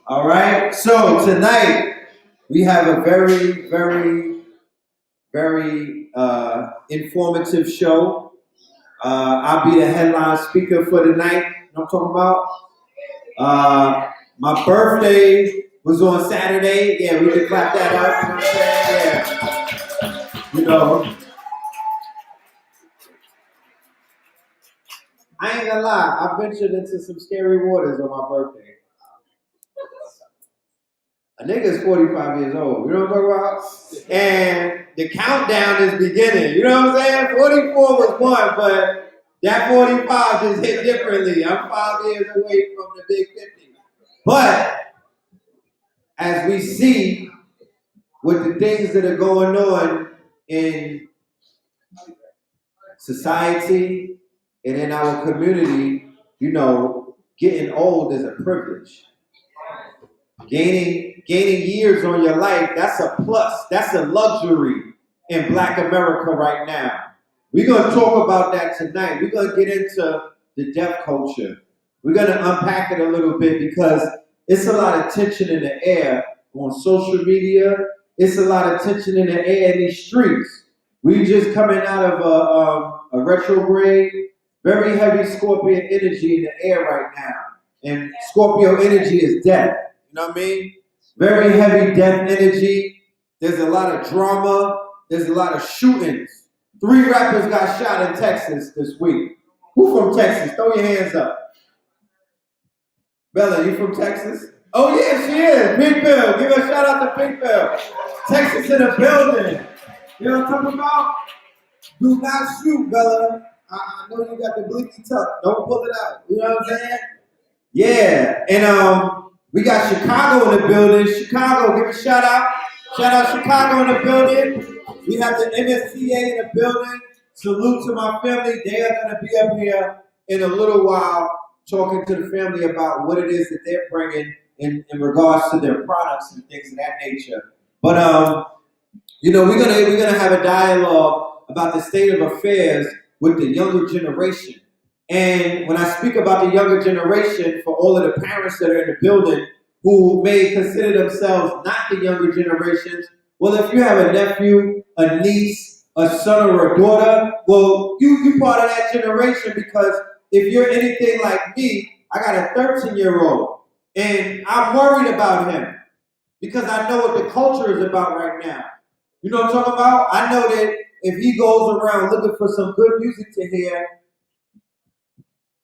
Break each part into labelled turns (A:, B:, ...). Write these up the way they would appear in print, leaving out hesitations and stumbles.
A: All right. So tonight we have a very informative show. I'll be the headline speaker for the night. You know what I'm talking about? My birthday was on Saturday. Yeah, we can clap that up. You know what I'm saying? Yeah. You know, I ain't gonna lie. I ventured into some scary waters on my birthday. A nigga is 45 years old. You know what I'm talking about? And the countdown is beginning. You know what I'm saying? 44 was one, but that 45 just hit differently. I'm 5 years away from the big 50. But as we see with the things that are going on in society and in our community, getting old is a privilege. Gaining years on your life, that's a plus. That's a luxury in Black America right now. We're gonna talk about that tonight. We're gonna get into the deaf culture. We're gonna unpack it a little bit because it's a lot of tension in the air on social media. It's a lot of tension in the air in these streets. We just coming out of a retrograde, very heavy Scorpion energy in the air right now. And Scorpio energy is death. You know what I mean? Very heavy death energy. There's a lot of drama. There's a lot of shootings. 3 rappers got shot in Texas this week. Who from Texas? Throw your hands up. Bella, you from Texas? Oh yeah, she is. Pink Pill. Give a shout out to Pink Pill. Texas in the building. You know what I'm talking about? Do not shoot, Bella. I know you got the blinky tuck. Don't pull it out. You know what I'm saying? Yeah. And we got Chicago in the building. Chicago, give a shout out. Shout out Chicago in the building. We have the MSTA in the building. Salute to my family. They are going to be up here in a little while talking to the family about what it is that they're bringing in regards to their products and things of that nature. But we're gonna have a dialogue about the state of affairs with the younger generation. And when I speak about the younger generation, for all of the parents that are in the building who may consider themselves not the younger generations, well, if you have a nephew, a niece, a son, or a daughter, well, you part of that generation because if you're anything like me, I got a 13-year-old, and I'm worried about him because I know what the culture is about right now. You know what I'm talking about? I know that if he goes around looking for some good music to hear,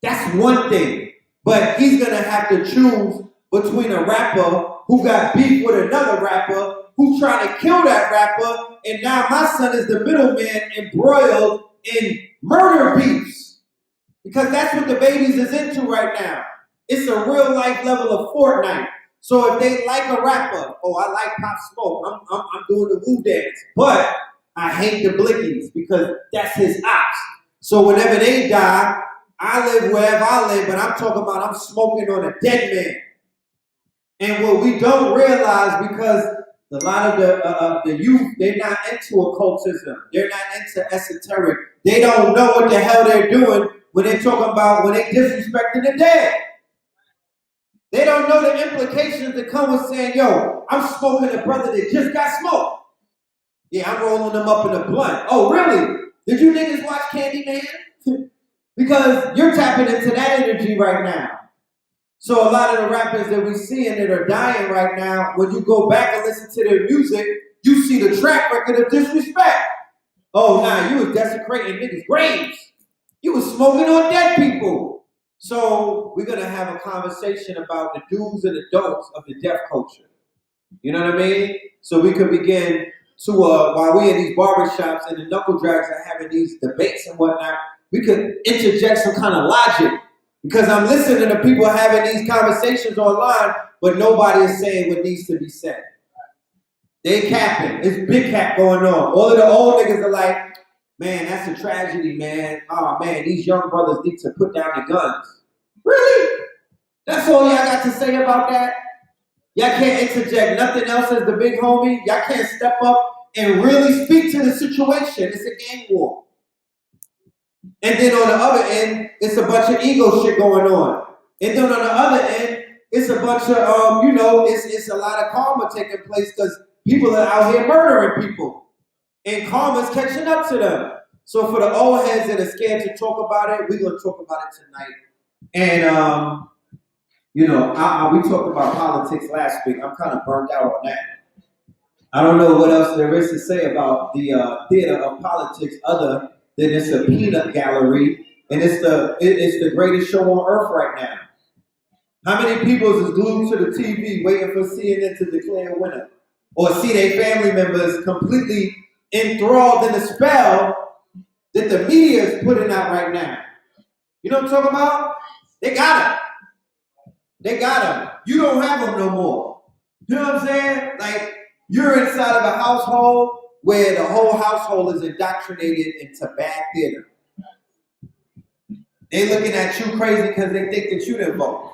A: that's one thing. But he's going to have to choose between a rapper who got beef with another rapper who's trying to kill that rapper, and now my son is the middleman embroiled in murder beefs. Because that's what the babies is into right now. It's a real life level of Fortnite. So if they like a rapper, oh, I like Pop Smoke, I'm doing the Woo dance. But I hate the Blickies because that's his ops. So whenever they die, I live wherever I live, but I'm talking about I'm smoking on a dead man. And what we don't realize, because a lot of the youth, they're not into occultism. They're not into esoteric. They don't know what the hell they're doing when they're talking about, when they disrespecting the dead. They don't know the implications that come with saying, yo, I'm smoking a brother that just got smoked. Yeah, I'm rolling them up in a blunt. Oh, really? Did you niggas watch Candyman? Because you're tapping into that energy right now. So a lot of the rappers that we see and that are dying right now, when you go back and listen to their music, you see the track record of disrespect. Oh, nah, you was desecrating niggas' graves. You was smoking on dead people. So we're gonna have a conversation about the do's and the don'ts of the deaf culture. You know what I mean? So we could begin to while we in these barbershops and the knuckle drags are having these debates and whatnot, we could interject some kind of logic. Because I'm listening to people having these conversations online, but nobody is saying what needs to be said. They capping. It's big cap going on. All of the old niggas are like, man, that's a tragedy, man. Oh, man, these young brothers need to put down the guns. Really? That's all y'all got to say about that? Y'all can't interject nothing else as the big homie? Y'all can't step up and really speak to the situation. It's a gang war. And then on the other end, it's a bunch of ego shit going on. And then on the other end, it's a bunch of it's a lot of karma taking place because people are out here murdering people, and karma's catching up to them. So for the old heads that are scared to talk about it, we're gonna talk about it tonight. And we talked about politics last week. I'm kind of burnt out on that. I don't know what else there is to say about the theater of politics other than it's a peanut gallery, and it's the greatest show on earth right now. How many people is glued to the TV waiting for CNN to declare a winner, or see their family members completely enthralled in the spell that the media is putting out right now? You know what I'm talking about? They got them. They got them. You don't have them no more. You know what I'm saying? Like, you're inside of a household where the whole household is indoctrinated into bad theater. They looking at you crazy because they think that you didn't vote.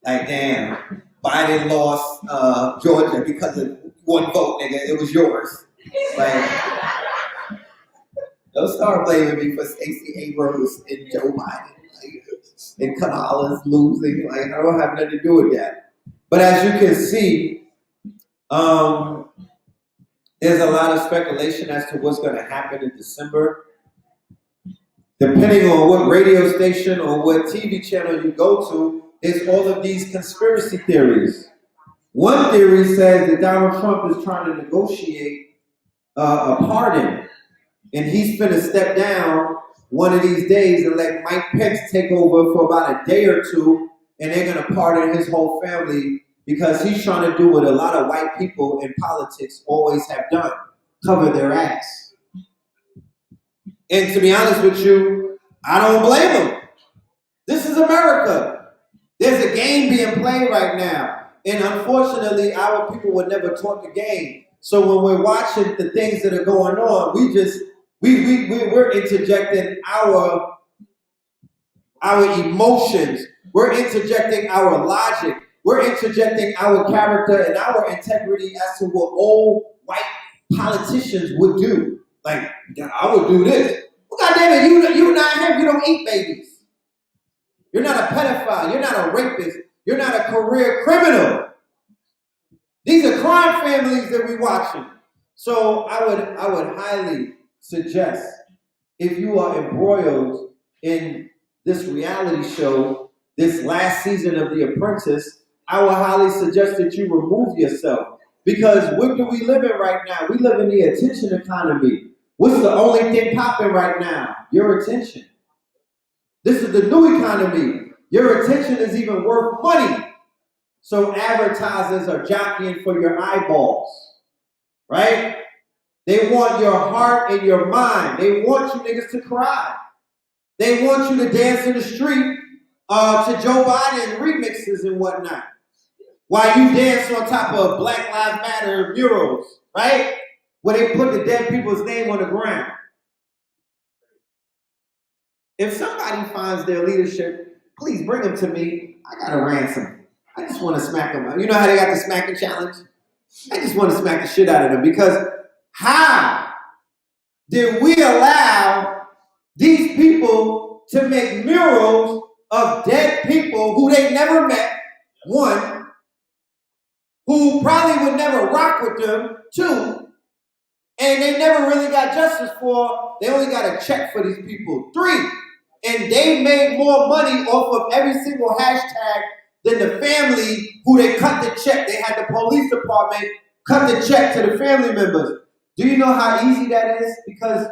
A: Like, damn, Biden lost Georgia because of one vote, nigga. It was yours. Like, don't start blaming me for Stacey Abrams and Joe Biden. Like, and Kamala's losing. Like, I don't have nothing to do with that. But as you can see, there's a lot of speculation as to what's going to happen in December. Depending on what radio station or what TV channel you go to, there's all of these conspiracy theories. One theory says that Donald Trump is trying to negotiate a pardon, and he's finna step down one of these days and let Mike Pence take over for about a day or two, and they're gonna pardon his whole family because he's trying to do what a lot of white people in politics always have done: cover their ass. And to be honest with you, I don't blame them. This is America. There's a game being played right now. And unfortunately, our people were never taught the game. So when we're watching the things that are going on, we're interjecting our emotions. We're interjecting our logic. We're interjecting our character and our integrity as to what old white politicians would do. Like, I would do this. Well, goddamn it, you're not him. You don't eat babies. You're not a pedophile. You're not a rapist. You're not a career criminal. These are crime families that we're watching. So I would highly suggest, if you are embroiled in this reality show, this last season of The Apprentice, I would highly suggest that you remove yourself. Because what do we live in right now? We live in the attention economy. What's the only thing popping right now? Your attention. This is the new economy. Your attention is even worth money. So advertisers are jockeying for your eyeballs, right? They want your heart and your mind. They want you niggas to cry. They want you to dance in the street to Joe Biden remixes and whatnot, while you dance on top of Black Lives Matter murals, right? Where they put the dead people's name on the ground. If somebody finds their leadership, please bring them to me. I got a ransom. I just want to smack them. You know how they got the smacking challenge? I just want to smack the shit out of them, because how did we allow these people to make murals of dead people who they never met, one, who probably would never rock with them, two, and they never really got justice for, they only got a check for these people, three, and they made more money off of every single hashtag than the family who they cut the check. They had the police department cut the check to the family members. Do you know how easy that is? Because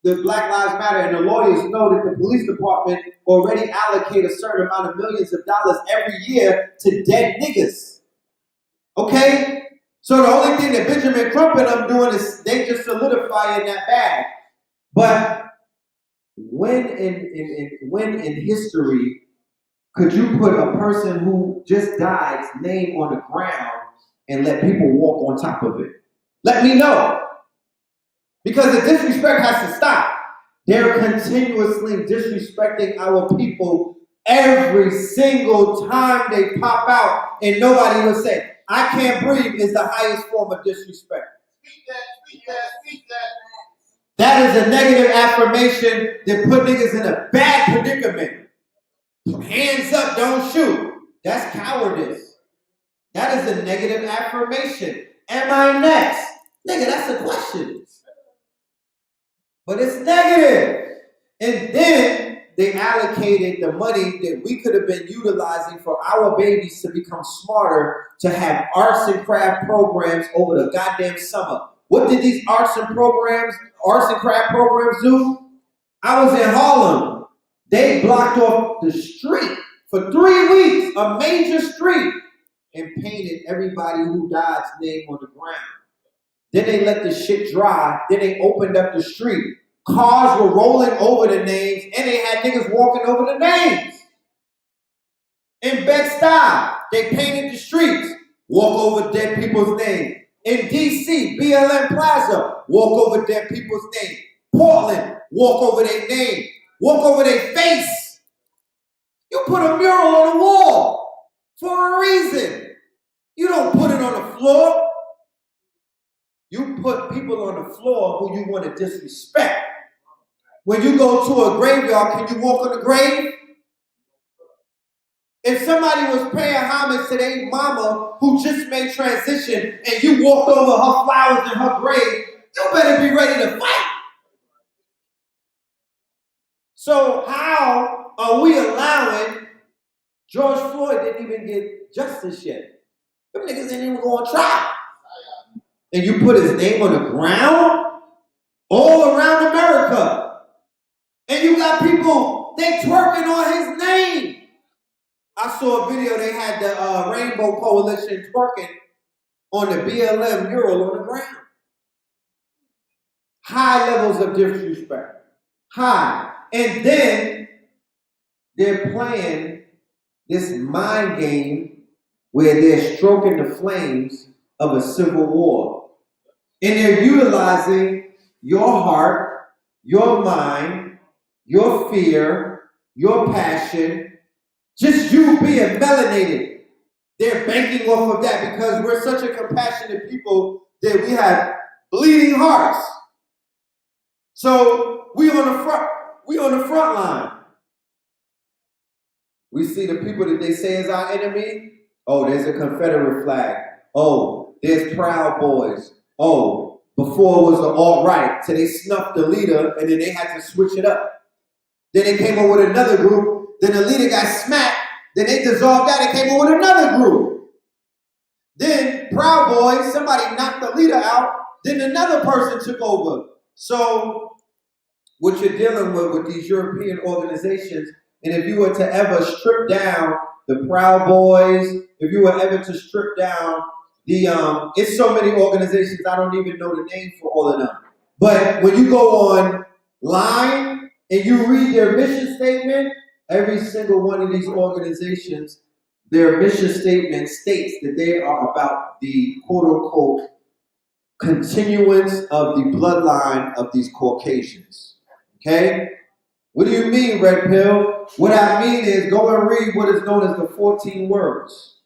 A: the Black Lives Matter and the lawyers know that the police department already allocate a certain amount of millions of dollars every year to dead niggas. Okay? So the only thing that Benjamin Crump and I'm doing is they just solidifying that bag. But when in history could you put a person who just died's name on the ground and let people walk on top of it? Let me know. Because the disrespect has to stop. They're continuously disrespecting our people every single time they pop out, and nobody will say, I can't breathe is the highest form of disrespect. Speak that, speak that, speak that. That is a negative affirmation that put niggas in a bad predicament. Hands up, don't shoot. That's cowardice. That is a negative affirmation. Am I next? Nigga, that's a question. But it's negative. And then they allocated the money that we could have been utilizing for our babies to become smarter, to have arts and craft programs over the goddamn summer. What did these arts and craft programs do? I was in Harlem. They blocked off the street for 3 weeks, a major street, and painted everybody who died's name on the ground. Then they let the shit dry. Then they opened up the street. Cars were rolling over the names, and they had niggas walking over the names. In Bed-Stuy, they painted the streets, walk over dead people's names. In D.C., BLM Plaza, walk over dead people's names. Portland, walk over their name, walk over their face. You put a mural on the wall for a reason. You don't put it on the floor. You put people on the floor who you want to disrespect. When you go to a graveyard, can you walk on the grave? If somebody was paying homage to their mama who just made transition and you walked over her flowers in her grave, you better be ready to fight. So how are we allowing George Floyd didn't even get justice yet? Them niggas didn't even go on trial. And you put his name on the ground all around America. And you got people, they twerking on his name. I saw a video, they had the Rainbow Coalition twerking on the BLM mural on the ground. High levels of disrespect. High. And then they're playing this mind game where they're stroking the flames of a civil war. And they're utilizing your heart, your mind, your fear, your passion, just you being melanated. They're banking off of that because we're such a compassionate people that we have bleeding hearts. So we on the front line. We see the people that they say is our enemy. Oh, there's a Confederate flag. Oh, there's Proud Boys. Oh, before it was the alt-right, so they snuffed the leader and then they had to switch it up. Then they came up with another group. Then the leader got smacked. Then they dissolved that and came up with another group. Then Proud Boys, somebody knocked the leader out. Then another person took over. So what you're dealing with these European organizations, and if you were to ever strip down the Proud Boys, if you were ever to strip down the, it's so many organizations, I don't even know the name for all of them. But when you go online, and you read their mission statement, every single one of these organizations, their mission statement states that they are about the quote-unquote continuance of the bloodline of these Caucasians. Okay? What do you mean, Red Pill? What I mean is go and read what is known as the 14 words.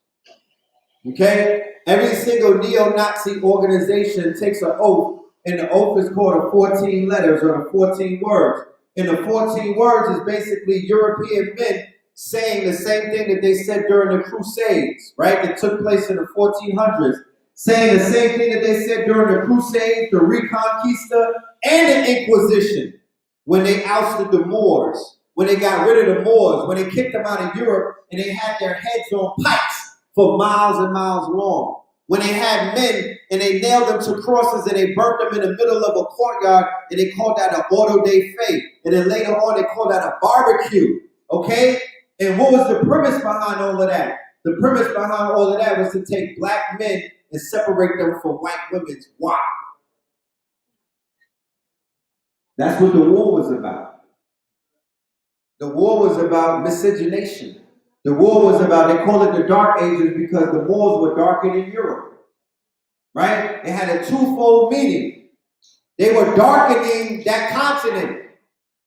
A: Okay? Every single neo-Nazi organization takes an oath, and the oath is called the 14 letters or the 14 words. And the 14 words is basically European men saying the same thing that they said during the Crusades, right? That took place in the 1400s. Saying the same thing that they said during the Crusades, the Reconquista, and the Inquisition. When they ousted the Moors, when they got rid of the Moors, when they kicked them out of Europe and they had their heads on pikes for miles and miles long. When they had men and they nailed them to crosses and they burnt them in the middle of a courtyard and they called that an auto de fe. And then later on they called that a barbecue. Okay? And what was the premise behind all of that? The premise behind all of that was to take black men and separate them from white women's wives. That's what the war was about. The war was about miscegenation. The war was about, they call it the Dark Ages because the Moors were darker than Europe. Right? It had a twofold meaning. They were darkening that continent,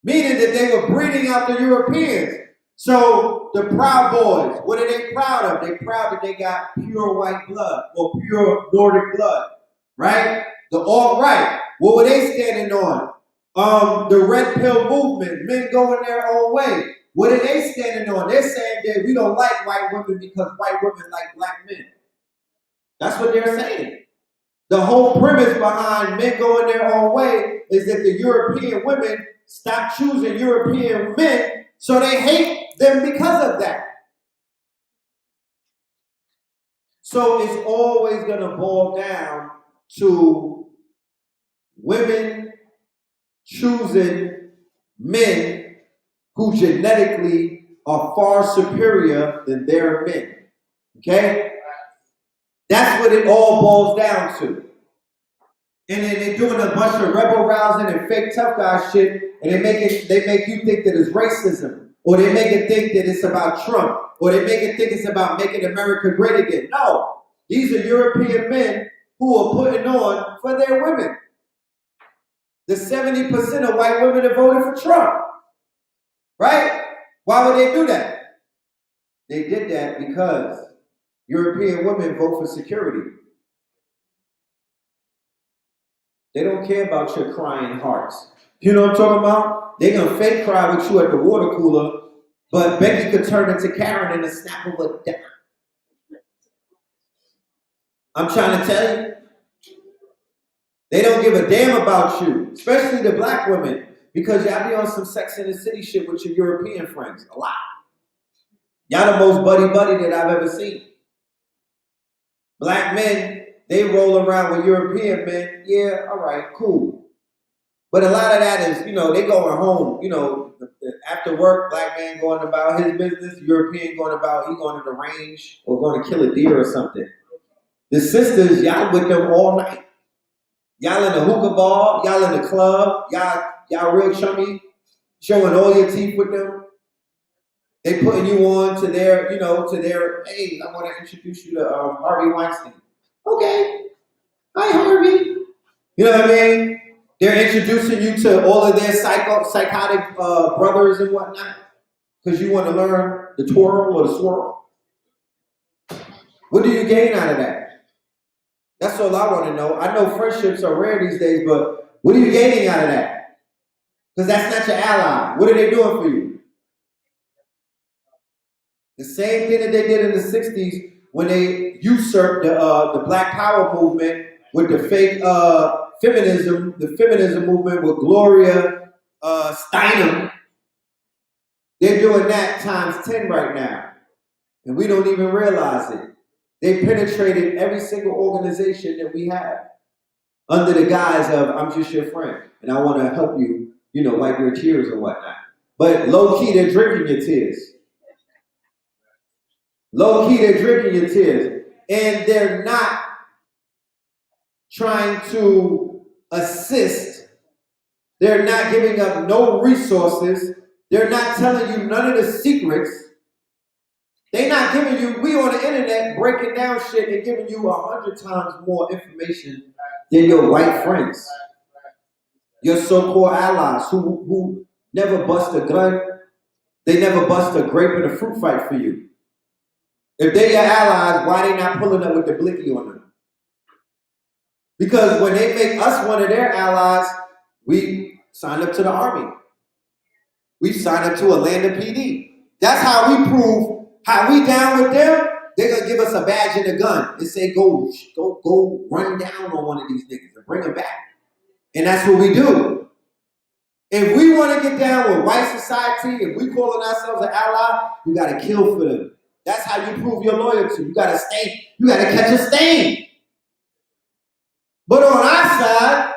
A: meaning that they were breeding out the Europeans. So the Proud Boys, what are they proud of? They're proud that they got pure white blood or pure Nordic blood. Right? The alt-right, what were they standing on? The Red Pill movement, men going their own way. What are they standing on? They're saying that we don't like white women because white women like black men. That's what they're saying. The whole premise behind men going their own way is that the European women stop choosing European men, so they hate them because of that. So it's always going to boil down to women choosing men who genetically are far superior than their men. Okay? That's what it all boils down to. And then they're doing a bunch of rebel rousing and fake tough guy shit, and they make you think that it's racism, or they make it think that it's about Trump, or they make it think it's about making America great again. No, these are European men who are putting on for their women. The 70% of white women that voted for Trump, right? Why would they do that? They did that because European women vote for security. They don't care about your crying hearts. You know what I'm talking about? They're going to fake cry with you at the water cooler, but Becky could turn into Karen in a snap of a dime. I'm trying to tell you. They don't give a damn about you, especially the black women, because y'all be on some Sex in the City shit with your European friends. A lot. Y'all the most buddy-buddy that I've ever seen. Black men, they roll around with European men. Yeah, all right, cool. But a lot of that is, they going home, after work, black man going about his business, European going about, he going to the range or going to kill a deer or something. The sisters, y'all with them all night. Y'all in the hookah bar, y'all in the club, y'all real chummy, showing all your teeth with them. They putting you on to their, hey, I want to introduce you to Harvey Weinstein. Okay. Hi, Harvey. You know what I mean? They're introducing you to all of their psychotic brothers and whatnot because you want to learn the twirl or the swirl. What do you gain out of that? That's all I want to know. I know friendships are rare these days, but what are you gaining out of that? Because that's not your ally. What are they doing for you? The same thing that they did in the 60s when they usurped the Black Power movement with the fake feminism, the feminism movement with Gloria Steinem. They're doing that times 10 right now. And we don't even realize it. They penetrated every single organization that we have under the guise of, I'm just your friend, and I want to help you, wipe your tears and whatnot. But low-key, they're drinking your tears. Low-key, they're drinking your tears. And they're not trying to assist. They're not giving up no resources. They're not telling you none of the secrets. They're not giving you, we on the internet breaking down shit and giving you 100 times more information than your white friends. Your so-called allies who never bust a gun, they never bust a grape in a fruit fight for you. If they're your allies, why they not pulling up with the blicky on them? Because when they make us one of their allies, we sign up to the Army. We sign up to Atlanta PD. That's how we prove how we down with them. They're gonna give us a badge and a gun and say, go run down on one of these niggas and bring them back. And that's what we do. If we want to get down with white society, if we calling ourselves an ally, you gotta kill for them. That's how you prove your loyalty. You gotta catch a stain. But on our side,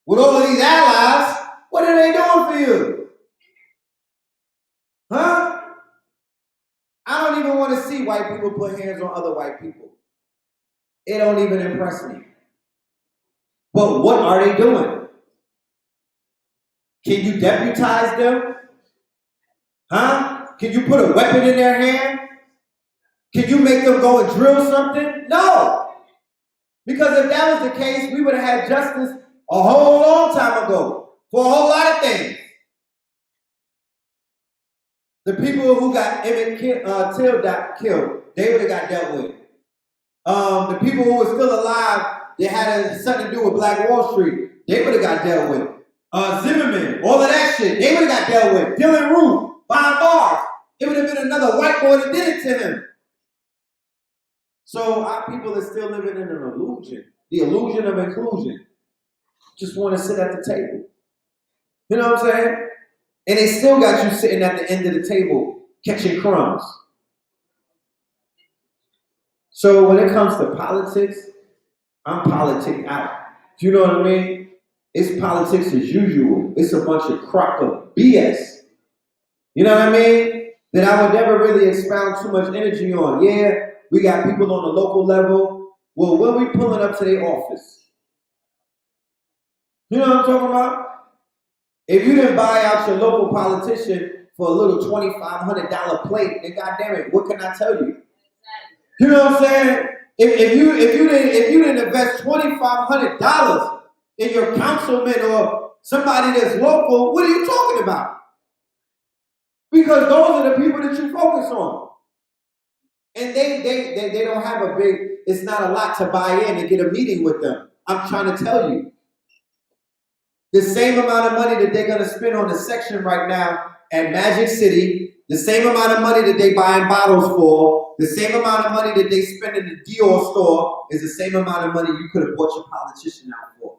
A: with all of these allies, what are they doing for you? Huh? I don't even want to see white people put hands on other white people. It don't even impress me. But what are they doing? Can you deputize them? Huh? Can you put a weapon in their hand? Can you make them go and drill something? No. Because if that was the case, we would have had justice a whole long time ago for a whole lot of things. The people who got Emmett Till killed, they would have got dealt with. The people who were still alive that had something to do with Black Wall Street, they would have got dealt with. Zimmerman, all of that shit, they would have got dealt with. Dylan Roof, behind bars. It would have been another white boy that did it to him. So our people are still living in an illusion. The illusion of inclusion. Just want to sit at the table. You know what I'm saying? And they still got you sitting at the end of the table catching crumbs. So when it comes to politics, I'm politic out. Do you know what I mean? It's politics as usual. It's a bunch of crock of BS. You know what I mean? That I would never really expound too much energy on. Yeah, we got people on the local level. Well, when we pulling up to their office? You know what I'm talking about? If you didn't buy out your local politician for a little $2,500 plate, then goddamn it, what can I tell you? You know what I'm saying? If you didn't invest $2,500 in your councilman or somebody that's local, what are you talking about? Because those are the people that you focus on. And they don't have a big, it's not a lot to buy in and get a meeting with them. I'm trying to tell you. The same amount of money that they're going to spend on the section right now at Magic City, the same amount of money that they buying bottles for, the same amount of money that they spend in the Dior store is the same amount of money you could have bought your politician out for.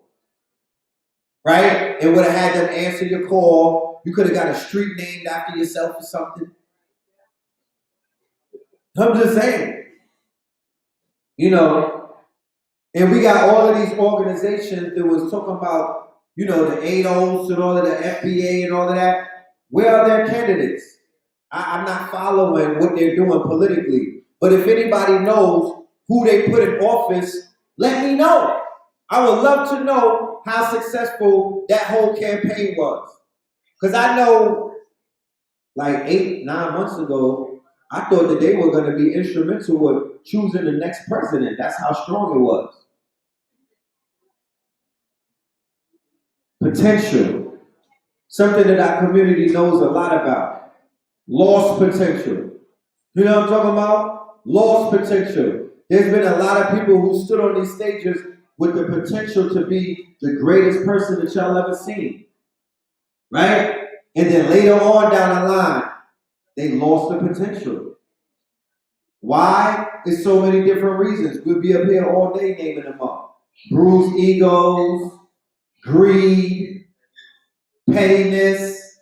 A: Right? And would have had them answer your call. You could have got a street named after yourself or something. I'm just saying. You know, and we got all of these organizations that was talking about, you know, the ADOS and all of the FBA and all of that. Where are their candidates? I'm not following what they're doing politically. But if anybody knows who they put in office, let me know. I would love to know how successful that whole campaign was. Because I know like 8-9 months ago, I thought that they were going to be instrumental with choosing the next president. That's how strong it was. Potential. Something that our community knows a lot about. Lost potential. You know what I'm talking about? Lost potential. There's been a lot of people who stood on these stages with the potential to be the greatest person that y'all ever seen. Right? And then later on down the line, they lost the potential. Why? There's so many different reasons. We'll be up here all day naming them up. Bruised egos, greed, pettiness.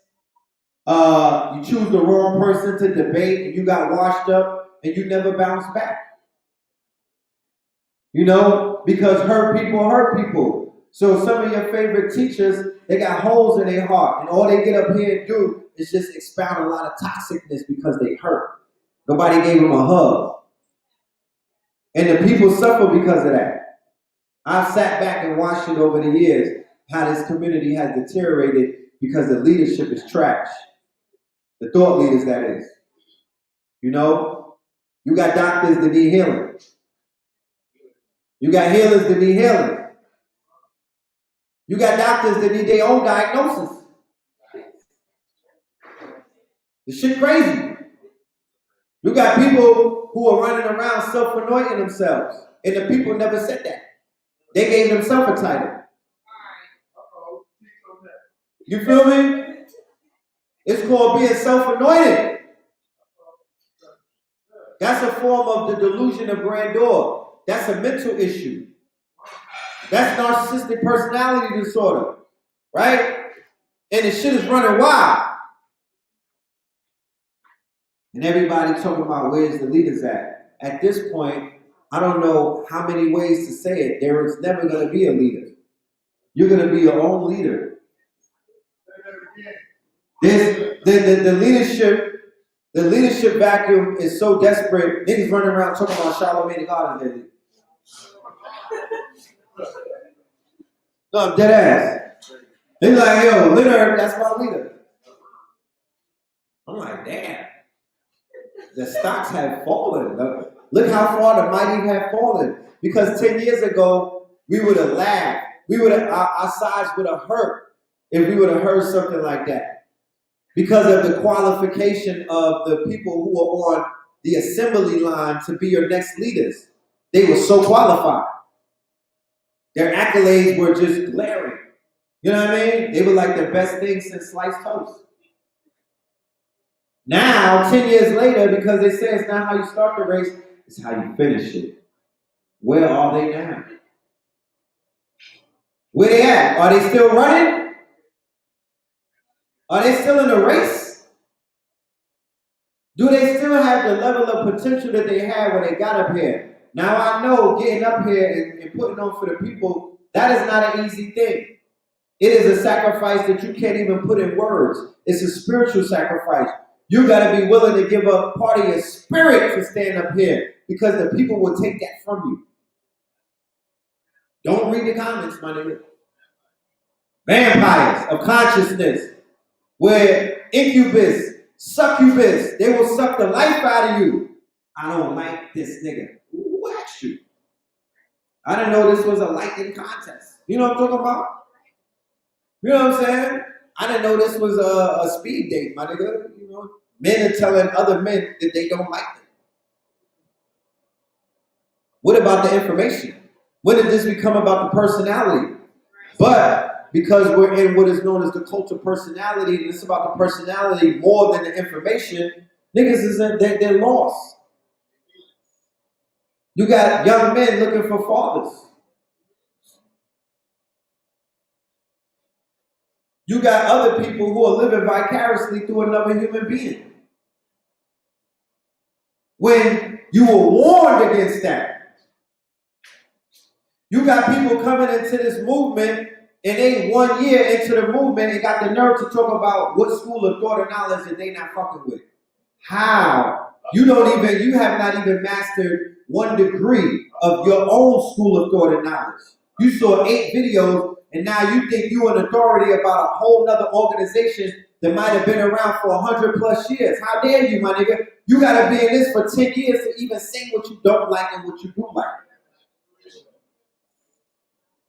A: You choose the wrong person to debate and you got washed up and you never bounced back. You know, because hurt people hurt people. So some of your favorite teachers, they got holes in their heart and all they get up here and do is just expound a lot of toxicness because they hurt. Nobody gave them a hug. And the people suffer because of that. I've sat back and watched it over the years, how this community has deteriorated because the leadership is trash. The thought leaders, that is. You know, you got doctors that need healing. You got healers that need healing. You got doctors that need their own diagnosis. This shit crazy. You got people who are running around self-anointing themselves. And the people never said that. They gave themselves a title. You feel me? It's called being self-anointed. That's a form of the delusion of grandeur. That's a mental issue. That's narcissistic personality disorder. Right? And the shit is running wild. And everybody talking about where's the leaders at. At this point, I don't know how many ways to say it. There is never going to be a leader. You're going to be your own leader. The leadership vacuum is so desperate. Niggas running around talking about Charlamagne the God lately. No, I'm dead ass. They're like, yo, leader, that's my leader. I'm like, damn. The stocks have fallen. Look how far the mighty have fallen. Because 10 years ago, we would have laughed. Our sides would have hurt if we would have heard something like that. Because of the qualification of the people who were on the assembly line to be your next leaders. They were so qualified. Their accolades were just glaring. You know what I mean? They were like the best thing since sliced toast. Now, 10 years later, because they say it's not how you start the race, it's how you finish it. Where are they now? Where they at? Are they still running? Are they still in the race? Do they still have the level of potential that they had when they got up here? Now I know getting up here and putting on for the people, that is not an easy thing. It is a sacrifice that you can't even put in words. It's a spiritual sacrifice. You got to be willing to give up part of your spirit to stand up here because the people will take that from you. Don't read the comments, my nigga. Vampires of consciousness, where incubus, succubus, they will suck the life out of you. I don't like this nigga. Who asked you? I didn't know this was a liking contest. You know what I'm talking about? You know what I'm saying? I didn't know this was a speed date, my nigga. You know, men are telling other men that they don't like them. What about the information? When did this become about the personality? But because we're in what is known as the cult of personality, and it's about the personality more than the information, niggas isn't they're lost. You got young men looking for fathers. You got other people who are living vicariously through another human being. When you were warned against that, you got people coming into this movement and they 1 year into the movement and got the nerve to talk about what school of thought or knowledge that they not fucking with. How? You have not even mastered 1 degree of your own school of thought and knowledge. You saw 8 videos and now you think you're an authority about a whole nother organization that might have been around for 100 plus years. How dare you, my nigga? You gotta be in this for 10 years to even say what you don't like and what you do like.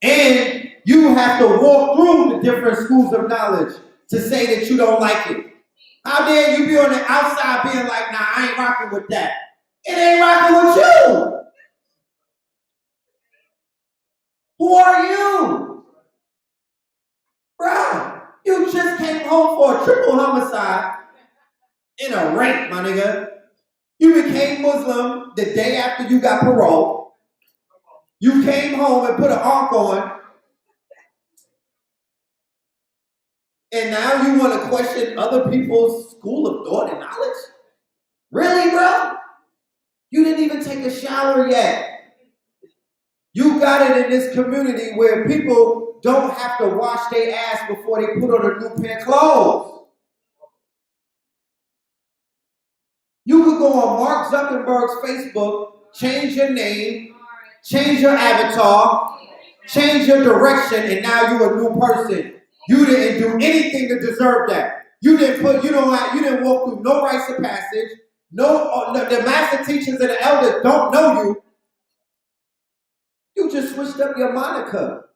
A: And you have to walk through the different schools of knowledge to say that you don't like it. How dare you be on the outside being like, nah, I ain't rocking with that. It ain't rocking with you. Who are you? Bro, you just came home for a triple homicide in a rape, my nigga. You became Muslim the day after you got parole. You came home and put an ark on. And now you want to question other people's school of thought and knowledge? Really, bro? You didn't even take a shower yet. You got it in this community where people don't have to wash their ass before they put on a new pair of clothes. You could go on Mark Zuckerberg's Facebook, change your name, change your avatar, change your direction, and now you're a new person. You didn't do anything to deserve that. You didn't walk through no rites of passage. The master teachers and the elders don't know you. You just switched up your moniker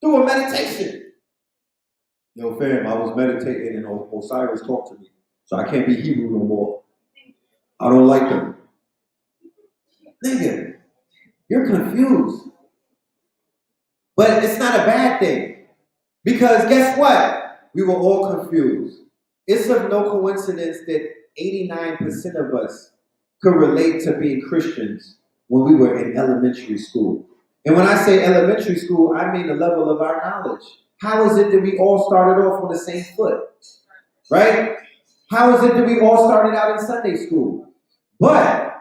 A: through a meditation. Yo, fam, I was meditating and Osiris talked to me, so I can't be Hebrew no more. I don't like them. Nigga, you're confused. But it's not a bad thing. Because guess what? We were all confused. It's of no coincidence that 89% of us could relate to being Christians when we were in elementary school. And when I say elementary school, I mean the level of our knowledge. How is it that we all started off on the same foot? Right? How is it that we all started out in Sunday school? But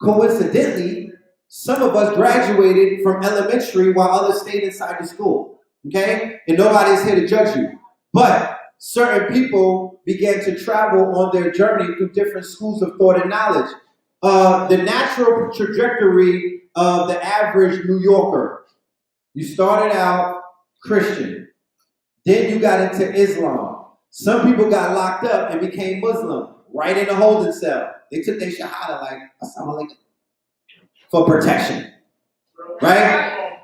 A: coincidentally, some of us graduated from elementary while others stayed inside the school. Okay? And nobody's here to judge you. But certain people began to travel on their journey through different schools of thought and knowledge. The natural trajectory of the average New Yorker. You started out Christian. Then you got into Islam. Some people got locked up and became Muslim right in the holding cell. They took their shahada like, assalamu alaikum, for protection. Right?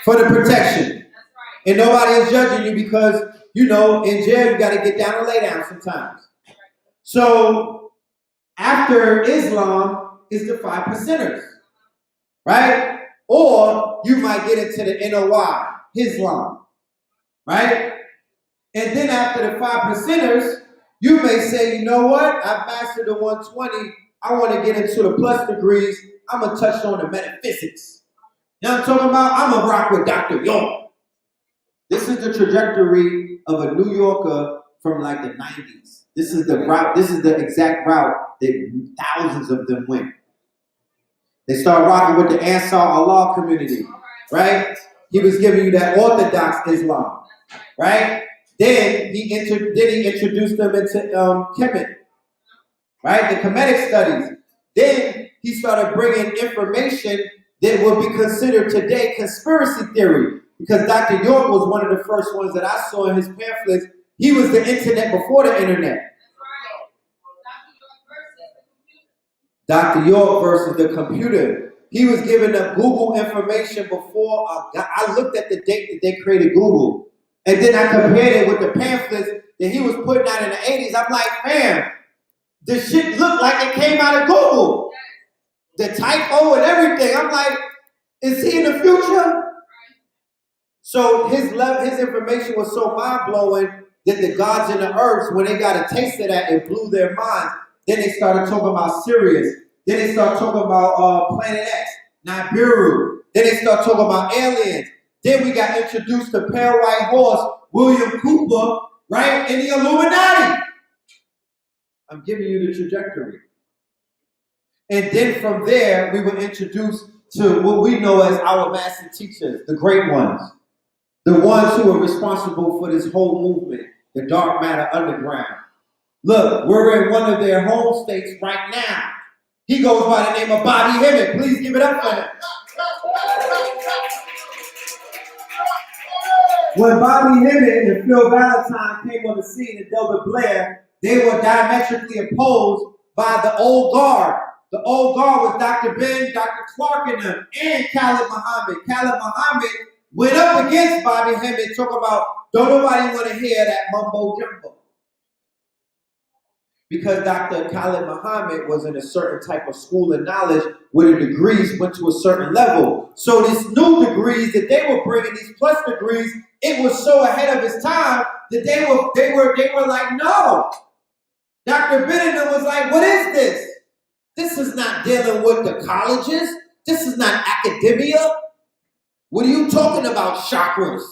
A: For the protection. And nobody is judging you because, in jail you got to get down and lay down sometimes. So, after Islam is the 5 percenters. Right? Or you might get into the NOI, Islam. Right? And then after the 5 percenters, You may say, you know what? I've mastered the 120. I want to get into the plus degrees. I'm going to touch on the metaphysics. You know what I'm talking about? I'm going to rock with Dr. York. This is the trajectory of a New Yorker from like the 90s. This is the route. This is the exact route that thousands of them went. They start rocking with the Ansar Allah community, right? He was giving you that Orthodox Islam, right? Then he introduced them into Kemet, right? The Kemetic studies. Then he started bringing information that would be considered today conspiracy theory, because Dr. York was one of the first ones that I saw in his pamphlets. He was the internet before the internet. Dr. York versus the computer. He was giving up Google information before. I looked at the date that they created Google. And then I compared it with the pamphlets that he was putting out in the 80s. I'm like, man, this shit looked like it came out of Google. The typo and everything. I'm like, is he in the future? So his information was so mind-blowing that the gods and the earths, when they got a taste of that, it blew their minds. Then they started talking about Sirius. Then they started talking about Planet X, Nibiru. Then they started talking about aliens. Then we got introduced to Pale White Horse, William Cooper, right, and the Illuminati. I'm giving you the trajectory. And then from there, we were introduced to what we know as our master teachers, the great ones. The ones who are responsible for this whole movement, the dark matter underground. Look, we're in one of their home states right now. He goes by the name of Bobby Hemmett. Please give it up for him. When Bobby Hemmett and Phil Valentine came on the scene in Delbert Blair, they were diametrically opposed by the old guard. The old guard was Dr. Ben, Dr. Clark and them, and Khalid Muhammad. Khalid Muhammad went up against Bobby Hemmett, talking about, don't nobody want to hear that mumbo jumbo. Because Dr. Khalid Muhammad was in a certain type of school of knowledge where the degrees went to a certain level. So these new degrees that they were bringing, these plus degrees, it was so ahead of its time that they were like, no. Dr. Benedict was like, what is this? This is not dealing with the colleges. This is not academia. What are you talking about, chakras?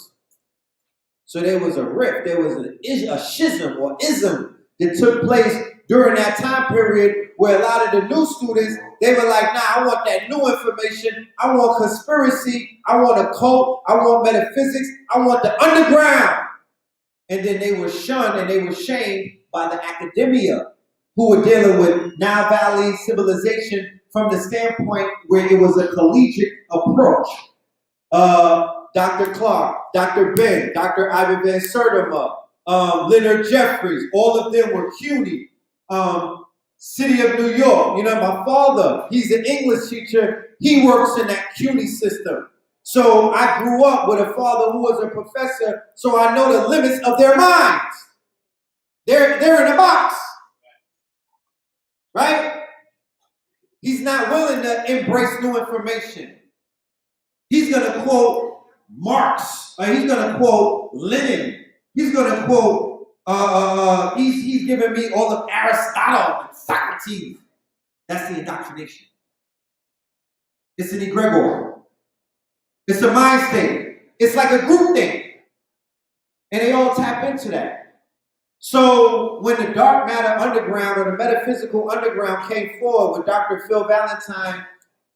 A: So there was a rift. There was a schism or ism that took place during that time period where a lot of the new students, they were like, nah, I want that new information. I want conspiracy. I want a cult. I want metaphysics. I want the underground. And then they were shunned and they were shamed by the academia who were dealing with Nile Valley civilization from the standpoint where it was a collegiate approach. Dr. Clark, Dr. Ben, Dr. Ivan Van Sertima, Leonard Jeffries, all of them were CUNY. City of New York, you know, my father, he's an English teacher. He works in that CUNY system. So I grew up with a father who was a professor, so I know the limits of their minds. They're in a box, right? He's not willing to embrace new information. He's going to quote Marx, or he's going to quote Lenin. He's going to quote, he's giving me all of Aristotle and Socrates. That's the indoctrination. It's an egregor. It's a mind state. It's like a group thing. And they all tap into that. So when the dark matter underground or the metaphysical underground came forward with Dr. Phil Valentine,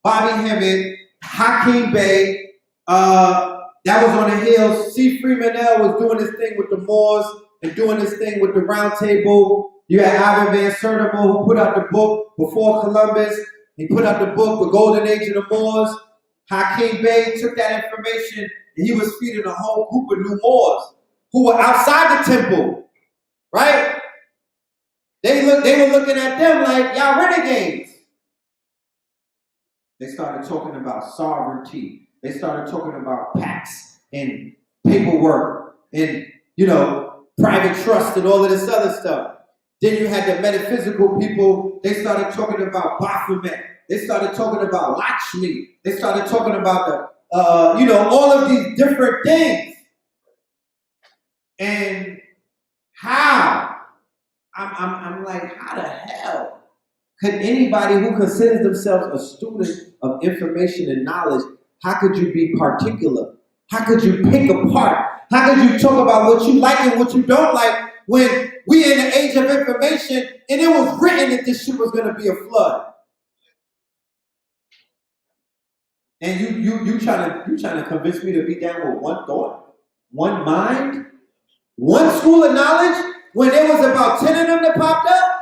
A: Bobby Hemmett, Hakeem Bey, that was on the hills. C. Freeman L. was doing his thing with the Moors and doing his thing with the Round Table. You had Ivan Van Sertima who put out the book before Columbus. He put out the book, The Golden Age of the Moors. Hakeem Bey took that information and he was feeding a whole group of new Moors who were outside the temple, right? They were looking at them like, y'all renegades. They started talking about sovereignty. They started talking about pacts and paperwork and, you know, private trust and all of this other stuff. Then you had the metaphysical people. They started talking about Baphomet. They started talking about Lakshmi. They started talking about all of these different things. And how I'm like, how the hell could anybody who considers themselves a student of information and knowledge, how could you be particular? How could you pick apart? How could you talk about what you like and what you don't like when we in the age of information and it was written that this shit was gonna be a flood? And you trying to convince me to be down with one thought, one mind, one school of knowledge when there was about 10 of them that popped up?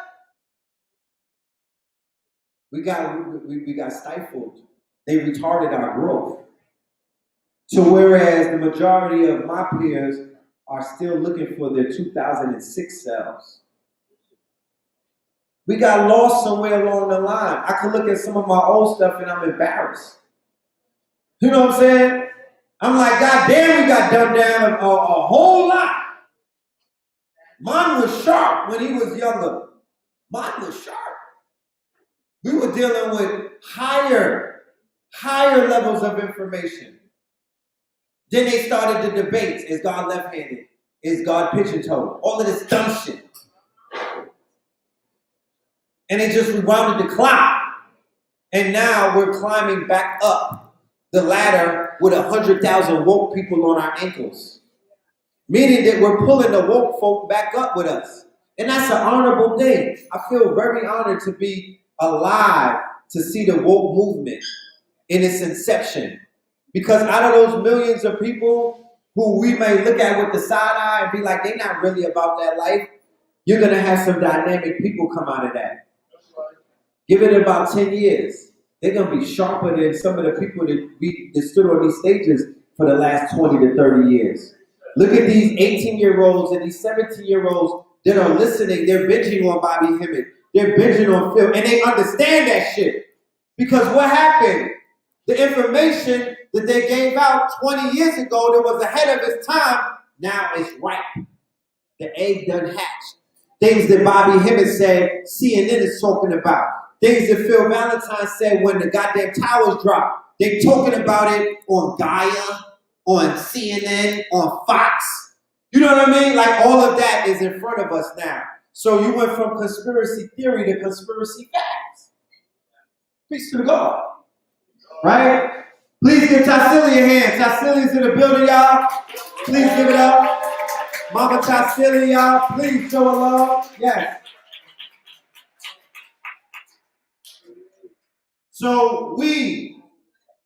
A: We got stifled. They retarded our growth. So whereas the majority of my peers are still looking for their 2006 selves, we got lost somewhere along the line. I could look at some of my old stuff and I'm embarrassed. You know what I'm saying? I'm like, God damn, we got dumbed down a whole lot. Mine was sharp when he was younger. Mine was sharp. We were dealing with higher levels of information. Then they started the debates. Is God left-handed? Is God pigeon-toed? All of this dumb shit. And it just rewounded the clock. And now we're climbing back up the ladder with 100,000 woke people on our ankles. Meaning that we're pulling the woke folk back up with us. And that's an honorable thing. I feel very honored to be alive to see the woke movement in its inception. Because out of those millions of people who we may look at with the side eye and be like, they're not really about that life, you're going to have some dynamic people come out of that. Give it about 10 years. They're going to be sharper than some of the people that stood on these stages for the last 20 to 30 years. Look at these 18-year-olds and these 17-year-olds that are listening. They're binging on Bobby Hemmett. They're binging on Phil. And they understand that shit. Because what happened? The information that they gave out 20 years ago that was ahead of its time, now it's ripe. The egg done hatched. Things that Bobby Hemmett said, CNN is talking about. Things that Phil Valentine said when the goddamn towers dropped. They talking about it on Gaia, on CNN, on Fox. You know what I mean? Like all of that is in front of us now. So you went from conspiracy theory to conspiracy facts. Peace to the God. Right? Please give Tassili a hand. Tassili's in the building, y'all. Please give it up. Mama Tassili, y'all. Please show her love. Yes. So we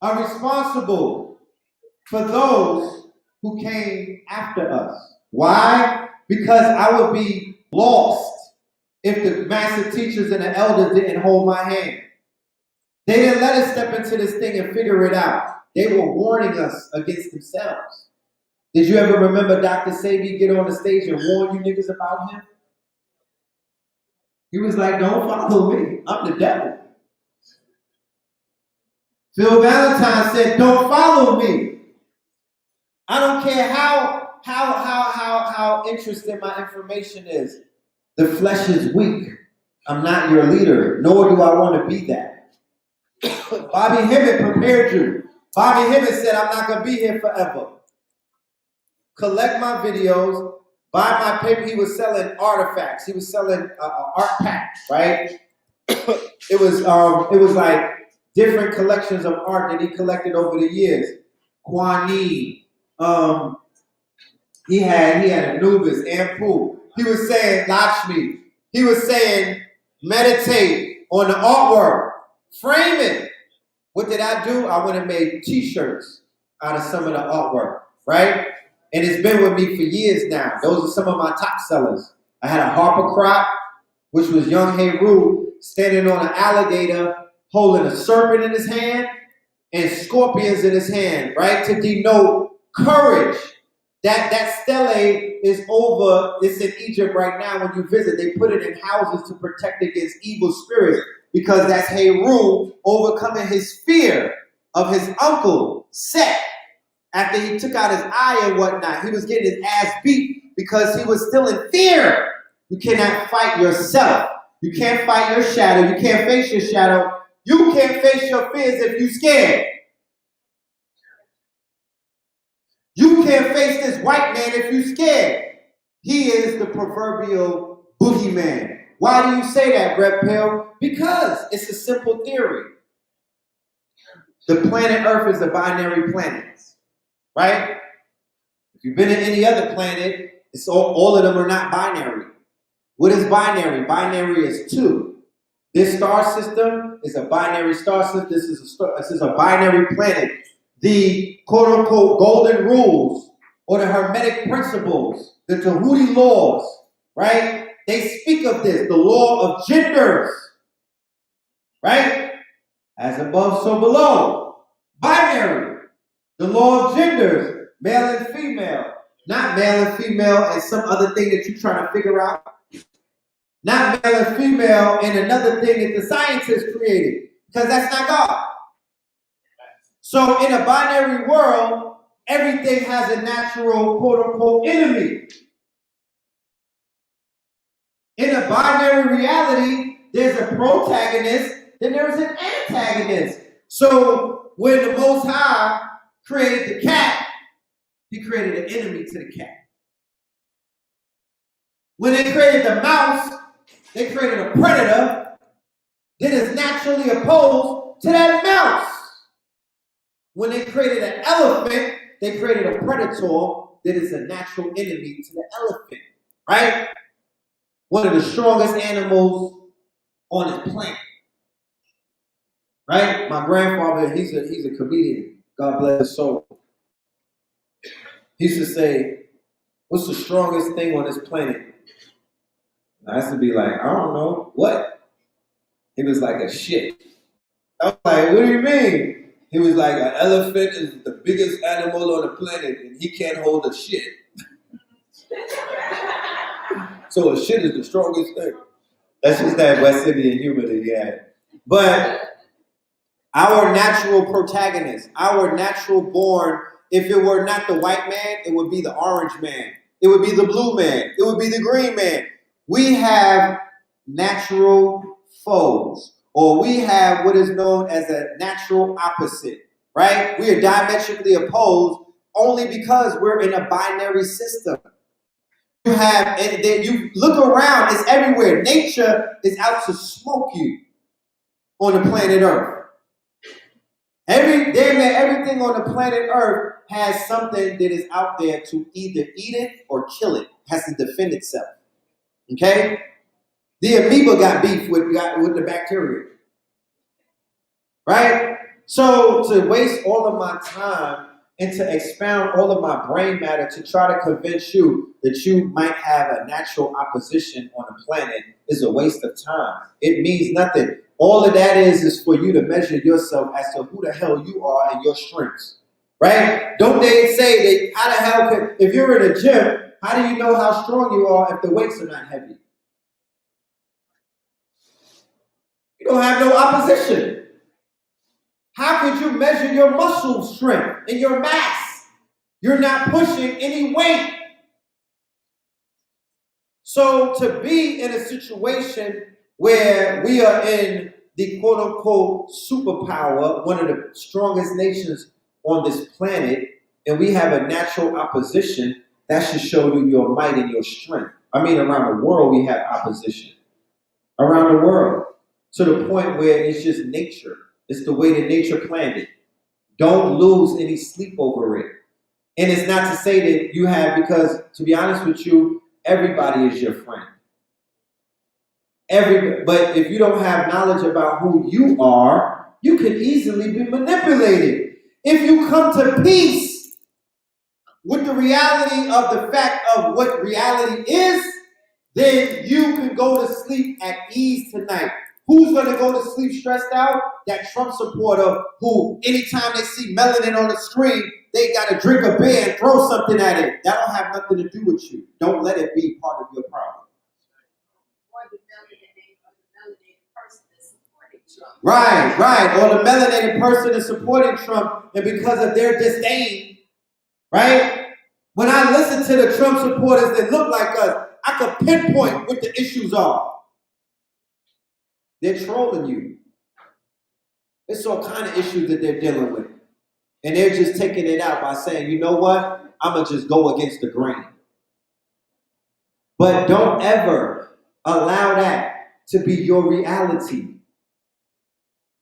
A: are responsible for those who came after us. Why? Because I would be lost if the master teachers and the elders didn't hold my hand. They didn't let us step into this thing and figure it out. They were warning us against themselves. Did you ever remember Dr. Sabi get on the stage and warn you niggas about him? He was like, don't follow me. I'm the devil. Phil Valentine said, don't follow me. I don't care how interesting my information is. The flesh is weak. I'm not your leader, nor do I want to be that. Bobby Hemmett prepared you. Bobby Hemmett said, I'm not going to be here forever. Collect my videos, buy my paper. He was selling artifacts. He was selling art packs, right? It was like different collections of art that he collected over the years. Kwani, he had Anubis, Ampu. He was saying Lakshmi. He was saying meditate on the artwork, frame it. What did I do? I went and made T-shirts out of some of the artwork, right? And it's been with me for years now. Those are some of my top sellers. I had a Harper crop, which was young Heru standing on an alligator, holding a serpent in his hand and scorpions in his hand, right? To denote courage. That stele is over, it's in Egypt right now when you visit. They put it in houses to protect against evil spirits because that's Heru overcoming his fear of his uncle, Set. After he took out his eye and whatnot, he was getting his ass beat because he was still in fear. You cannot fight yourself. You can't fight your shadow. You can't face your shadow. You can't face your fears if you're scared. You can't face this white man if you're scared. He is the proverbial boogeyman. Why do you say that, Red Pill? Because it's a simple theory. The planet Earth is a binary planet, right? If you've been to any other planet, it's all of them are not binary. What is binary? Binary is two. This star system is a binary star system. This is a binary planet. The quote-unquote golden rules or the hermetic principles, the Tahuti laws, right? They speak of this, the law of genders, right? As above, so below. Binary. The law of genders, male and female. Not male and female and some other thing that you're trying to figure out. Not male and female and another thing that the scientists created. Because that's not God. So in a binary world, everything has a natural quote-unquote enemy. In a binary reality, there's a protagonist, then there's an antagonist. So when the Most High created the cat, he created an enemy to the cat. When they created the mouse, they created a predator that is naturally opposed to that mouse. When they created an elephant, they created a predator that is a natural enemy to the elephant, right? One of the strongest animals on this planet, right? My grandfather, he's a comedian. God bless his soul. He used to say, "What's the strongest thing on this planet?" And I used to be like, "I don't know. What?" He was like, "A shit." I was like, "What do you mean?" He was like, "An elephant is the biggest animal on the planet, and he can't hold a shit." So a shit is the strongest thing. That's just that West Indian humor that he had. But our natural protagonist, our natural born, if it were not the white man, it would be the orange man. It would be the blue man. It would be the green man. We have natural foes, or we have what is known as a natural opposite, right? We are diametrically opposed only because we're in a binary system. You have, and then you look around, it's everywhere. Nature is out to smoke you on the planet Earth. Everything on the planet Earth has something that is out there to either eat it or kill it. It has to defend itself. Okay? The amoeba got beef with the bacteria. Right? So to waste all of my time and to expound all of my brain matter to try to convince you that you might have a natural opposition on the planet is a waste of time. It means nothing. All of that is for you to measure yourself as to who the hell you are and your strengths. Right? Don't they say that how the hell if you're in a gym, how do you know how strong you are if the weights are not heavy? You don't have no opposition. How could you measure your muscle strength and your mass? You're not pushing any weight. So to be in a situation where we are in the quote-unquote superpower, one of the strongest nations on this planet, and we have a natural opposition, that should show you your might and your strength. I mean, around the world, we have opposition. Around the world. To the point where it's just nature. It's the way that nature planned it. Don't lose any sleep over it. And it's not to say that you have, because to be honest with you, everybody is your friend. But if you don't have knowledge about who you are, you can easily be manipulated. If you come to peace with the reality of the fact of what reality is, then you can go to sleep at ease tonight. Who's going to go to sleep stressed out? That Trump supporter who, anytime they see melanin on the screen, they got to drink a beer and throw something at it. That don't have nothing to do with you. Don't let it be part of your problem.
B: Or the melanated person is supporting Trump.
A: Right. Or the melanated person is supporting Trump, and because of their disdain, right? When I listen to the Trump supporters that look like us, I can pinpoint what the issues are. They're trolling you. There's all kind of issues that they're dealing with. And they're just taking it out by saying, you know what? I'm going to just go against the grain. But don't ever Allow that to be your reality.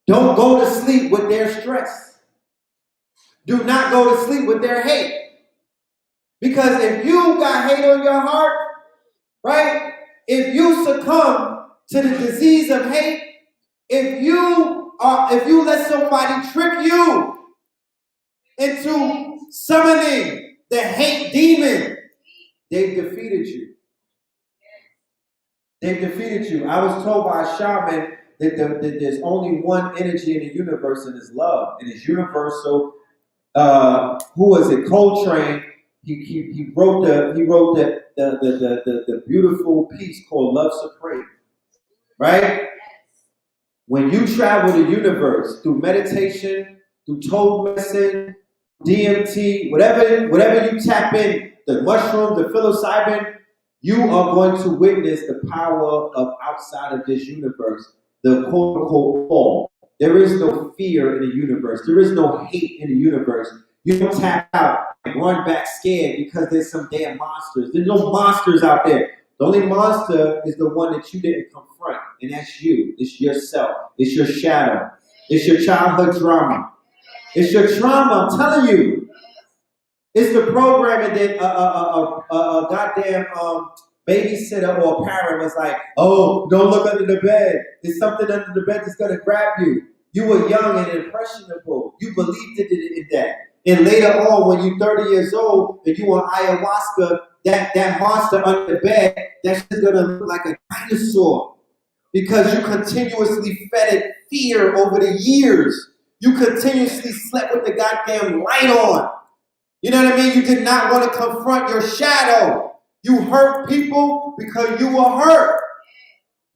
A: Don't go to sleep with their stress. Do not go to sleep with their hate. Because if you got hate on your heart, right? If you succumb to the disease of hate, if you let somebody trick you into summoning the hate demon, they've defeated you. They've defeated you. I was told by a shaman that there's only one energy in the universe, and it's love, and it's universal. Who was it? Coltrane. He wrote the beautiful piece called "Love Supreme." Right? When you travel the universe through meditation, through toad medicine, DMT, whatever you tap in, the mushroom, the psilocybin, you are going to witness the power of outside of this universe, the quote unquote all. There is no fear in the universe. There is no hate in the universe. You don't tap out and run back scared because there's some damn monsters. There's no monsters out there. The only monster is the one that you didn't confront, and that's you. It's yourself. It's your shadow. It's your childhood drama. It's your trauma. I'm telling you. It's the programming that a goddamn babysitter or parent was like, oh, don't look under the bed. There's something under the bed that's going to grab you. You were young and impressionable. You believed in that. And later on, when you're 30 years old and you on ayahuasca, that monster under the bed, that shit's going to look like a dinosaur. Because you continuously fed it fear over the years. You continuously slept with the goddamn light on. You know what I mean? You did not want to confront your shadow. You hurt people because you were hurt.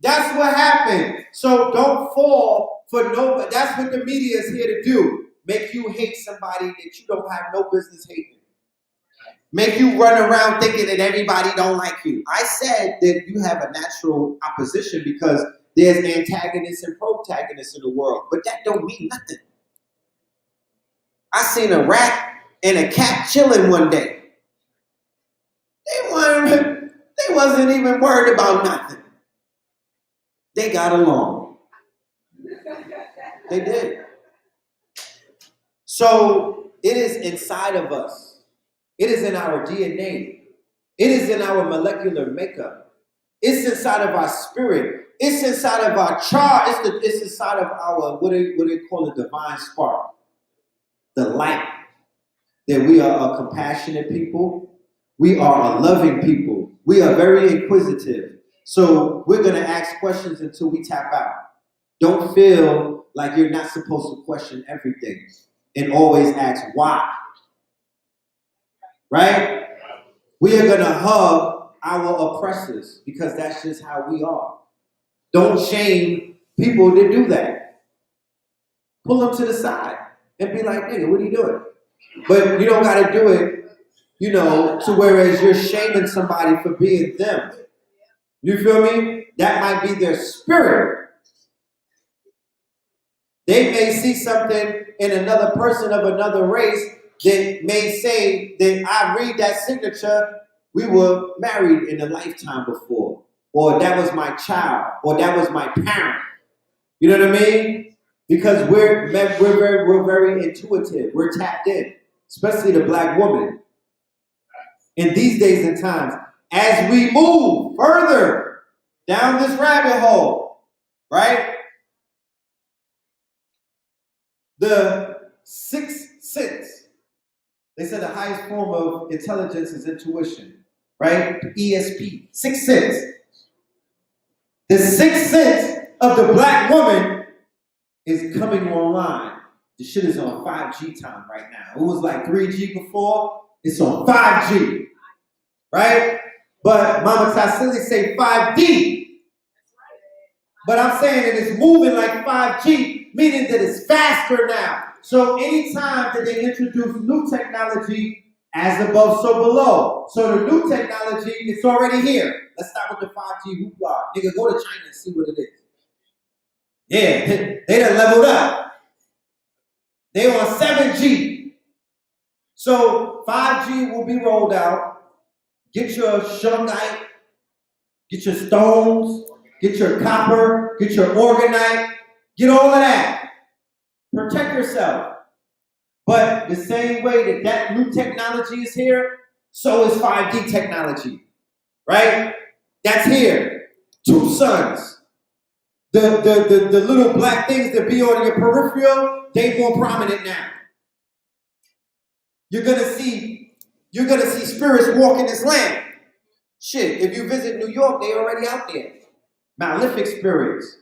A: That's what happened. So don't fall for nobody. That's what the media is here to do. Make you hate somebody that you don't have no business hating. Make you run around thinking that everybody don't like you. I said that you have a natural opposition because there's antagonists and protagonists in the world. But that don't mean nothing. I seen a rat and a cat chilling one day. They wasn't even worried about nothing. They got along. They did. So it is inside of us. It is in our DNA. It is in our molecular makeup. It's inside of our spirit. It's inside of our chart. It's inside of our what they call a divine spark. The light. That we are a compassionate people. We are a loving people. We are very inquisitive. So we're going to ask questions until we tap out. Don't feel like you're not supposed to question everything and always ask why. Right? We are going to hug our oppressors because that's just how we are. Don't shame people that do that. Pull them to the side and be like, nigga, what are you doing? But you don't got to do it, to whereas you're shaming somebody for being them. You feel me? That might be their spirit. They may see something in another person of another race that may say that I read that signature, we were married in a lifetime before. Or that was my child. Or that was my parent. You know what I mean? Because we're very intuitive. We're tapped in. Especially the black woman. In these days and times, as we move further down this rabbit hole, right? The sixth sense. They said the highest form of intelligence is intuition, right? ESP, sixth sense. The sixth sense of the black woman is coming online. The shit is on 5G time right now. It was like 3G before. It's on 5G, right? But Mama Tassili say 5D. But I'm saying that it's moving like 5G, meaning that it's faster now. So anytime that they introduce new technology, as above, so below. So the new technology, it's already here. Let's start with the 5G hoopla. Nigga, go to China and see what it is. Yeah, they done leveled up. They on 7G. So 5G will be rolled out. Get your shungite. Get your stones, get your copper, get your organite, get all of that. Protect yourself. But the same way that that new technology is here, so is 5D technology, right? That's here. Two suns. The little black things that be on your peripheral, they more prominent now. You're gonna see spirits walking this land. Shit, if you visit New York, they already out there. Malefic spirits.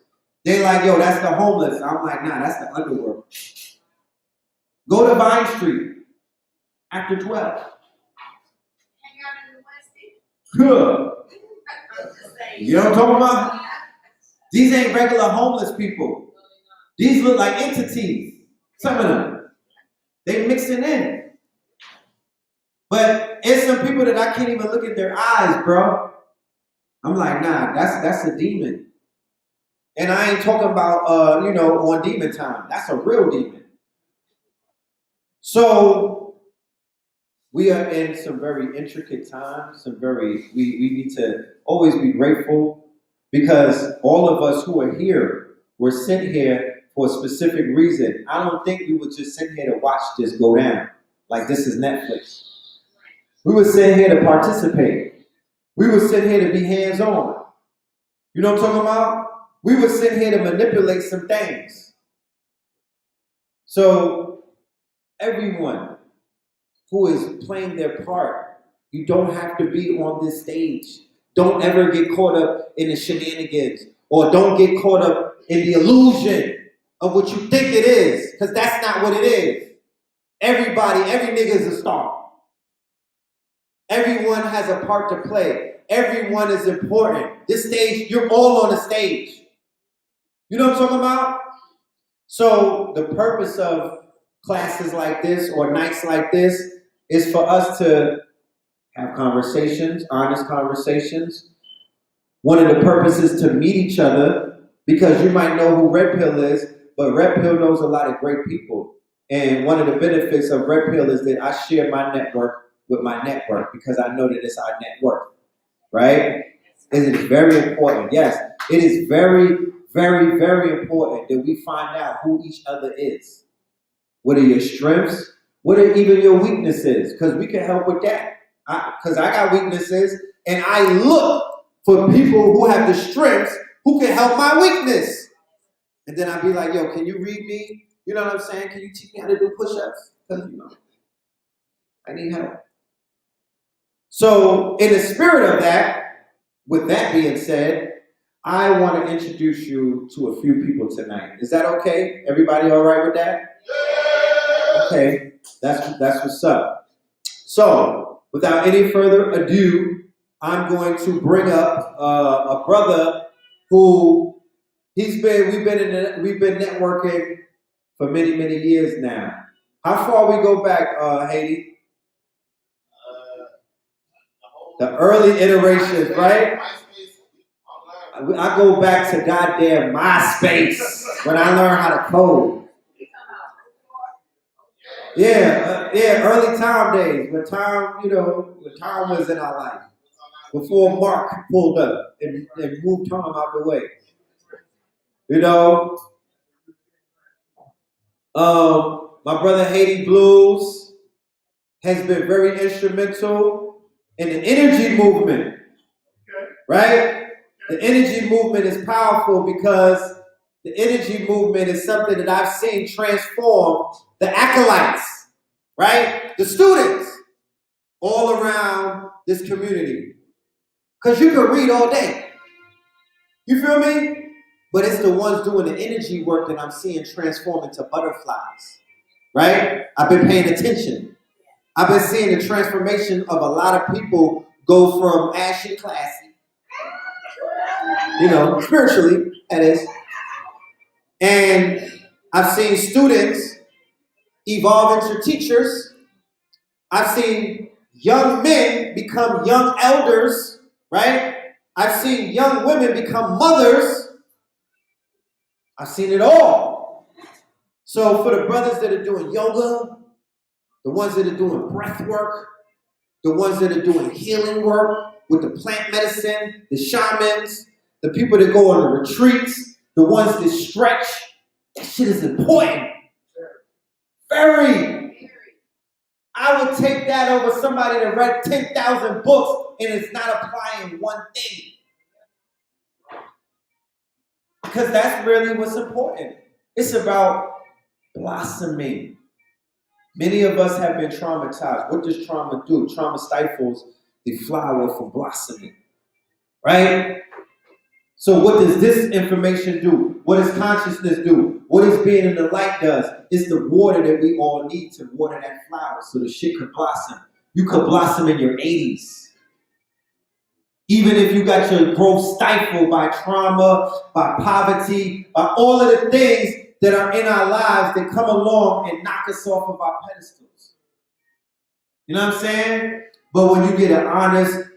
A: They like, yo, that's the homeless. I'm like, nah, that's the underworld. Go to Vine Street after 12.
B: Hang out in the West End.
A: Good.
B: I'm just saying.
A: You know what I'm talking about? These ain't regular homeless people. These look like entities. Some of them. They mixing in. But it's some people that I can't even look at their eyes, bro. I'm like, nah, that's a demon. And I ain't talking about on demon time. That's a real demon. So we are in some very intricate times, we need to always be grateful because all of us who are here were sent here for a specific reason. I don't think we would just sit here to watch this go down like this is Netflix. We were sent here to participate. We were sent here to be hands-on. You know what I'm talking about? We were sent here to manipulate some things. So everyone who is playing their part, you don't have to be on this stage. Don't ever get caught up in the shenanigans or don't get caught up in the illusion of what you think it is, because that's not what it is. Every nigga is a star. Everyone has a part to play. Everyone is important. This stage, you're all on the stage. You know what I'm talking about? So the purpose of classes like this or nights like this is for us to have conversations, honest conversations. One of the purposes to meet each other, because you might know who Red Pill is, but Red Pill knows a lot of great people. And one of the benefits of Red Pill is that I share my network with my network because I know that it's our network, right? It is very important. Yes, it is very, very, very important that we find out who each other is. What are your strengths? What are even your weaknesses? Because we can help with that. Because I got weaknesses, and I look for people who have the strengths who can help my weakness. And then I'd be like, yo, can you read me? You know what I'm saying? Can you teach me how to do push-ups? Because, I need help. So, in the spirit of that, with that being said, I want to introduce you to a few people tonight. Is that okay? Everybody all right with that? Okay, that's what's up. So, without any further ado, I'm going to bring up a brother who we've been networking for many, many years now. How far we go back, Haiti? The early iterations, right? I go back to goddamn MySpace when I learned how to code. Yeah, early time days when time was in our life. Before Mark pulled up and moved Tom out the way. My brother Haiti Blues has been very instrumental in the energy movement, right? The energy movement is powerful because the energy movement is something that I've seen transform the acolytes, right? The students all around this community. Because you can read all day. You feel me? But it's the ones doing the energy work that I'm seeing transform into butterflies, right? I've been paying attention. I've been seeing the transformation of a lot of people go from ashy classy, spiritually, that is. And I've seen students evolve into teachers. I've seen young men become young elders, right? I've seen young women become mothers. I've seen it all. So for the brothers that are doing yoga, the ones that are doing breath work, the ones that are doing healing work, with the plant medicine, the shamans, the people that go on the retreats, the ones that stretch. That shit is important. Very. I would take that over somebody that read 10,000 books and is not applying one thing. Because that's really what's important. It's about blossoming. Many of us have been traumatized. What does trauma do? Trauma stifles the flower from blossoming. Right? So what does this information do? What does consciousness do? What does being in the light does? It's the water that we all need to water that flower so the shit could blossom. You could blossom in your 80s. Even if you got your growth stifled by trauma, by poverty, by all of the things that are in our lives that come along and knock us off of our pedestals. You know what I'm saying? But when you get an honest,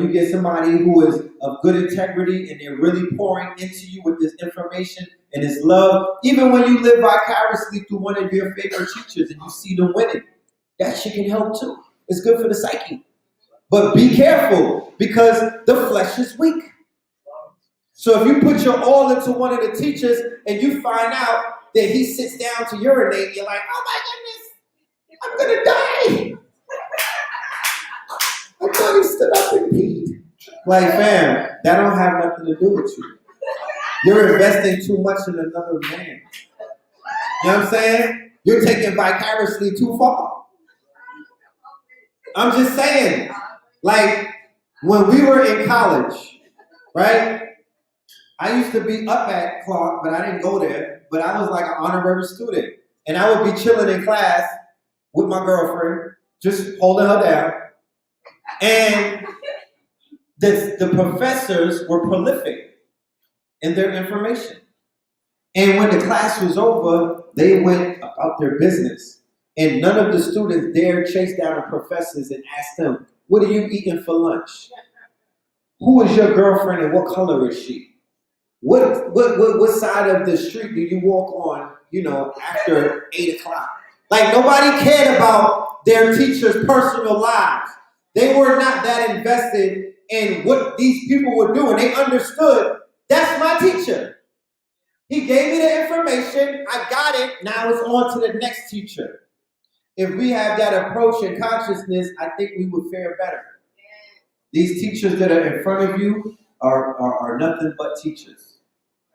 A: you get somebody who is of good integrity and they're really pouring into you with this information and this love, even when you live vicariously through one of your favorite teachers and you see them winning, that shit can help too. It's good for the psyche. But be careful, because the flesh is weak. So if you put your all into one of the teachers and you find out that he sits down to urinate, you're like, oh my goodness, I'm gonna die. I thought he stood up and peed. Like, fam, that don't have nothing to do with you. You're investing too much in another man. You know what I'm saying? You're taking vicariously too far. I'm just saying, like, when we were in college, right? I used to be up at Clark, but I didn't go there. But I was like an honorary student. And I would be chilling in class with my girlfriend, just holding her down. And the professors were prolific in their information. And when the class was over, they went about their business. And none of the students dared chase down the professors and ask them, what are you eating for lunch? Who is your girlfriend and what color is she? What side of the street do you walk on, after 8 o'clock? Like, nobody cared about their teachers' personal lives. They were not that invested in what these people were doing. They understood, that's my teacher. He gave me the information, I got it, now it's on to the next teacher. If we have that approach in consciousness, I think we would fare better. These teachers that are in front of you are nothing but teachers.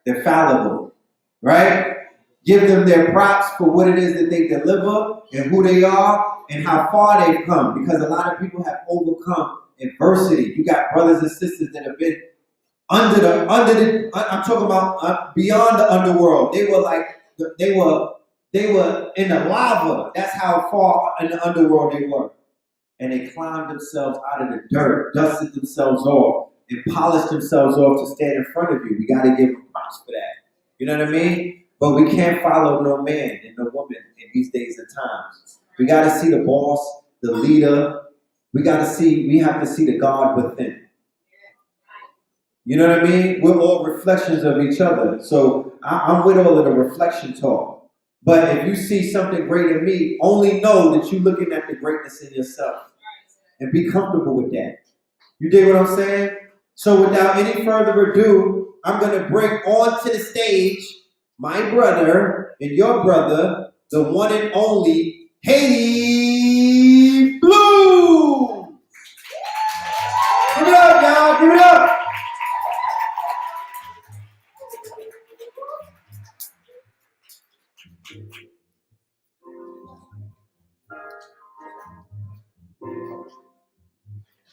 A: They're fallible, right? Give them their props for what it is that they deliver and who they are and how far they've come, because a lot of people have overcome adversity. You got brothers and sisters that have been I'm talking about beyond the underworld. They were in the lava. That's how far in the underworld they were. And they climbed themselves out of the dirt, dusted themselves off, and polished themselves off to stand in front of you. We got to give them props for that. You know what I mean? But we can't follow no man and no woman in these days and times. We got to see the boss, the leader. We have to see the God within. You know what I mean? We're all reflections of each other. So I'm with all of the reflection talk. But if you see something great in me, only know that you're looking at the greatness in yourself. And be comfortable with that. You dig what I'm saying? So without any further ado, I'm going to bring onto the stage my brother and your brother, the one and only Haiti Blue. Give it up, y'all. Give it up.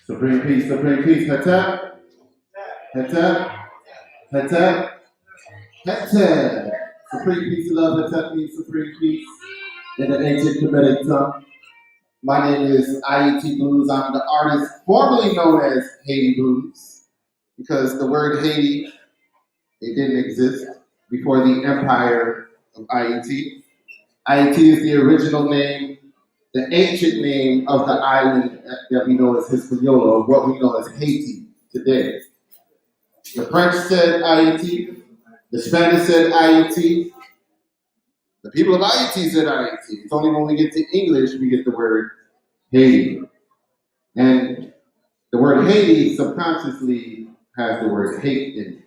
C: Supreme peace, Hatep, Hatep, Hatep, Hatep. Supreme peace, love, Hatep means supreme peace in the ancient Kemetic tongue. My name is IET Blues. I'm the artist formerly known as Haiti Blues, because the word Haiti, it didn't exist before the empire of IET. IET is the original name, the ancient name of the island that we know as Hispaniola, or what we know as Haiti today. The French said Haiti, the Spanish said Haiti, the people of Haiti said Haiti. It's only when we get to English we get the word Haiti. And The word Hades subconsciously has the word hate in it,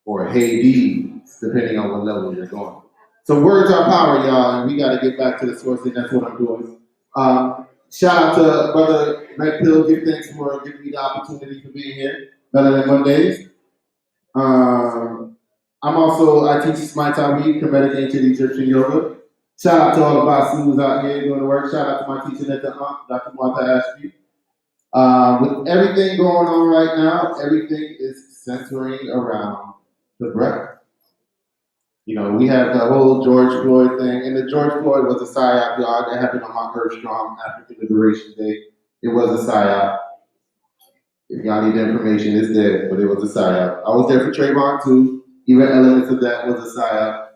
C: or Hades, depending on what level you're going. So words are power, y'all, and we got to get back to the source, and that's what I'm doing. Shout out to Brother Red Pill. Give thanks for giving me the opportunity for being here. Melanin Mondays. I teach my Tawi, Kemetic Ancient Egyptian Yoga. Shout out to all the Basus out here doing the work. Shout out to my teacher at the Dr. Martha Ashby. With everything going on right now, everything is centering around the breath. You know, we have the whole George Floyd thing, and the George Floyd was a psyop, y'all. That happened on my Earth Strong African Liberation Day. It was a psyop. If y'all need the information, it's there, but it was a psyop. I was there for Trayvon too. Even elements of that was a psyop,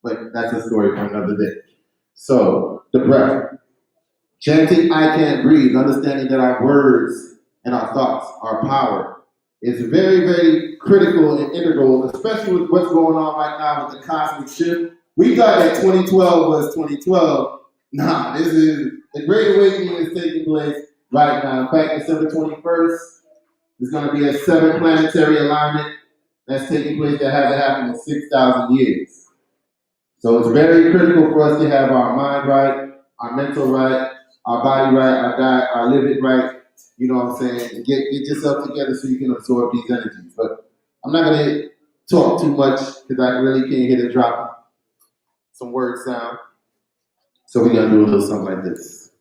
C: but that's a story for another day. So, the breath. Chanting I can't breathe, understanding that our words and our thoughts are power, is very, very critical and integral, especially with what's going on right now with the cosmic shift. We thought that 2012 was 2012. Nah, this is the Great Awakening is taking place right now. In fact, December 21st is going to be a 7 planetary alignment that's taking place that hasn't happened in 6,000 years. So it's very critical for us to have our mind right, our mental right, our body right, our diet, our living right. You know what I'm saying? Get yourself together so you can absorb these energies. But I'm not going to talk too much because I really can't hit a drop some word sound. So we're going to do a little something like this.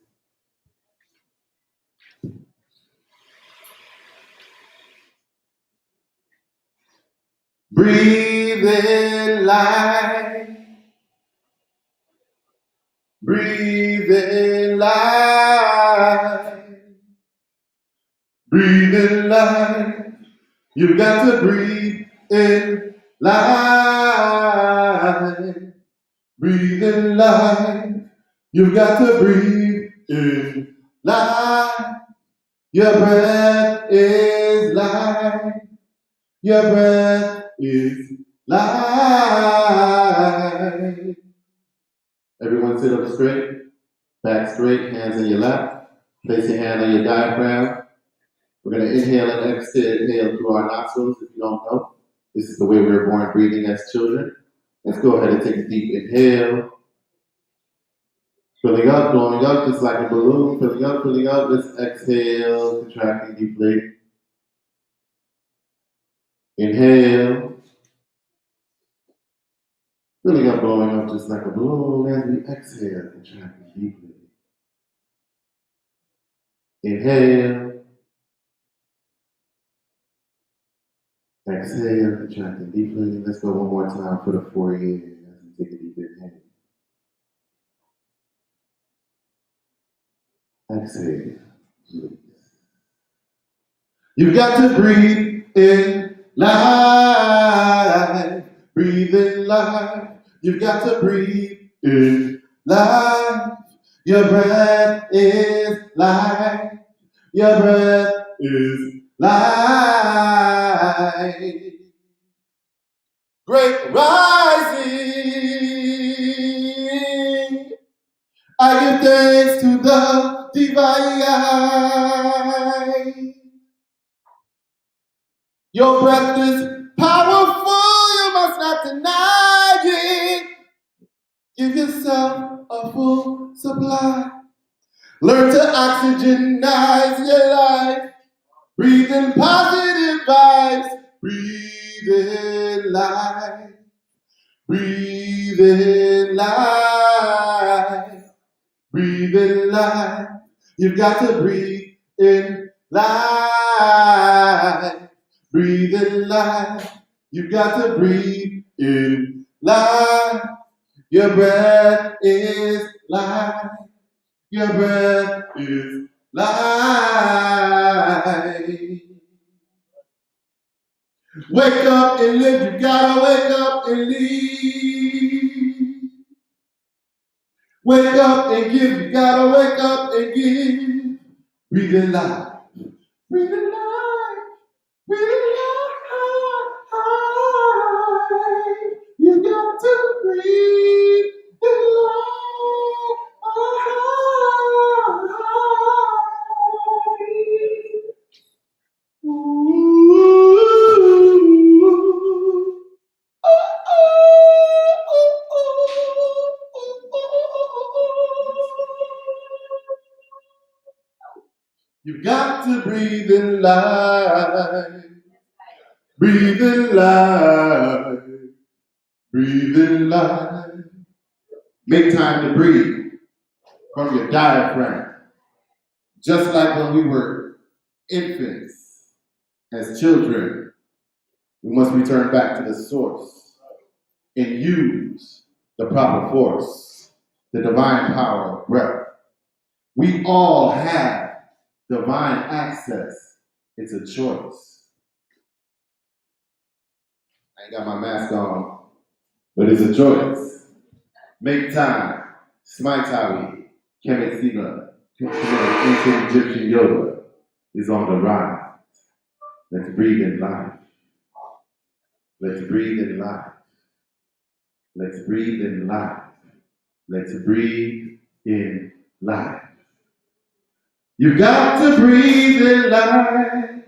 C: Breathe in life. Breathe in life. Breathe in life. You've got to breathe in life. Breathe in life. You've got to breathe in life. Your breath is life. Your breath is life. Everyone sit up straight, back straight, hands in your lap. Place your hand on your diaphragm. We're going to inhale and exhale through our nostrils. If you don't know, this is the way we were born breathing as children. Let's go ahead and take a deep inhale. Filling up, blowing up, just like a balloon. Filling up, filling up. Let's exhale, contracting deeply. Inhale. Filling up, blowing up, just like a balloon. As we exhale, contracting deeply. Inhale. Exhale, contracting deeply. Let's go one more time for the forehead as we take a deep inhale. Exhale. You've got to breathe in life. Breathe in life. You've got to breathe in life. Your breath is life. Your breath is life. Great rising. I give thanks to the divine. Your breath is powerful, you must not deny it. Give yourself a full supply. Learn to oxygenize your life. Breathe in positive vibes. Breathe in life. Breathe in life. Breathe in life. You've got to breathe in life. Breathe in life. You've got to breathe in life. Your breath is life. Your breath is life. Wake up and live. You gotta wake up and leave. Wake up and give. You gotta wake up and give. Breathe in life. Breathe in life. Breathe in life. You got to breathe in life. You've got to breathe in life. Breathe in life. Breathe in life. Make time to breathe from your diaphragm. Just like when we were infants, as children, we must return back to the source and use the proper force, the divine power of breath. We all have divine access. It's a choice. I ain't got my mask on, but it's a choice. Make time. Smitawi, Kemet Sima, ancient Egyptian yoga is on the rise. Let's breathe in life. Let's breathe in life. Let's breathe in life. Let's breathe in life. You got to breathe in life.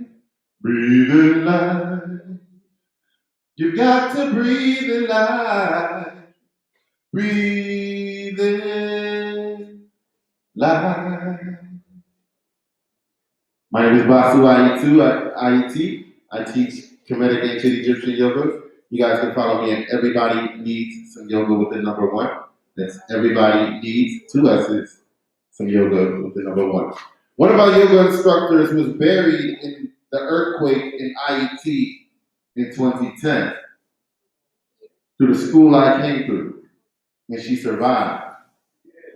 C: Breathe in life. You got to breathe in life. Breathe in life. My name is Basu IET. I teach Kemetic Ancient Egyptian Yoga. You guys can follow me at Everybody Needs Some Yoga with the number 1. That's Everybody Needs 2 S's Some Yoga with the number 1. One of our yoga instructors was buried in the earthquake in IET in 2010 through the school I came through, and she survived.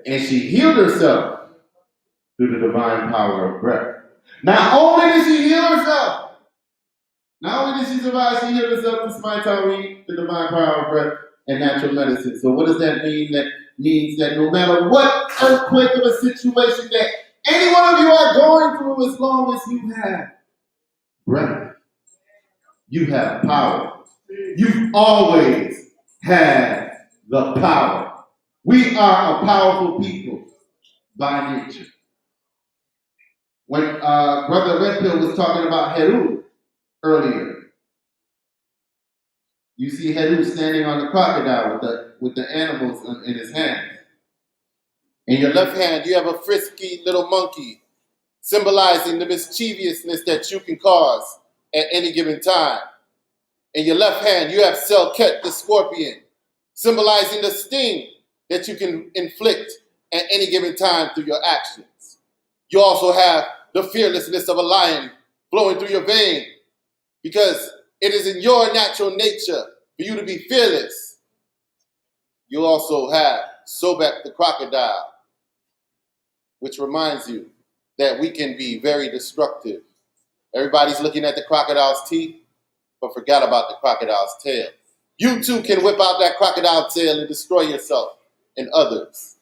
C: And she healed herself through the divine power of breath. Not only did she heal herself, not only did she survive, she healed herself to Smitawi, the divine power of breath, and natural medicine. So what does that mean? That means that no matter what earthquake of a situation that any one of you are going through, as long as you have breath, you have power. You've always had the power. We are a powerful people by nature. When Brother Redfield was talking about Heru earlier, you see Heru standing on the crocodile with the animals in his hands. In your left hand, you have a frisky little monkey, symbolizing the mischievousness that you can cause at any given time. In your left hand, you have Selket, the scorpion, symbolizing the sting that you can inflict at any given time through your actions. You also have the fearlessness of a lion flowing through your vein, because it is in your natural nature for you to be fearless. You also have Sobek, the crocodile, which reminds you that we can be very destructive. Everybody's looking at the crocodile's teeth, but forgot about the crocodile's tail. You too can whip out that crocodile tail and destroy yourself and others.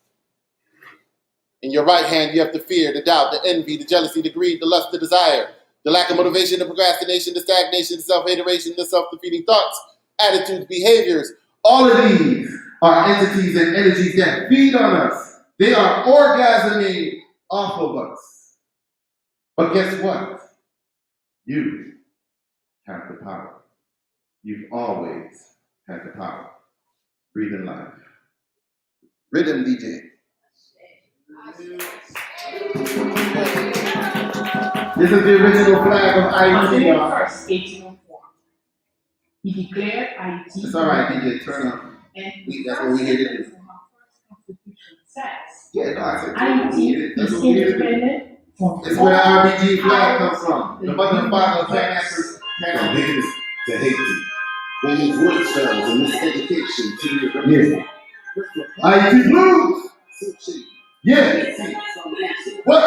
C: In your right hand, you have the fear, the doubt, the envy, the jealousy, the greed, the lust, the desire, the lack of motivation, the procrastination, the stagnation, the self-hateration, the self-defeating thoughts, attitudes, behaviors. All of these are entities and energies that feed on us. They are orgasming off of us. But guess what? You have the power. You've always had the power. Breathe in life. Rhythm DJ. This is the original flag of
D: On
C: IET,
D: January
C: y'all.
D: 1st, 1804, he declared IET.
C: It's all right, DJ, turn up. That's what we here to do.
D: Constitution says
C: Yeah, no, I said
D: IET
C: that's
D: is
C: what we here to do.
D: independent from
C: It's where the
D: all
C: RBG flag comes from.
D: powers
C: The mother and father of
D: of
C: Pan-African.
E: From haters to hatred. Bringing word cells and miseducation to the
C: IET Blues! Yeah! What?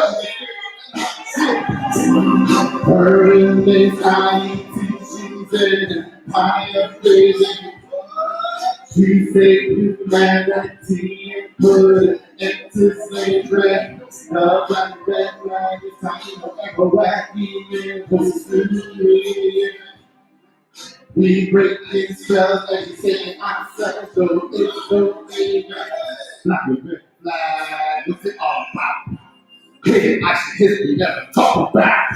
C: Burning this IET season, higher vision. We save humanity and put it into slavery. Love like that line is talking about wacky and history. We break these spells, educating ourselves, so it's no need. Black and red flag, what's it all about? Hidden action history, never talk about.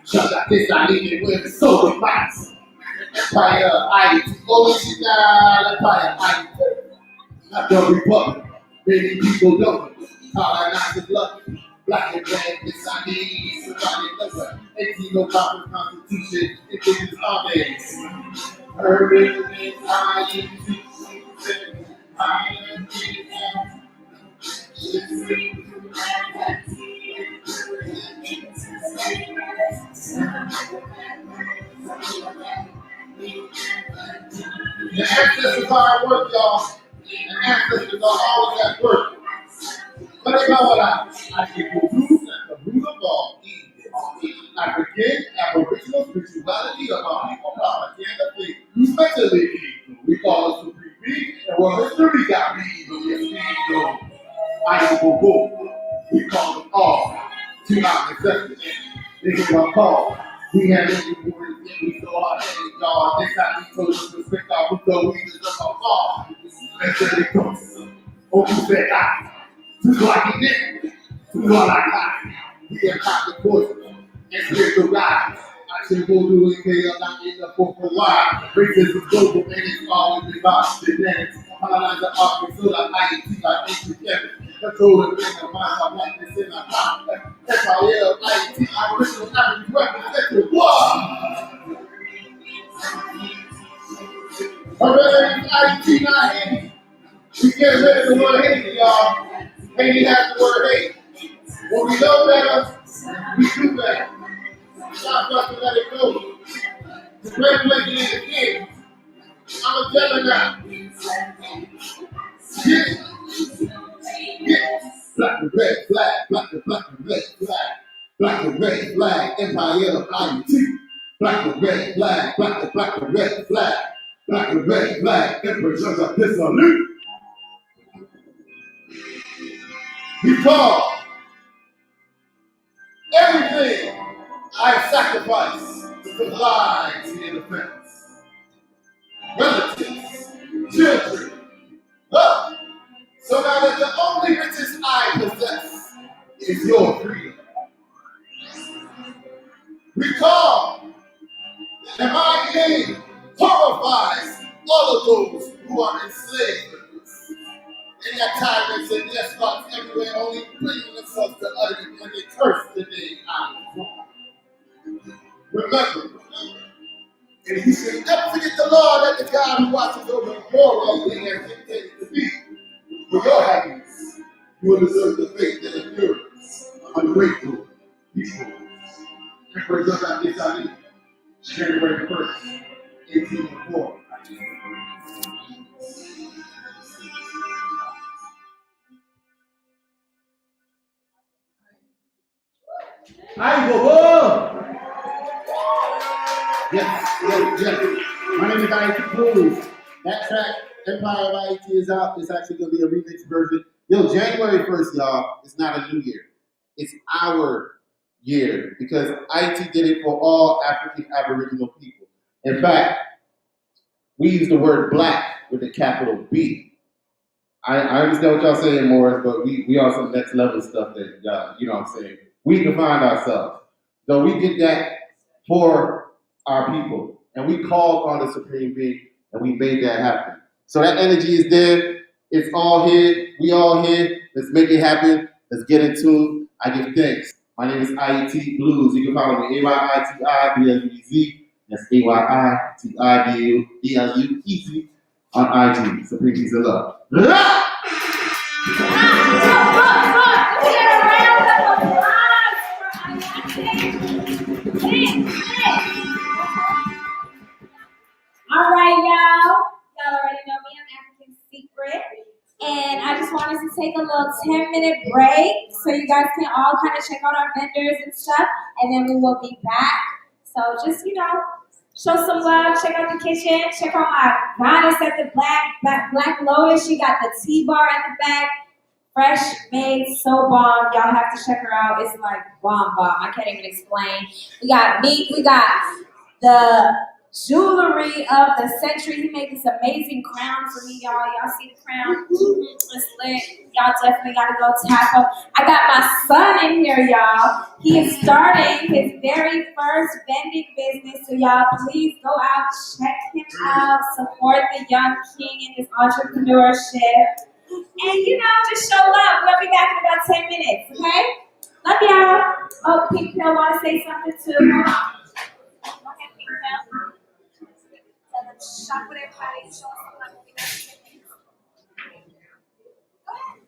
C: Shut like this, I need it with solar lights. Empire, original empire, not the republic. Many people don't. Colonizers love it. Black and red, this I need. Somebody number 1805 Constitution. It is always. Urban is the ancestors are at work, y'all. The ancestors are always at work. Let me know what I can go through at the root of all evil. I forget Aboriginal spirituality of our people propaganda thing. Especially evil. We call it supreme being, and well, history got me evil. Yes, we evil. I will go. We call it all. To our necessity. This is what call. We have any words that we saw our headed, y'all. This time we told us to respect our Buddha, we just up our fall. Let's let it go. Oh, you said I. To like it, to what I got. We have got the course and spiritual guides. I should go do it, KL, not in the fourth for why. Racism is global, and it's always been about genetics. Colonize the art, so that IET, like ancient Kevin. Control the thing of mind, I'm not this in my mouth. FIL, IET, original African representative. What? Alright, IET, not Haiti. We get rid of the word Haiti, y'all. Haiti has the word hate. When we know better, we do better. Stop us to let it go. The great legend is the king. I'm a teller now. Get. Black and red flag, black and red flag. Black and red flag, Empire of IUT. Black and red flag, black and red flag. Black and red flag, Emperor of Dissolute. Because everything I sacrifice to provide to your defense. Relatives, children, love. So now that the only riches I possess is your freedom. Recall that my name horrifies all of those who are enslaved. And that tyrants and despots everywhere only bringing themselves to utterance when they curse the day I was born. Remember, and if you should ever forget the law that the God who watches over your well-being has dictated to be, for your happiness, you will deserve the faith and endurance of ungrateful people. Emperor Joseph Desali, January 1st, 1804. Hi, Bobo! Yes. My name is IET Cruz. That track, Empire of IET, is out. It's actually going to be a remix version. Yo, January 1st, y'all, it's not a new year. It's our year because IET did it for all African Aboriginal people. In fact, we use the word black with a capital B. I understand what y'all saying, Morris, but we on some next level stuff that y'all, you know what I'm saying. We defined ourselves. So we did that for our people. And we called on the Supreme Being and we made that happen. So that energy is there. It's all here. We all here. Let's make it happen. Let's get in tune. I give thanks. My name is IET Blues. You can follow me AYITIBLUZ. That's AYITIBLUZ on IG. Supreme Peace and Love.
B: All right, y'all. Y'all already know me. I'm African Secret. And I just wanted to take a little 10-minute break so you guys can all kind of check out our vendors and stuff. And then we will be back. So just, show some love. Check out the kitchen. Check out my goddess at the Black Lotus. She got the T-bar at the back. Fresh made, so bomb. Y'all have to check her out. It's like bomb. I can't even explain. We got meat. We got the jewelry of the century. He made this amazing crown for me, y'all. Y'all see the crown? It's lit. Y'all definitely gotta go tap him. I got my son in here, y'all. He is starting his very first vending business. So y'all, please go out, check him out, support the young king in his entrepreneurship. And just show love. We'll be back in about 10 minutes, okay? Pink Pill want to say something too. Go ahead, Pink Pill. Tell them shop with everybody and show us some love. Go ahead.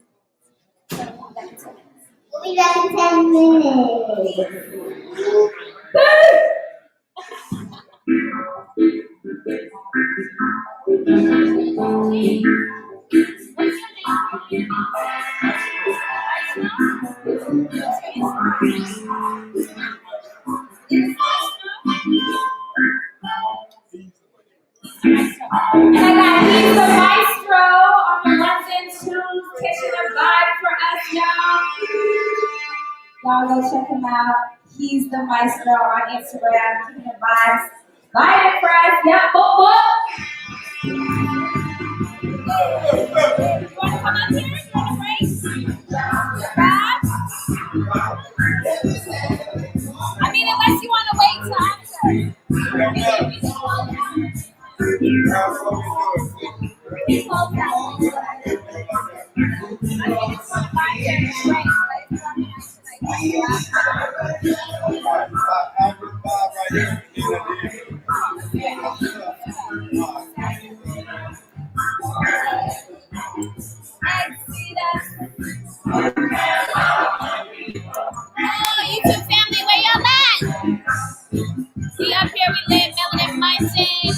B: We'll be back in 10 minutes. And I got He's the Maestro on the ones and twos, catching a vibe for us, y'all. Y'all go check him out. He's the Maestro on Instagram, keeping the vibes. Vibing for us, yeah, boop, boop. You want to come up here? You want to race? I mean, unless you want to wait till after. Oh, YouTube family, where y'all at? We up here, we live, Melanin Mindset.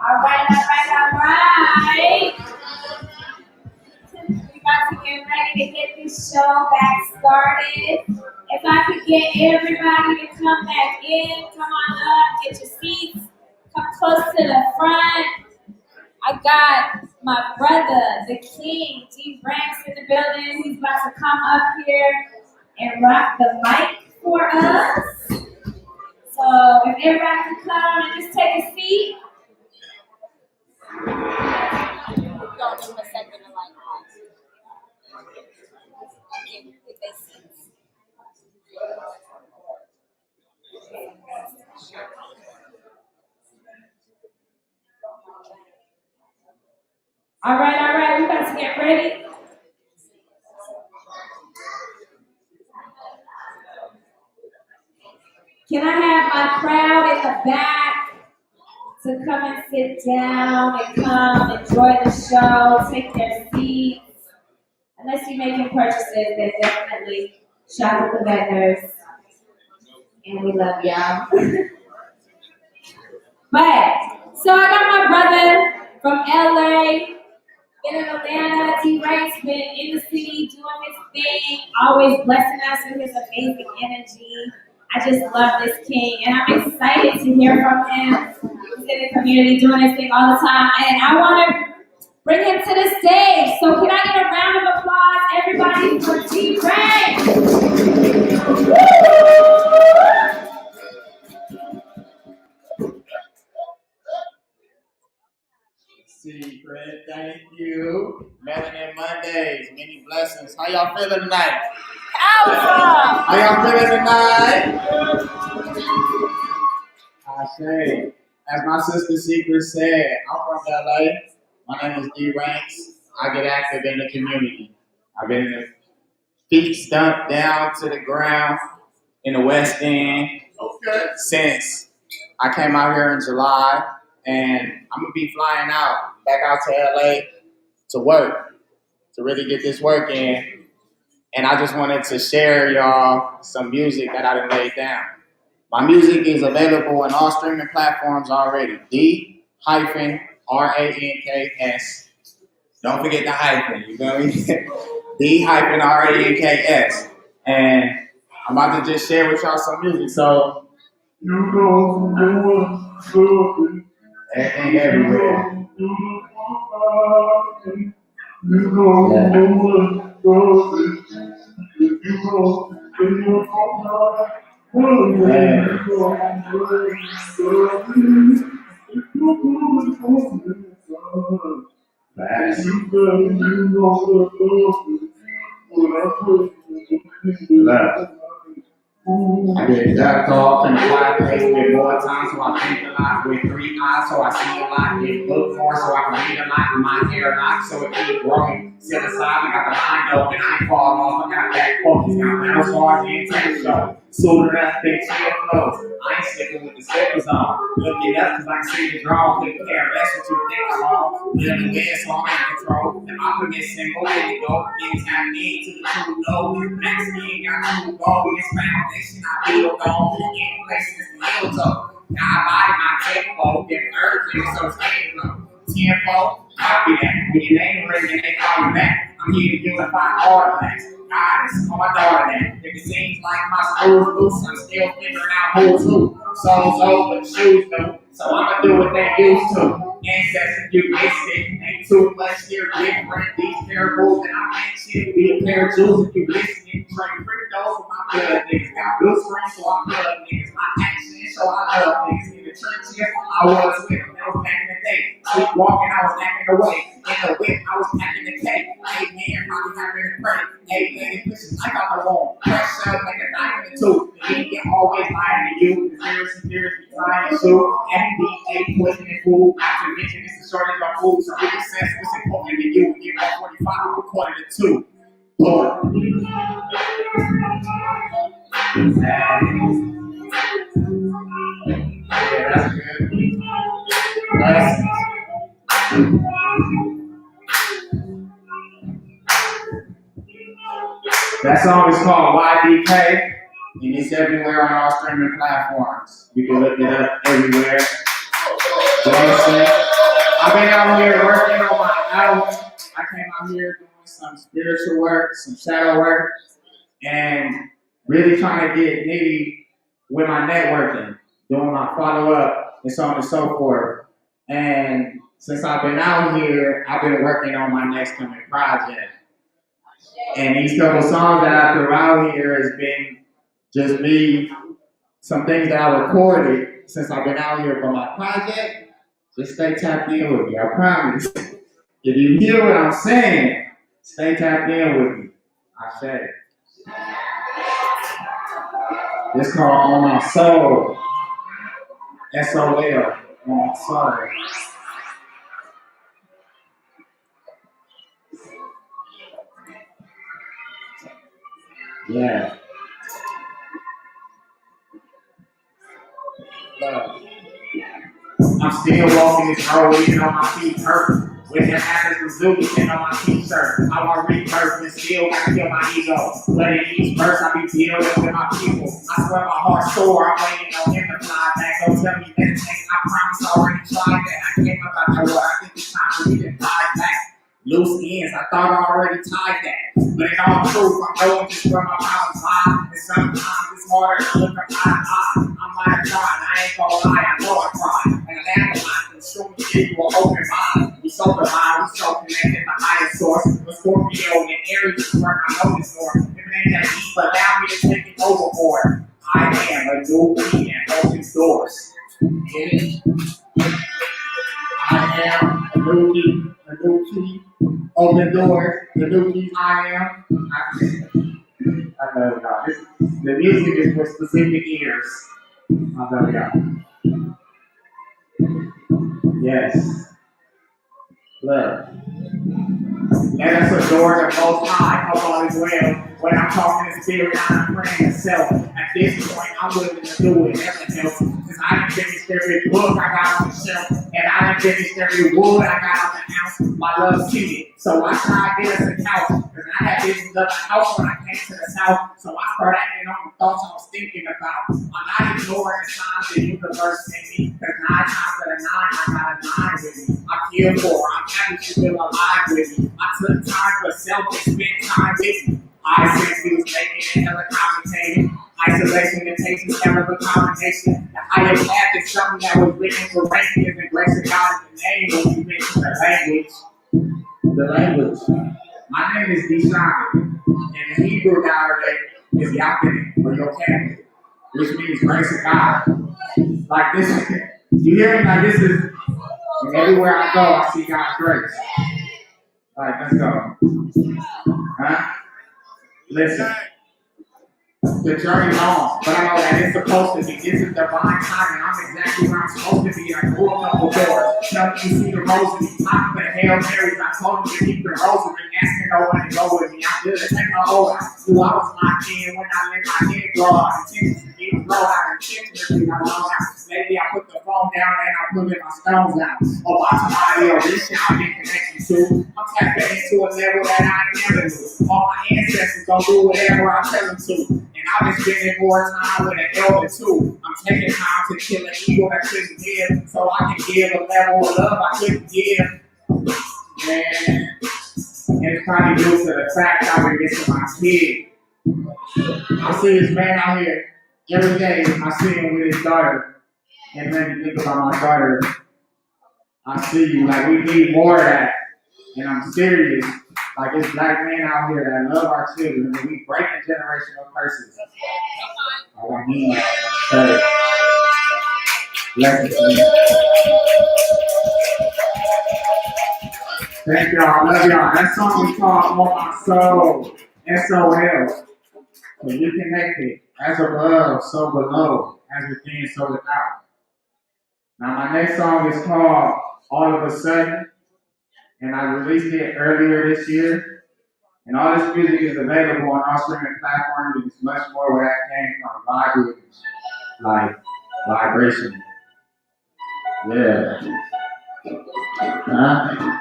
B: All right. We about to get ready to get this show back started. If I could get everybody to come back in, come on up, get your seats, come close to the front. I got my brother, the king, G Ranks in the building. He's about to come up here and rock the mic for us. So if everybody can come and just take a seat. We're gonna give them a second to like get their seats. All right, we about to get ready. Can I have my crowd in the back to come and sit down and come enjoy the show, take their seats? Unless you're making purchases, then definitely shop with the vendors. And we love y'all. But, so I got my brother from LA, been in Atlanta. T-Ray's been in the city doing his thing, always blessing us with his amazing energy. I just love this king, and I'm excited to hear from him. He's in the community doing his thing all the time, and I want to bring him to the stage. So can I get a round of applause, everybody, for T-Ray?
F: Secret, thank you. Melanin Mondays, many blessings. How y'all feeling tonight?
B: Powerful!
F: How y'all feeling tonight? I say, as my sister Secret said, I'm from LA. My name is D Ranks. I get active in the community. I've been in the feet stumped down to the ground in the West End since I came out here in July, and I'm gonna be flying back out to LA to work, to really get this work in. And I just wanted to share y'all some music that I done laid down. My music is available on all streaming platforms already. D-RANKS. Don't forget the hyphen, you feel me? D-RANKS. And I'm about to just share with y'all some music. So, you know everything everywhere. I get ducked off in a quiet place with more time so I think a lot. With 3 eyes so I see a lot. Get look more so I can read a lot. My hair locked so it keep growing. Set aside, I got the line open. I ain't fall off. I got back focus. Got bounce bars and tennis show. Sooner than they chill close. I ain't sticking with the slippers on. Looking up cause I can see the draw. Couldn't care less what you think I'm on. Living with so I'm in control. The optimist symbol, there you go. Getting tapped into the true low. Next thing got true gold. This foundation I build on. In places real though. God body my tempo. Get urgent so it's getting low. Tempo, copy that. When your name ringing, they call you back. I'm here to unify all the things. God is on my daughter that. If it seems like my school's loose, I'm still figuring out who's who. Soul's old, but shoes new. So I'ma do what they used to. Ancestors, you missed it. Ain't too much here different. These parables that I mentioned be a pair of jewels if you listening. Trade free those with my blood niggas. Got blue screen, so I plug niggas. My action, so I love niggas. In the church here, I was with them. That was back in the day. Sleep walking, I was acting away. In the whip, I was packing the cake. Amen, probably having to pray. Hey, lady, pushes like out the wall. Fresh up like a diamond and two. The media always lying to you. Conspiracy theories be lying to you. FDA poison and food. Not to mention it's a shortage of food. So it makes sense what's important to you. Get 145 according to 2. Lord. Yeah, that's good. Blessings. That song is called YDK, and it's everywhere on all streaming platforms. You can look it up everywhere. Blessings. I've been out here working on my album. I came out here doing some spiritual work, some shadow work, and really trying to get nitty with my networking, doing my follow-up, and so on and so forth. And since I've been out here, I've been working on my next coming project. And these couple songs that I threw out here has been just me, some things that I recorded since I've been out here for my project. Just stay tapped in with me, I promise. If you hear what I'm saying, stay tapped in with me. I say. It's called On My Soul. S-O-L. On My Soul. Yeah. I'm still walking this road, even on my feet hurt. With the habits of lubricant on my t-shirt. I want rebirth and still gotta kill my ego. But in each verse, I be dealing with my people. I swear my heart's sore, I'm waiting on him to fly back. Don't tell me anything, I promise I already tried that. I came up out that water, I think it's time for me to dive back. Loose ends, I thought I already tied that. But in all truth, I'm going just where my problems lie. And sometimes it's harder to look up eye to eye. I might have tried, I ain't gonna lie, I know I cried. And I laughed a lot, but soon you give you an open mind. We so divine, we so connected to higher source. With Scorpio and Aries is where I know this more. If it ain't that deep, allow me to take it overboard. I am a new key and open doors. Get it? I am a new key, open doors, the new key I am. I love y'all. The music is for specific ears. I love y'all. Yes. Love. Let us adore the Most High, hope all is well. When I'm talking in spirit, I'm praying to self. At this point, I'm willing to do whatever helps. Cause I done finished every book I got on the shelf. And I done finished every wood I got on the house. My love seated, so I tried to get us a couch. Cause I had visions of a house when I came to the south. So I started acting on the thoughts I was thinking about. I'm not ignoring the signs the universe sent me. Cause 9 times out of 9, I got a 9 with me. I'm here for, I'm happy to feel alive with me. I took time for self and spent time with me. I sense he was making it hella complicated. Isolation and patience, hell of a combination. The higher path is something that was written for rapists and grace of God in the name when you mention the language. the language. My name is Deshaun, and in Hebrew nowadays is Yakin or Yokan, which means grace of God. Like this, you hear me? Like this is, and everywhere I go, I see God's grace. Like, let's go. Huh? Listen. The journey's on, but I know that it's supposed to be. This is divine timing. I'm exactly where I'm supposed to be. I grew a couple doors. Tell me you see the rosary, pop the Hail Marys. I told you to keep the rosary, asking no one to go with me. I did it, take my whole life. Knew I was my kid when I let my head grow. I continued to get grow out intentionally. I know how. Maybe I put the phone down and I put my stones out. Or watch somebody or reach out and connect to. I'm tapping into a level that I never knew. All my ancestors don't do whatever I tell them to. And I've been spending more time with an elder too. I'm taking time to kill an ego that couldn't give, so I can give a level of love I couldn't give. Man, and it's probably due to the fact I've been missing my kid. I see this man out here every day. I see him with his daughter, and then you think about my daughter. I see you like we need more of that, and I'm serious. Like it's black men out here that love our children, and we breaking generational curses. I mean, blessings. Thank y'all, I love y'all. That song is called On My Soul, SOL. So you connected as above, so below, as within, so without. Now my next song is called All of a Sudden, and I released it earlier this year. And all this music is available on all streaming platforms. It's much more where that came from. Vibe, like vibration. Yeah. Huh?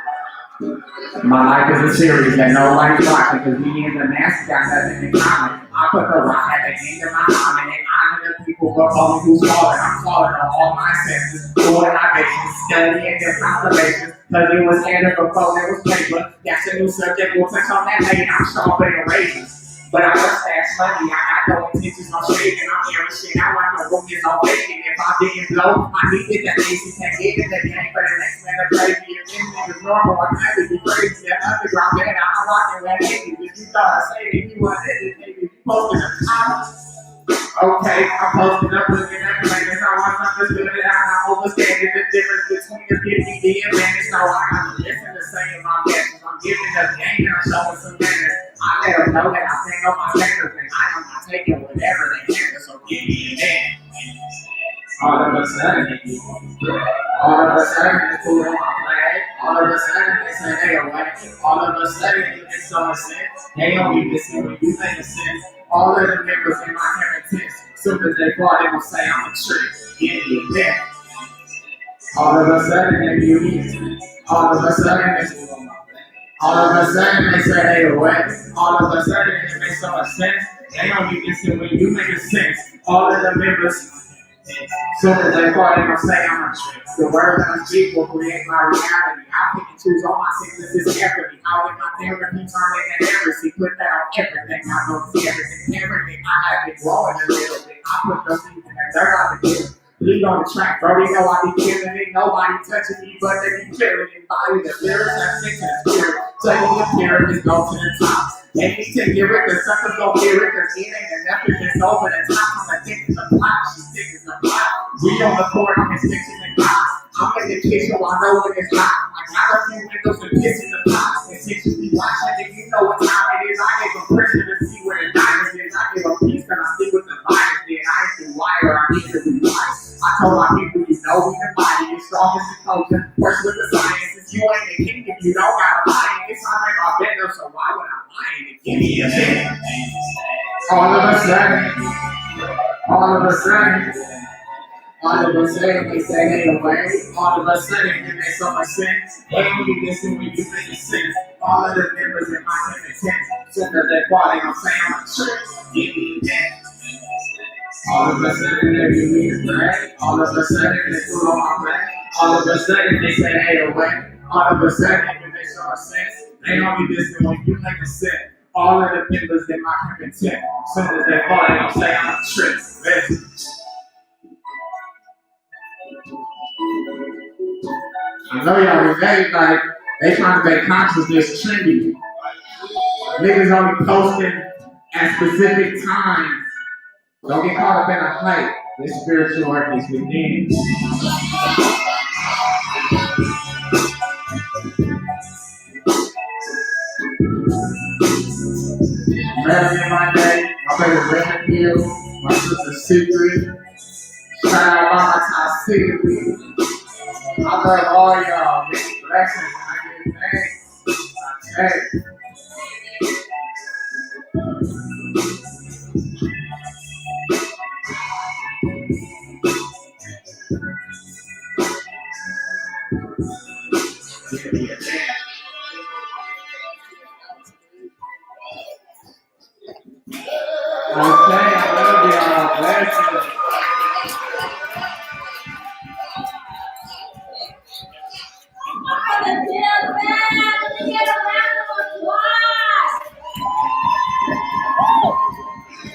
F: My life is a series that nobody's watching because me and the master got nothing in common. I put the rock at the end of my arm and they honor the people above me who's calling. I'm calling on all my senses. Doing my business, studying their constellations. Because it was handed before there was paper. That's a new subject, we'll touch on that later. I'm sharpening razors. But I must ask money, I got no intentions on shaving. I'm airing shit out like my room is on vacant. If I didn't blow, I needed that AC can't get in the game for the next man to play me. If this nigga's normal, I'm happy to be crazy. That underground man, I'm rocking that niggas. If you thought I said it, you wasn't it, nigga. You posted a comment. Okay, I'm posting up looking at plans. I want something to spit it out. I'm understanding the difference between the 50 and advantage. So I got to listen to saying my message. I'm giving up game and I'm showing some manners. I let them know that I think on my fingers and I am not taking whatever they give us. So give me that. All of a sudden, it's food on my flag. All of a sudden, they say they away. All of a sudden, it makes so much sense. They don't be listening when you make sense. All of the members in my inheritance, soon as they fall, they gon' say I'm a trick. Give me that. All of a sudden, they view me. All of a sudden, it's food on my flag. All of a sudden, they say they away. All of a sudden, it makes so much sense. They don't be listening when you make sense. All of the members. Soon as they fall, they gon' say I'm a trick. The words I speak will create my reality. I pick and choose all my sicknesses carefully. How did my therapy turn into heresy? Put that on everything. I don't see everything. I have been growing a little bit. I put those things in that dirt out the kitchen. Lead on the track, bro. They know I be killing it. Nobody touching me, but they be killing it. Body the lyrics, I'm sick to the spirit. Tell you the pyramids go to the top. They need to get it, the suckers gon' hear it, cause it ain't enough if it's over the top. I'm addicted to plot, she's thick as a plot. We on the court, I'm stitching the clock. I'm in the kitchen while I know when it's hot. I got a few windows and piss in the pot. And since you be watching, then you know what time it is. I give a pressure to see where the diamonds is. I give a piece and I see what the virus did. I ain't the wire, I need to be wise. I told my people, you know we can body. You're strongest in culture, first with the sciences. You ain't the king if you don't got a lie. It's not like my better, so why would I lie? Give me a minute. All of a sudden, they say they away. All of a sudden, it makes so much sense. They don't be listening when you make sense. All of the members in my intent. Soon as they fall, they gon' say I'm a trick. Give me that. All of a sudden, every week is great. All of a sudden, they food on my plate. All of a sudden, they say they away. All of a sudden, it makes so much sense. They don't be listening when you make a sense. All of the members in my content. Soon as they fall, they gon' say I'm a trick. Listen. I know y'all relate, like, They trying to make consciousness trendy. Niggas only posting at specific times. Don't get caught up in a hype. This spiritual work is within. Melanin Monday, my brother Raymond Hill, my sister Secret. Shout out Mama Toxicity. I love all y'all. Many blessings. I give thanks. I thank. I love y'all. Blessings.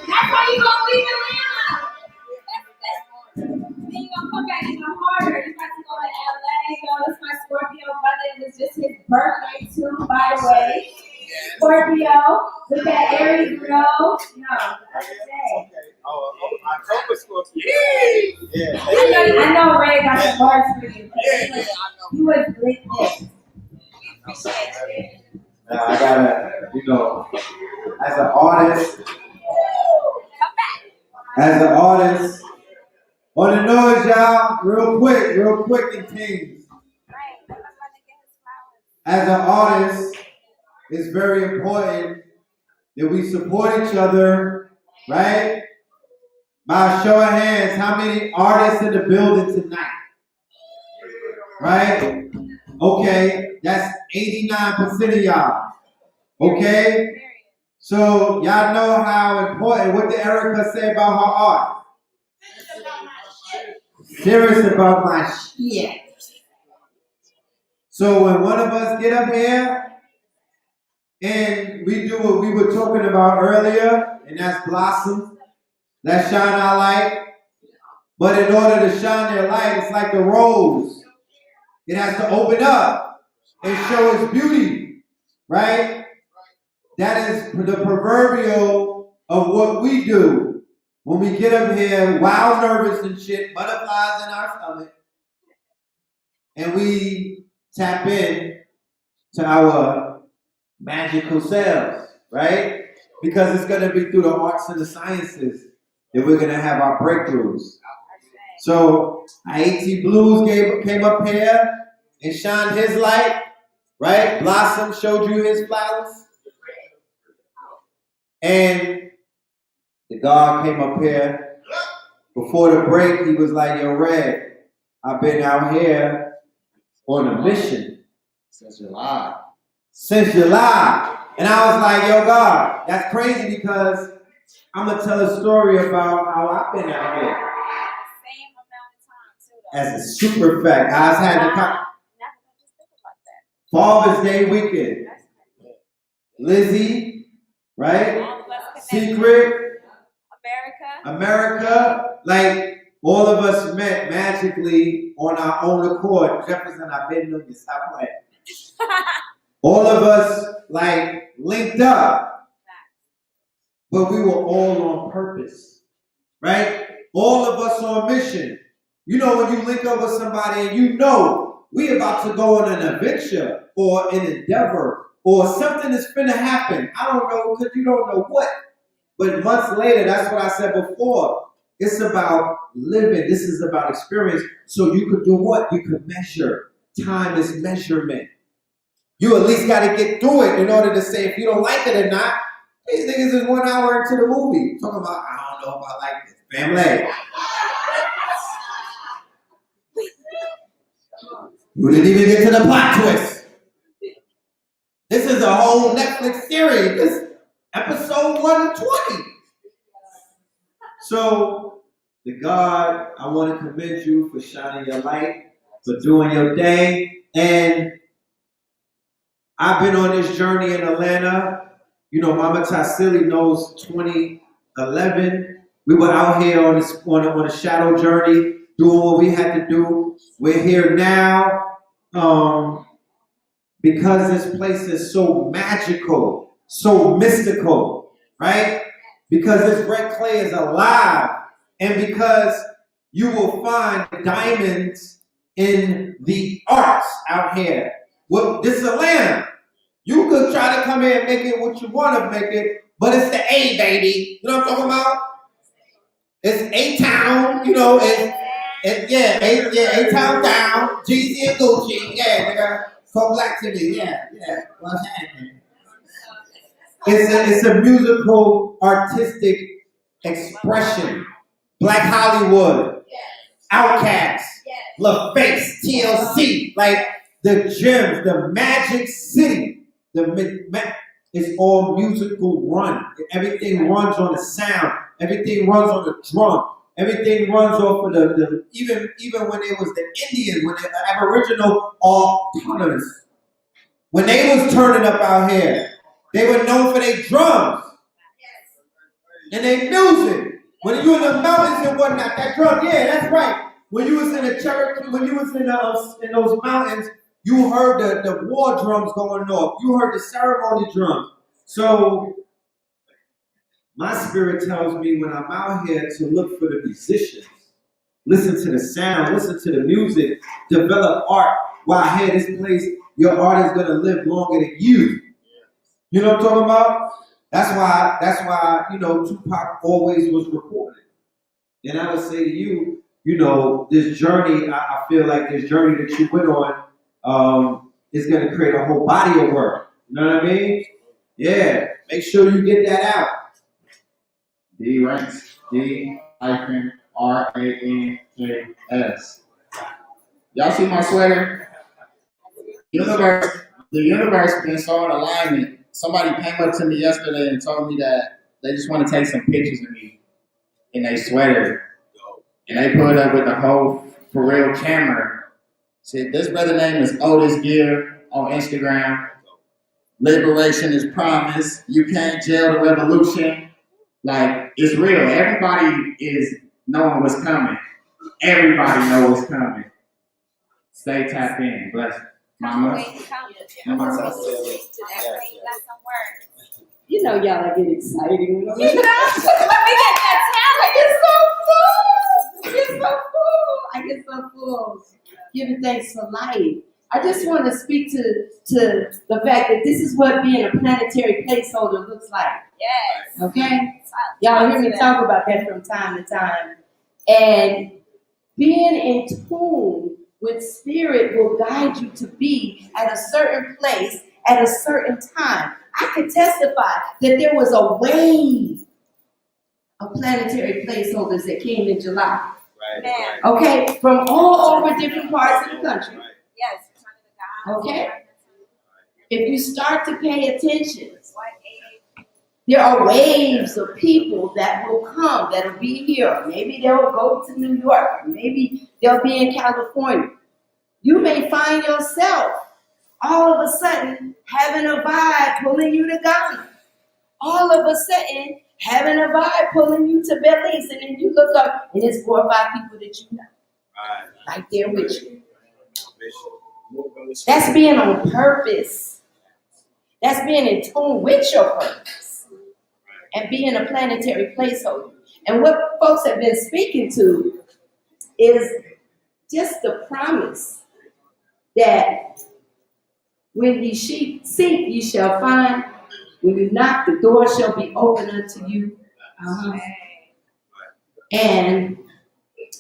B: That's why you gonna leave Atlanta. Then you gonna come back even harder. You got to go to LA. Yo, it's my Scorpio brother. It was just his birthday too, by the way. Scorpio with that Aries glow. No, that's the day.
A: October Scorpio. Yeah.
B: I know Ray got some words for you. You was lit.
A: Now I gotta, as an artist, on the noise, y'all, real quick and things. As an artist, it's very important that we support each other, right? By a show of hands, how many artists in the building tonight? Right? Okay, that's 89% of y'all. Okay? So y'all know how important, what did Erica say about her art? Serious about my shit. So when one of us get up here and we do what we were talking about earlier, and that's blossom, let's shine our light. But in order to shine their light, it's like the rose. It has to open up and show its beauty, right? That is the proverbial of what we do when we get up here, wild, nervous and shit, butterflies in our stomach, and we tap in to our magical selves, right? Because it's going to be through the arts and the sciences that we're going to have our breakthroughs. So IAT Blues came up here and shined his light, right? Blossom showed you his flowers. And the God came up here. Before the break, he was like, yo, Red, I've been out here on a mission.
F: Since July.
A: And I was like, yo, God, that's crazy because I'm going to tell a story about how I've been out here. As a super fact, I was had the Father's Day weekend. Lizzie, right? Secret, America, like all of us met magically on our own accord. Jefferson, I've been doing this, stop playing. All of us like linked up, but we were all on purpose, right? All of us on mission. You know when you link up with somebody and you know we about to go on an adventure or an endeavor or something is finna happen. I don't know because you don't know what. But months later, that's what I said before. It's about living. This is about experience. So you could do what? You could measure. Time is measurement. You at least got to get through it in order to say if you don't like it or not. These niggas is 1 hour into the movie. Talking about, I don't know if I like this. Family. You didn't even get to the plot twist. This is a whole Netflix series. This episode 120. So, the God, I want to commend you for shining your light, for doing your day. And I've been on this journey in Atlanta. You know, Mama Tassili knows 2011. We were out here on a shadow journey, doing what we had to do. We're here now, because this place is so magical, so mystical, right? Because this red clay is alive, and because you will find diamonds in the arts out here. Well, this is Atlanta. You could try to come here and make it what you want to make it, but it's the A, baby. You know what I'm talking about? It's A-Town, you know, A-Town down, Jeezy and Gucci, yeah, nigga. Come black to me, yeah. What's happening? It's a musical, artistic expression. Black Hollywood, Outkast, LaFace, TLC, like the gems, the Magic City. It's all musical run. Everything runs on the sound. Everything runs on the drum. Everything runs off of the even when it was the Indians, when the Aboriginal autonomous, when they was turning up out here, they were known for their drums and their music. When you in the mountains and whatnot, that drum, yeah, that's right. When you was in the Cherokee, when you was in those mountains, you heard the war drums going off. You heard the ceremony drums. So my spirit tells me when I'm out here to look for the musicians, listen to the sound, listen to the music, develop art. While here, this place, your art is gonna live longer than you. You know what I'm talking about? That's why, you know, Tupac always was recorded. And I would say to you, you know, this journey, I feel like this journey that you went on is going to create a whole body of work. You know what I mean? Yeah. Make sure you get that out.
F: D Ranks, D-R-A-N-K-S. Y'all see my sweater? The universe been so in alignment. Somebody came up to me yesterday and told me that they just want to take some pictures of me in their sweater. And they put up with the whole for real camera. Said this brother name is Otis Gear on Instagram. Liberation is promised. You can't jail the revolution. Like, it's real. Everybody is knowing what's coming. Everybody knows what's coming. Stay tapped in. Bless Mama.
G: You know, y'all get excited.
B: You know, we get that
G: I get so full. Giving thanks for life. I just want to speak to the fact that this is what being a planetary placeholder looks like.
B: Yes.
G: Okay? Y'all hear me talk about that from time to time. And being in tune with spirit will guide you to be at a certain place at a certain time. I can testify that there was a wave of planetary placeholders that came in July.
B: Right.
G: Okay? From all over different parts of the country.
B: Yes.
G: Okay? If you start to pay attention, there are waves of people that will come, that will be here. Maybe they'll go to New York. Maybe they'll be in California. You may find yourself all of a sudden having a vibe pulling you to Ghana. All of a sudden having a vibe pulling you to Belize. And then you look up and it's 4 or 5 people that you know. Right there with you. That's being on purpose. That's being in tune with your purpose. And being a planetary placeholder. And what folks have been speaking to is just the promise that when ye seek, ye shall find. When you knock, the door shall be open unto you. And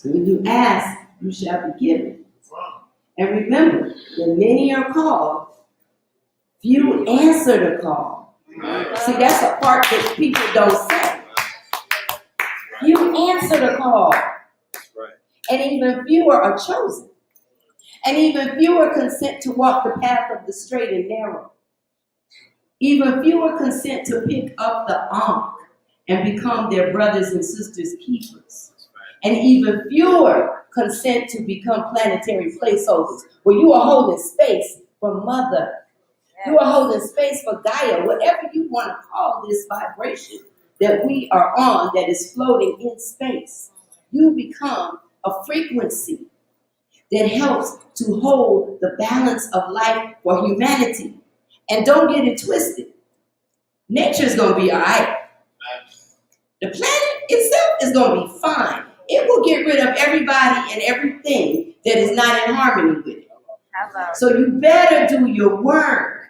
G: when you ask, you shall be given. And remember, when many are called, few answer the call. See, that's a part that people don't say. Few answer the call. And even fewer are chosen. And even fewer consent to walk the path of the straight and narrow. Even fewer consent to pick up the ark and become their brothers and sisters' keepers. And even fewer consent to become planetary placeholders, where you are holding space for Mother. You are holding space for Gaia, whatever you want to call this vibration that we are on that is floating in space. You become a frequency that helps to hold the balance of life for humanity. And don't get it twisted. Nature's gonna be all right. The planet itself is gonna be fine. It will get rid of everybody and everything that is not in harmony with it. So you better do your work.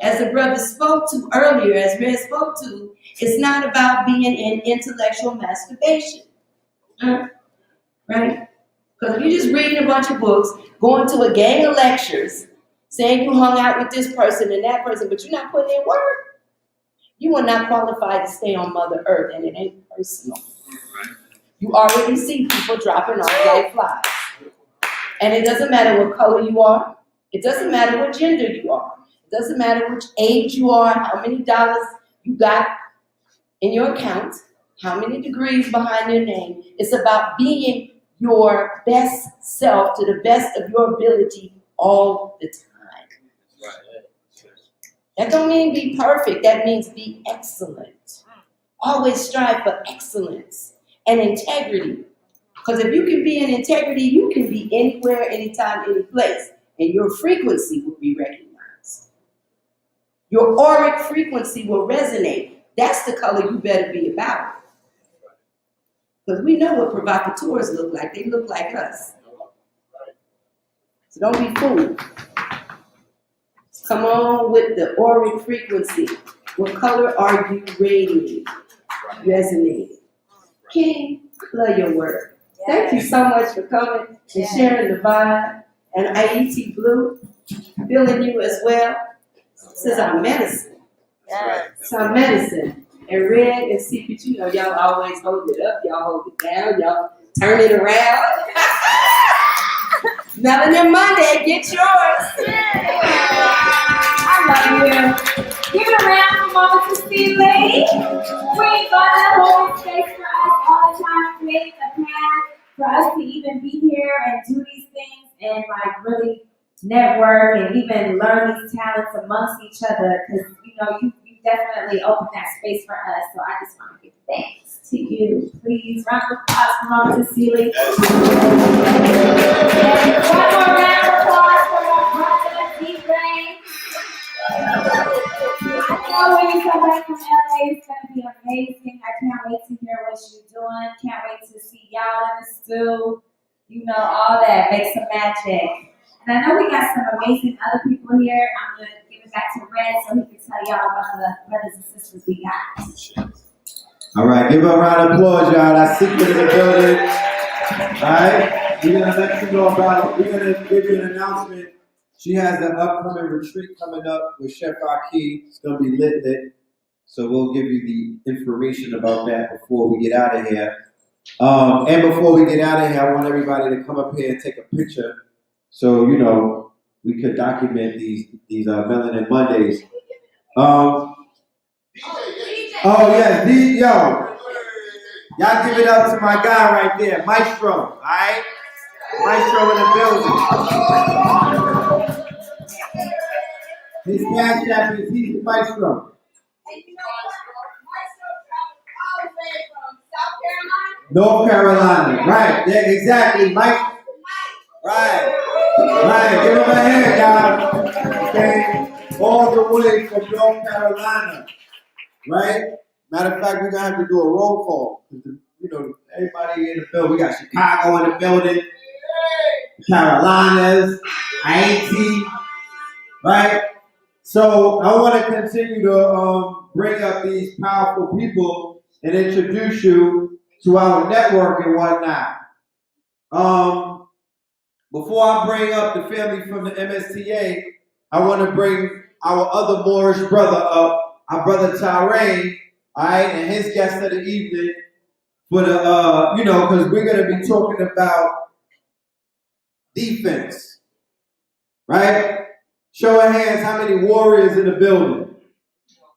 G: As the brother spoke to earlier, as Red spoke to, it's not about being in intellectual masturbation. Right? Because if you're just reading a bunch of books, going to a gang of lectures, saying you hung out with this person and that person, but you're not putting in work, you are not qualified to stay on Mother Earth, and it ain't personal. You already see people dropping off like flies. And it doesn't matter what color you are. It doesn't matter what gender you are. It doesn't matter which age you are, how many dollars you got in your account, how many degrees behind your name. It's about being your best self to the best of your ability all the time. That don't mean be perfect. That means be excellent. Always strive for excellence and integrity. Because if you can be in integrity, you can be anywhere, anytime, any place, and your frequency will be recognized. Your auric frequency will resonate. That's the color you better be about. Because we know what provocateurs look like. They look like us. So don't be fooled. Come on with the auric frequency. What color are you radiating? Resonating. King, love your word. Thank you so much for coming and sharing the vibe. And IET Blue, feeling you as well. This is our medicine. It's our medicine. And Red and Secret, you know, y'all always hold it up. Y'all hold it down. Y'all turn it around. Melanin Monday, get yours.
B: I love you. Give it a round of Mama to see Lee. Queen Mother holding space for us all the time, creating a path for us to even be here and do these things and like really network and even learn these talents amongst each other. Because you know you definitely opened that space for us. So I just want to give thanks to you. Please round of applause for Mama Cecilia. One more round of applause for our brother D-Brain. I know when you come back from LA, it's gonna be amazing. I can't wait to hear what you're doing. Can't wait to see y'all in the stew. You know, all that. Make some magic. And I know we got some amazing other people here. I'm gonna give it back to Red so he can tell y'all about the brothers and sisters we got.
A: All right, give her a round of applause, y'all. That Secret in the building. All right, we're gonna let you know about it. We're gonna give you an announcement. She has an upcoming retreat coming up with Chef Aki. It's gonna be lit. So we'll give you the information about that before we get out of here. And before we get out of here, I want everybody to come up here and take a picture, so you know we could document these Melanin Mondays. Oh yeah, y'all give it up to my guy right there, Maestro. All right, Maestro in the building. His cash app is he's the Maestro.
B: And you know what? Maestro traveled all the way from South Carolina.
A: North Carolina, right? Yeah, exactly, Mike. Right. Give him a hand, y'all. Okay, all the way from North Carolina, right? Matter of fact, we're gonna have to do a roll call. You know, everybody in the building. We got Chicago in the building, Carolinas, Haiti, right? So I want to continue to bring up these powerful people and introduce you to our network and whatnot. Before I bring up the family from the MSTA, I want to bring our other Moorish brother up, our brother Tyrain, all right, and his guest of the evening for the, you know, because we're going to be talking about defense, right? Show of hands, how many warriors in the building?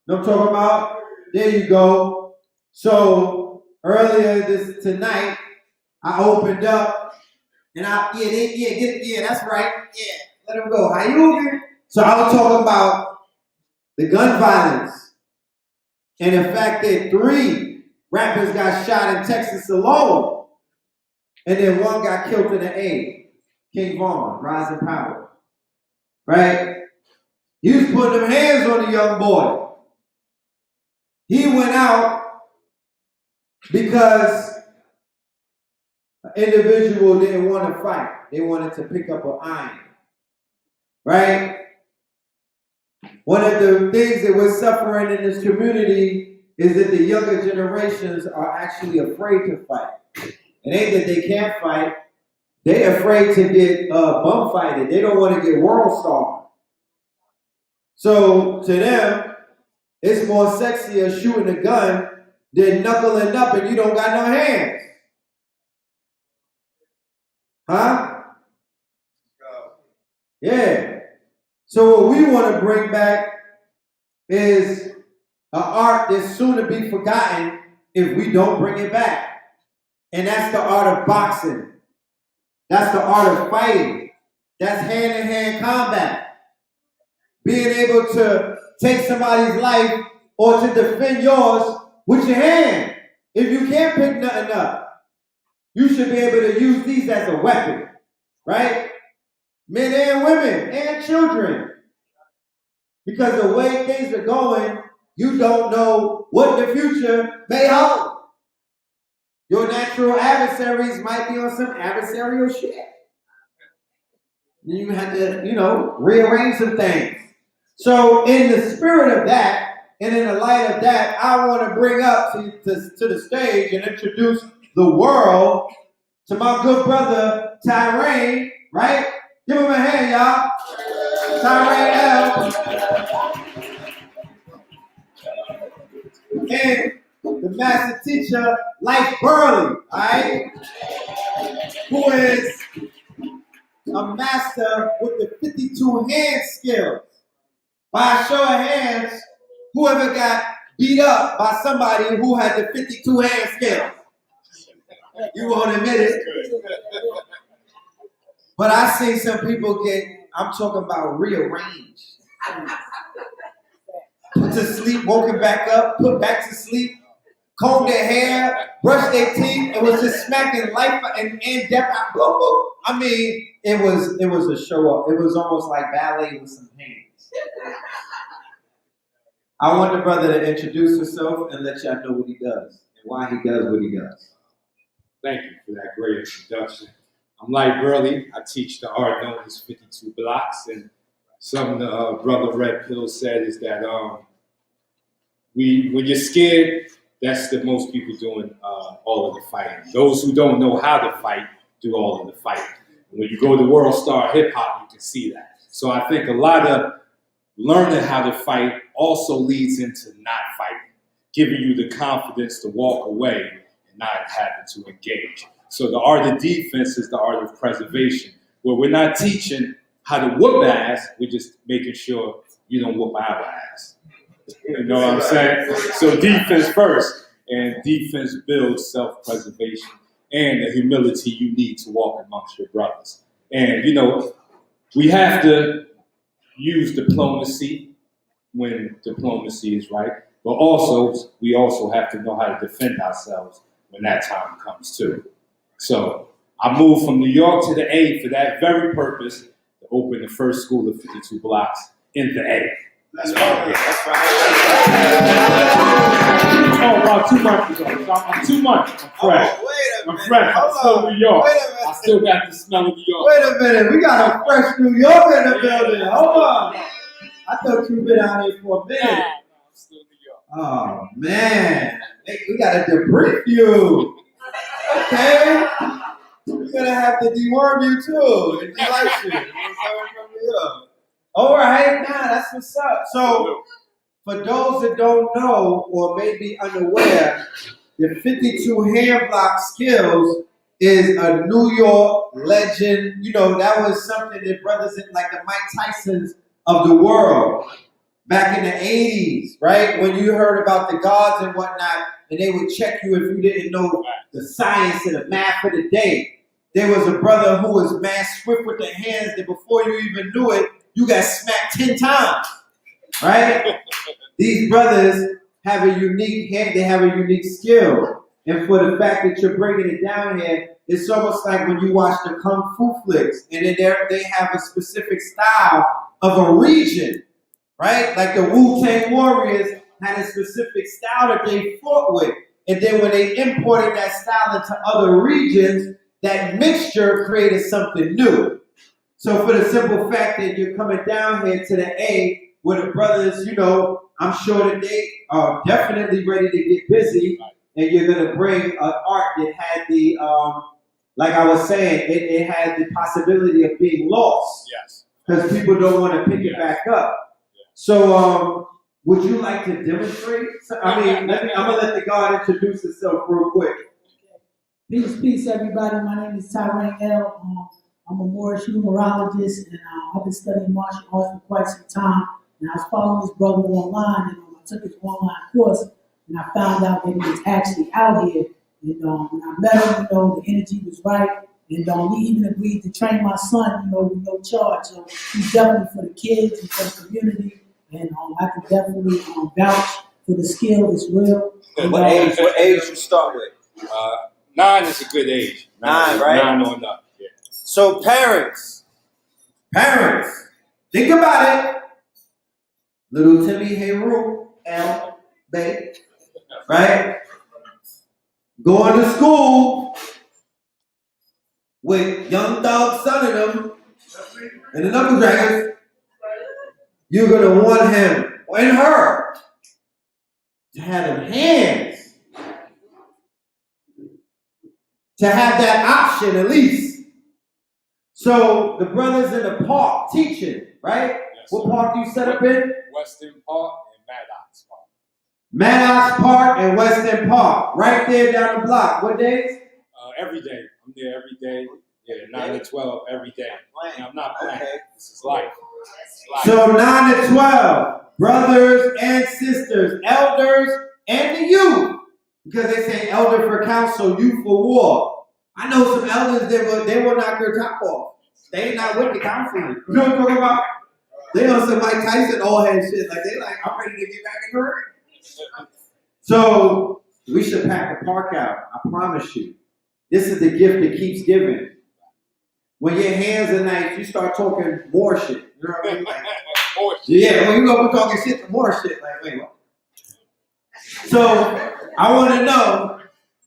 A: Know what I'm talking about? There you go. So earlier tonight, I opened up and that's right. Yeah, let him go. How you? So I was talking about the gun violence and the fact that 3 rappers got shot in Texas alone, and then 1 got killed in the A. King Vaughn, Rising Power, right? He was putting them hands on the young boy. He went out because an individual didn't want to fight. They wanted to pick up an iron, right? One of the things that we're suffering in this community is that the younger generations are actually afraid to fight. It ain't that they can't fight. They're afraid to get bum fighted. They don't want to get world star. So to them, it's more sexier shooting a gun than knuckling up and you don't got no hands. Huh? Yeah. So what we want to bring back is an art that's soon to be forgotten if we don't bring it back. And that's the art of boxing. That's the art of fighting. That's hand-to-hand combat. Being able to take somebody's life or to defend yours with your hand. If you can't pick nothing up, you should be able to use these as a weapon, right? Men and women and children. Because the way things are going, you don't know what the future may hold. Your natural adversaries might be on some adversarial shit. You have to, rearrange some things. So in the spirit of that, and in the light of that, I want to bring up to the stage and introduce the world to my good brother, Tyrone, right? Give him a hand, y'all. Tyrone L. And the master teacher, Life Burley, all right? Who is a master with the 52 hand skills. By a show of hands, whoever got beat up by somebody who had the 52 hand skills. You won't admit it. But I seen some people I'm talking about rearranged. Put to sleep, woken back up, put back to sleep, combed their hair, brushed their teeth, and was just smacking life and death out. Boom, boom. I mean, it was a show up. It was almost like ballet with some hands. I want the brother to introduce himself and let y'all know what he does and why he does what he does.
H: Thank you for that great introduction. I'm Light Burley. I teach the art known as 52 blocks, and something Brother Red Pill said is that when you're scared, that's the most people doing all of the fighting. Those who don't know how to fight do all of the fighting. When you go to World Star Hip Hop, you can see that. So I think a lot of learning how to fight also leads into not fighting, giving you the confidence to walk away and not having to engage. So the art of defense is the art of preservation, where we're not teaching how to whoop ass, we're just making sure you don't whoop our ass. You know what I'm saying? So defense first, and defense builds self-preservation and the humility you need to walk amongst your brothers. And, we have to use diplomacy when diplomacy is right, but we also have to know how to defend ourselves when that time comes too. So I moved from New York to the A for that very purpose, to open the first school of 52 blocks in the A. That's right. That's right. Oh, about 2 months ago. So I'm 2 months. I'm fresh.
A: Oh, wait a minute.
H: I'm fresh. I'm still New York.
A: Wait a minute.
H: I still got the smell of New York.
A: Wait a minute. We got a fresh New Yorker in the building. Hold on. I thought you've been out here for a minute.
H: I'm still New York.
A: Oh, man. We got to debrief you. Okay. We're going to have to deworm you, too. And delight you. All right. Nah, that's what's up. So, for those that don't know or may be unaware, the 52 hand block skills is a New York legend. That was something that brothers like the Mike Tysons of the world back in the 80s, right? When you heard about the gods and whatnot, and they would check you if you didn't know the science and the math of the day. There was a brother who was mad swift with the hands that before you even knew it, you got smacked 10 times, right? These brothers have a unique hand, they have a unique skill. and for the fact that you're bringing it down here, it's almost like when you watch the Kung Fu flicks, and then they have a specific style of a region, right? Like the Wu-Tang Warriors had a specific style that they fought with. And then when they imported that style into other regions, that mixture created something new. So for the simple fact that you're coming down here to the A, where the brothers, you know, I'm sure that they are definitely ready to get busy, and you're gonna bring an art that had the, like I was saying, it had the possibility of being lost.
H: Yes.
A: Because people don't want to pick it back up. So, would you like to demonstrate? I mean, I'm gonna let the God introduce himself real quick.
I: Peace, everybody. My name is Tyrone L. I'm a Moorish numerologist, and I've been studying martial arts for quite some time. And I was following this brother online, and I took his online course, and I found out that he was actually out here. And when I met him, you know, the energy was right, and he even agreed to train my son, you know, with no charge. So he's definitely for the kids and for the community, and I can definitely vouch for the skill. It's real. And,
A: What age you start with?
H: 9 is a good age.
A: 9, right?
H: 9 on up. Yeah.
A: So parents, think about it. Little Timmy Heru, L, Bay, right? Going to school with Young Thug, son of them, and the Knuckle Dragons. You're gonna want him and her to have them hands, to have that option at least. So the brothers in the park teaching, right?
H: Yes,
A: what park you set up in?
H: Western Park and Maddox Park.
A: Maddox Park and Western Park, right there down the block. What days?
H: Every day. I'm there every day. Yeah, 9 to 12 every day. And I'm not playing.
A: Okay.
H: This is life.
A: So 9 to 12, brothers and sisters, elders and the youth. Because they say elder for counsel, youth for war. I know some elders that they will knock their top off. They ain't not with the counseling. You know what I'm talking about? They on some Mike Tyson all head shit. Like they like, I'm ready to get back in the ring. So we should pack the park out. I promise you. This is the gift that keeps giving. When your hands are nice, you start talking more shit. You know what I mean? Like,
H: More shit.
A: yeah, when you go from talking shit to more shit, like, wait, what? So I want to know,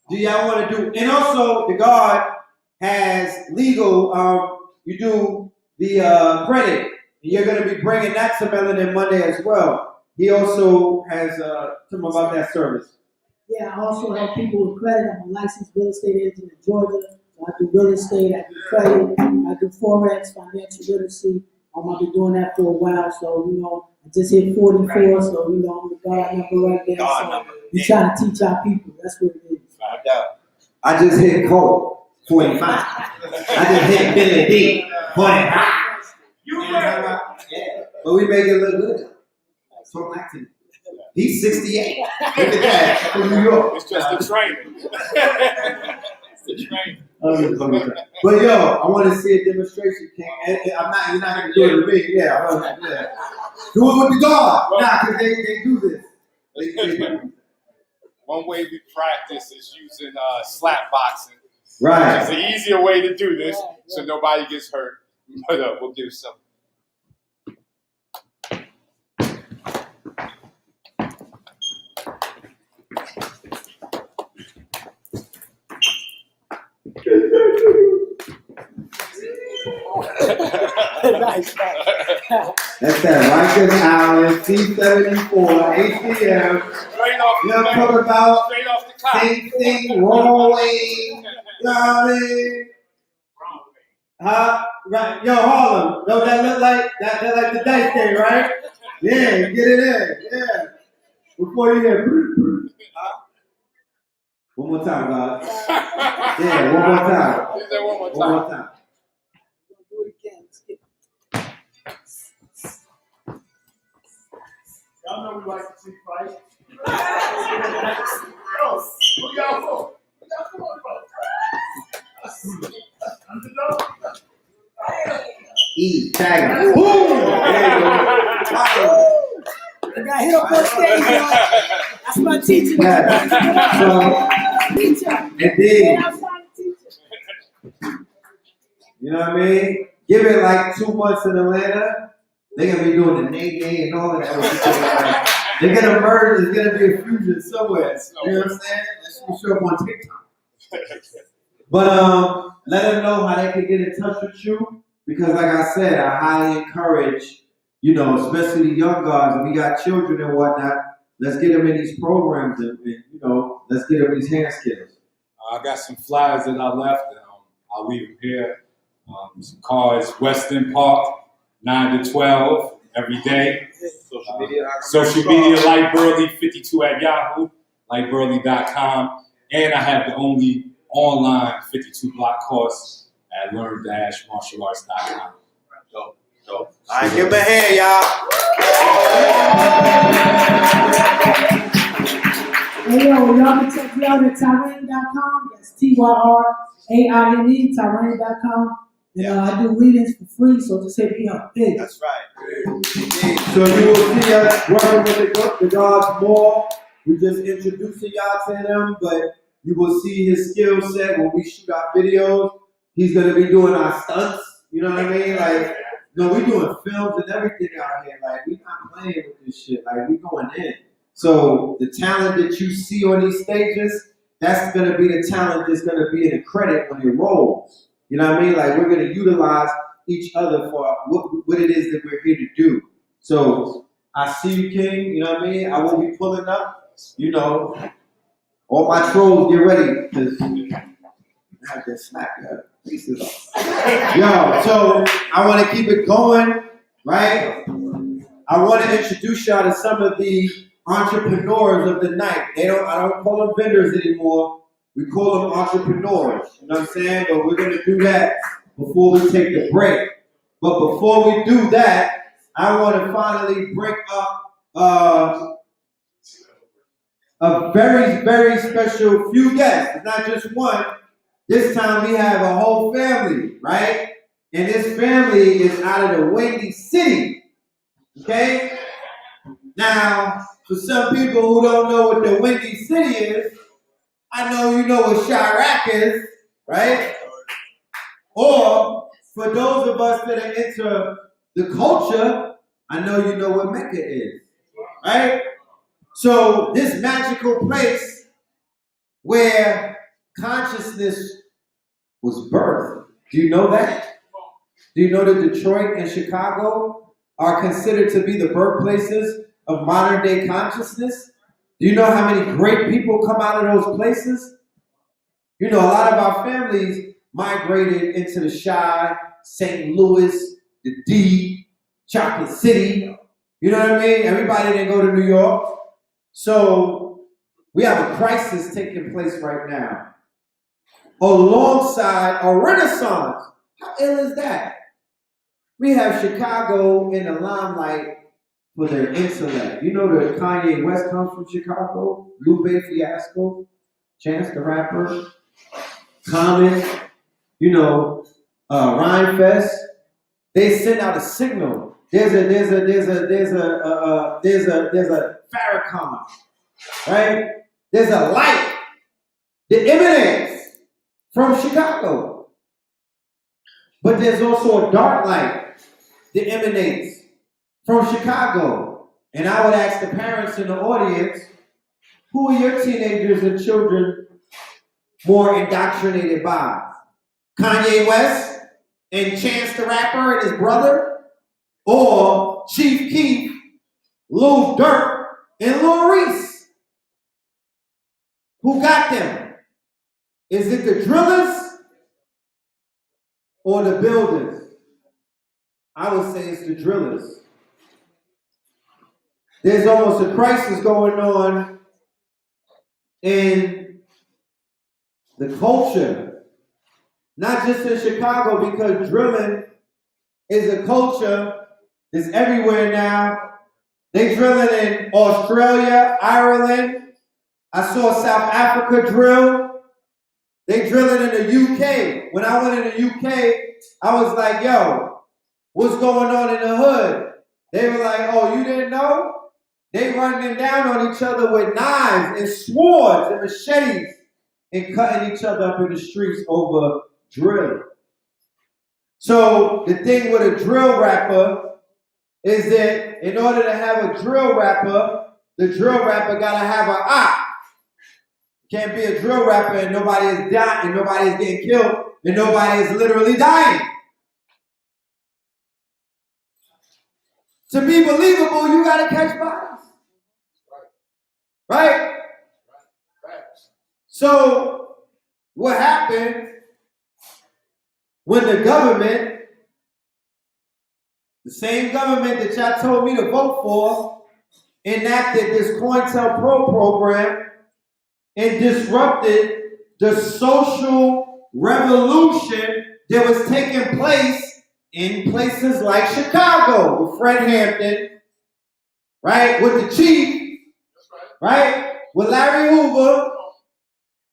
A: do y'all want to do, and also the God has legal, you do the credit. You're going to be bringing that to Melanin Monday as well. He also has something about that service.
I: yeah, I also help people with credit. I'm a licensed real estate agent in Georgia. So I do real estate, I do credit, I do Forex, financial literacy. I've been doing that for a while. So, you know, I just hit 44, so, you know, I'm the God number right there. So we're trying to teach our people. That's what it is.
A: I just hit Cole, 45. I just hit Billy D, 45. You yeah, but we make it look good. So back to he's 68. Look at that from New York.
H: It's just the training. It's the training.
A: But yo, I want to see a demonstration, King. And you're not gonna do it with me. Yeah, do it with the God. Nah, because they do this. They do.
H: One way we practice is using slap boxing.
A: Right.
H: It's an easier way to do this, so nobody gets hurt. But we'll give some.
I: Nice.
A: That's that Rikers Island, T-74, ATM.
H: Straight off
A: You know what I'm talking about?
H: Straight off the cop.
A: Same thing, wrong way. You know what I mean? Huh? Right. Yo, Harlem. Don't that look like that like the dice game, right? Yeah, get it in. Yeah. Before you hear huh? One more time, God. Yeah, one more time.
H: Say that one more
A: One
H: time.
A: more time.
I: Do it again. Let's get
E: Y'all know we like to see fights. Yo, who y'all for? Who y'all for? Underdog?
A: E, tag. Boom! There you go.
I: I got hit up on stage, y'all. That's my teaching.
A: Yeah. So,
I: teacher.
A: Indeed.
I: Outside teacher.
A: You know what I mean? Give it like 2 months in Atlanta, they're gonna be doing the nay and all of that. Like, they're gonna merge, there's gonna be a fusion somewhere. You know what I'm saying? That's for sure on TikTok. But let them know how they can get in touch with you. Because like I said, I highly encourage, you know, especially the young guys, if we got children and whatnot, let's get them in these programs and you know, let's get them these hand skills.
H: I got some flyers that I left. I'll leave them here. Some cards, Weston Park, 9 to 12 every day. Social media, Light Burley 52 at Yahoo, lightburley.com. And I have the only online 52 block course at learn-martialarts.com.
A: Dope. All right, give them a hand, y'all.
I: Hey, yo, y'all can check me out at Tyraine.com. That's Tyraine, Tyraine.com. And I do readings for free, so just hit me up. Hey.
A: That's right. So you will see us working with the guards more. We're just introducing y'all to him, but you will see his skill set when we shoot our videos. He's gonna be doing our stunts. You know what I mean? Like, no, we doing films and everything out here. Like, we not playing with this shit. Like, we going in. So the talent that you see on these stages, that's gonna be the talent that's gonna be in the credit when it rolls. You know what I mean? Like, we're gonna utilize each other for what it is that we're here to do. So I see you, King. You know what I mean? I will be pulling up. You know, all my trolls, get ready, because I have to smack your faces off. Yo, so I want to keep it going, right? I want to introduce y'all to some of the entrepreneurs of the night. I don't call them vendors anymore. We call them entrepreneurs. You know what I'm saying? But we're going to do that before we take the break. But before we do that, I want to finally bring up a very, very special few guests. It's not just one. This time we have a whole family, right? And this family is out of the Windy City. Okay? Now, for some people who don't know what the Windy City is, I know you know what Chirac is, right? Or for those of us that are into the culture, I know you know what Mecca is, right? So this magical place where consciousness was birthed. Do you know that? Do you know that Detroit and Chicago are considered to be the birthplaces of modern day consciousness? Do you know how many great people come out of those places? You know, a lot of our families migrated into the Chi, St. Louis, the D, Chocolate City. You know what I mean? Everybody didn't go to New York. So we have a crisis taking place right now, alongside a renaissance. How ill is that? We have Chicago in the limelight for their intellect. You know that Kanye West comes from Chicago, Lupe Fiasco, Chance the Rapper, Common, you know, Rhymefest. They send out a signal. There's a Farrakhan, right? There's a light that emanates from Chicago. But there's also a dark light that emanates from Chicago. And I would ask the parents in the audience, who are your teenagers and children more indoctrinated by? Kanye West and Chance the Rapper and his brother? Or Chief Keef, Lil Durk, and Lil Reese? Who got them? Is it the drillers or the builders? I would say it's the drillers. There's almost a crisis going on in the culture, not just in Chicago, because drilling is a culture that's everywhere now. They drilling in Australia, Ireland. I saw South Africa drill. They drilling in the UK. When I went in the UK, I was like, yo, what's going on in the hood? They were like, oh, you didn't know? They running down on each other with knives and swords and machetes and cutting each other up in the streets over drill. So the thing with a drill rapper is that in order to have a drill rapper, the drill rapper gotta have an op. Can't be a drill rapper and nobody is dying, and nobody is getting killed, and nobody is literally dying. To be believable, you gotta catch bodies. Right? So, what happened when the government, the same government that y'all told me to vote for, enacted this COINTELPRO program and disrupted the social revolution that was taking place in places like Chicago with Fred Hampton, right? With the chief, right? With Larry Hoover,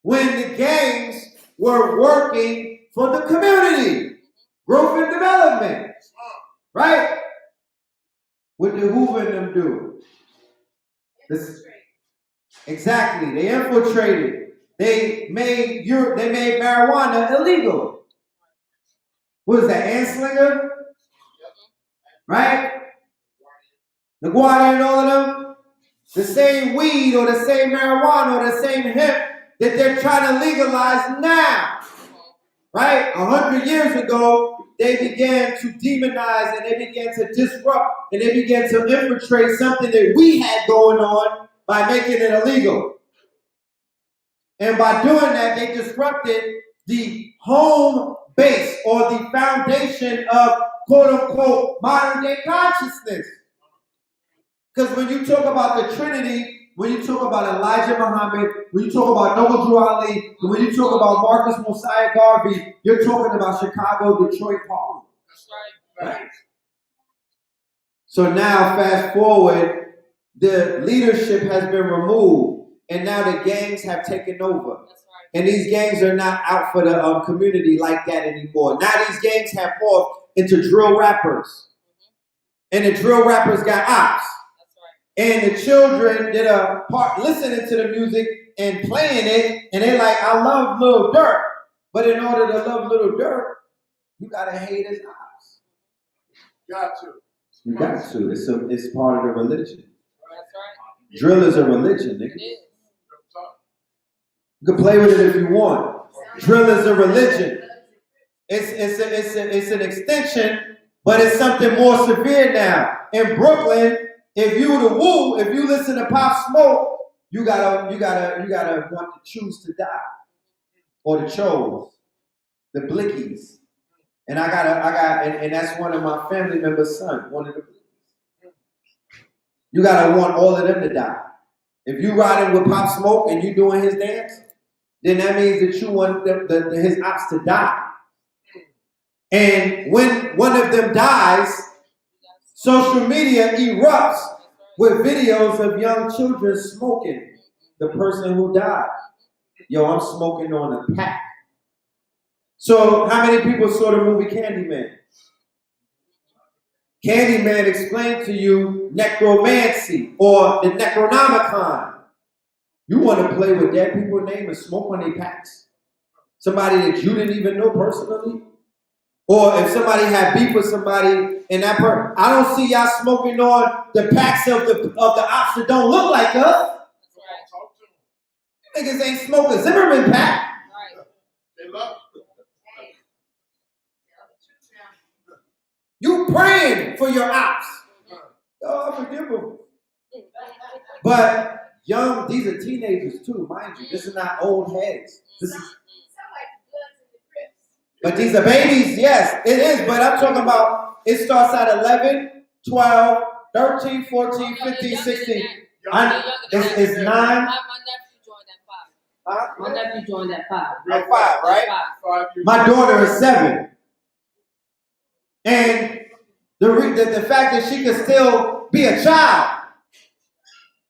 A: when the gangs were working for the community, growth and development, right? What did Hoover and them do? Exactly, they infiltrated. They made marijuana illegal. What is that, Anslinger? Right? LaGuardia and all of them? The same weed or the same marijuana or the same hemp that they're trying to legalize now. Right? 100 years ago, they began to demonize and they began to disrupt and they began to infiltrate something that we had going on by making it illegal. And by doing that, they disrupted the home base or the foundation of quote-unquote modern-day consciousness. Because when you talk about the Trinity, when you talk about Elijah Muhammad, when you talk about Noble Drew Ali, and when you talk about Marcus Mosiah Garvey, you're talking about Chicago, Detroit, Harlem. Right? So now, fast forward, the leadership has been removed, and now the gangs have taken over. And these gangs are not out for the community like that anymore. Now these gangs have morphed into drill rappers. And the drill rappers got ops. And the children that are listening to the music and playing it, and they're like, I love Lil Durk. But in order to love Lil Durk, you gotta hate his ops. You got to. It's part of the religion. Drill is a religion, nigga. You can play with it if you want. Drill is a religion. It's an extension, but it's something more severe now. In Brooklyn, if you listen to Pop Smoke, you gotta want to choose to die. Or the Chos, the Blickies. And and that's one of my family members' son, one of the Blickies. You gotta want all of them to die. If you riding with Pop Smoke and you doing his dance, then that means that you want his ops to die. And when one of them dies, social media erupts with videos of young children smoking the person who died. Yo, I'm smoking on a pack. So how many people saw the movie Candyman? Candyman explained to you necromancy or the Necronomicon. You want to play with dead people's name and smoke on their packs? Somebody that you didn't even know personally? Or if somebody had beef with somebody and that person, I don't see y'all smoking on the packs of the ops that don't look like us. Niggas ain't smoking Zimmerman pack. They love it. You praying for your ops. Oh, forgive them. But these are teenagers too, mind you. This is not old heads. But these are babies, yes, it is. But I'm talking about, it starts at 11, 12, 13, 14, 15, 16. It's 9.
J: My nephew joined at 5.
A: Huh?
G: My nephew joined at 5.
A: At 5, right?
G: 5.
A: My daughter is 7. And the fact that she can still be a child,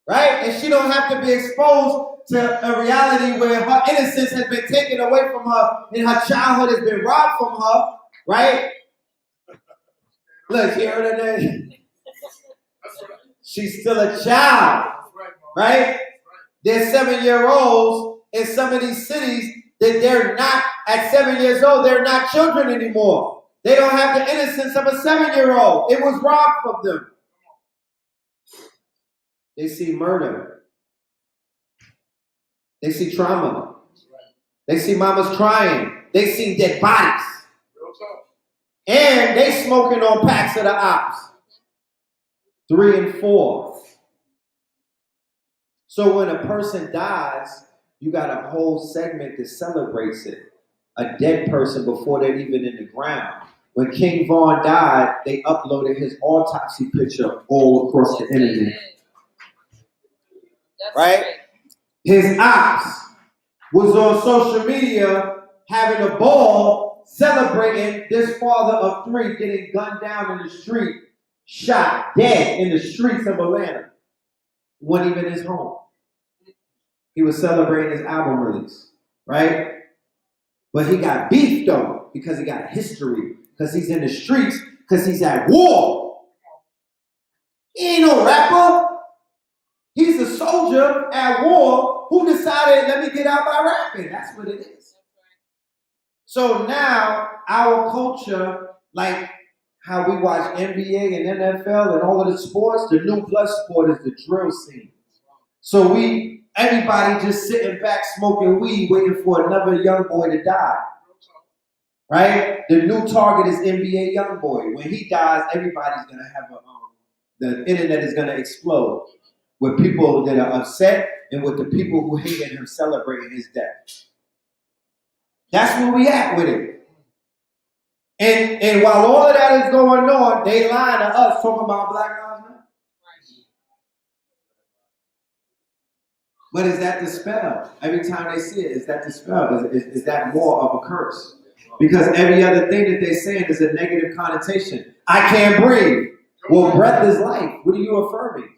A: right? And she don't have to be exposed to a reality where her innocence has been taken away from her and her childhood has been robbed from her, right? Look, you heard her name? She's still a child, right? They're 7-year-olds in some of these cities that they're not, at 7 years old, they're not children anymore. They don't have the innocence of a 7-year-old. It was robbed from them. They see murder. They see trauma. They see mamas crying. They see dead bodies. And they smoking on packs of the ops. 3 and 4. So when a person dies, you got a whole segment that celebrates it. A dead person before they're even in the ground. When King Von died, they uploaded his autopsy picture all across the internet. Right? His ops was on social media having a ball celebrating this father of 3 getting gunned down in the street, shot dead in the streets of Atlanta. It wasn't even his home. He was celebrating his album release, right? But he got beef though, because he got history, because he's in the streets, because he's at war. He ain't no rapper. He's a soldier at war who decided, let me get out by rapping. That's what it is. So now our culture, like how we watch NBA and NFL and all of the sports, the new plus sport is the drill scene. So everybody just sitting back smoking weed waiting for another young boy to die. Right? The new target is NBA young boy. When he dies, everybody's going to have the internet is going to explode with people that are upset and with the people who hated him celebrating his death. That's where we at with it. And while all of that is going on, they lying to us talking about Black Lives Matter. But is that the spell? Every time they see it, is that the spell? Is that more of a curse? Because every other thing that they're saying is a negative connotation. I can't breathe. Well, breath is life. What are you affirming?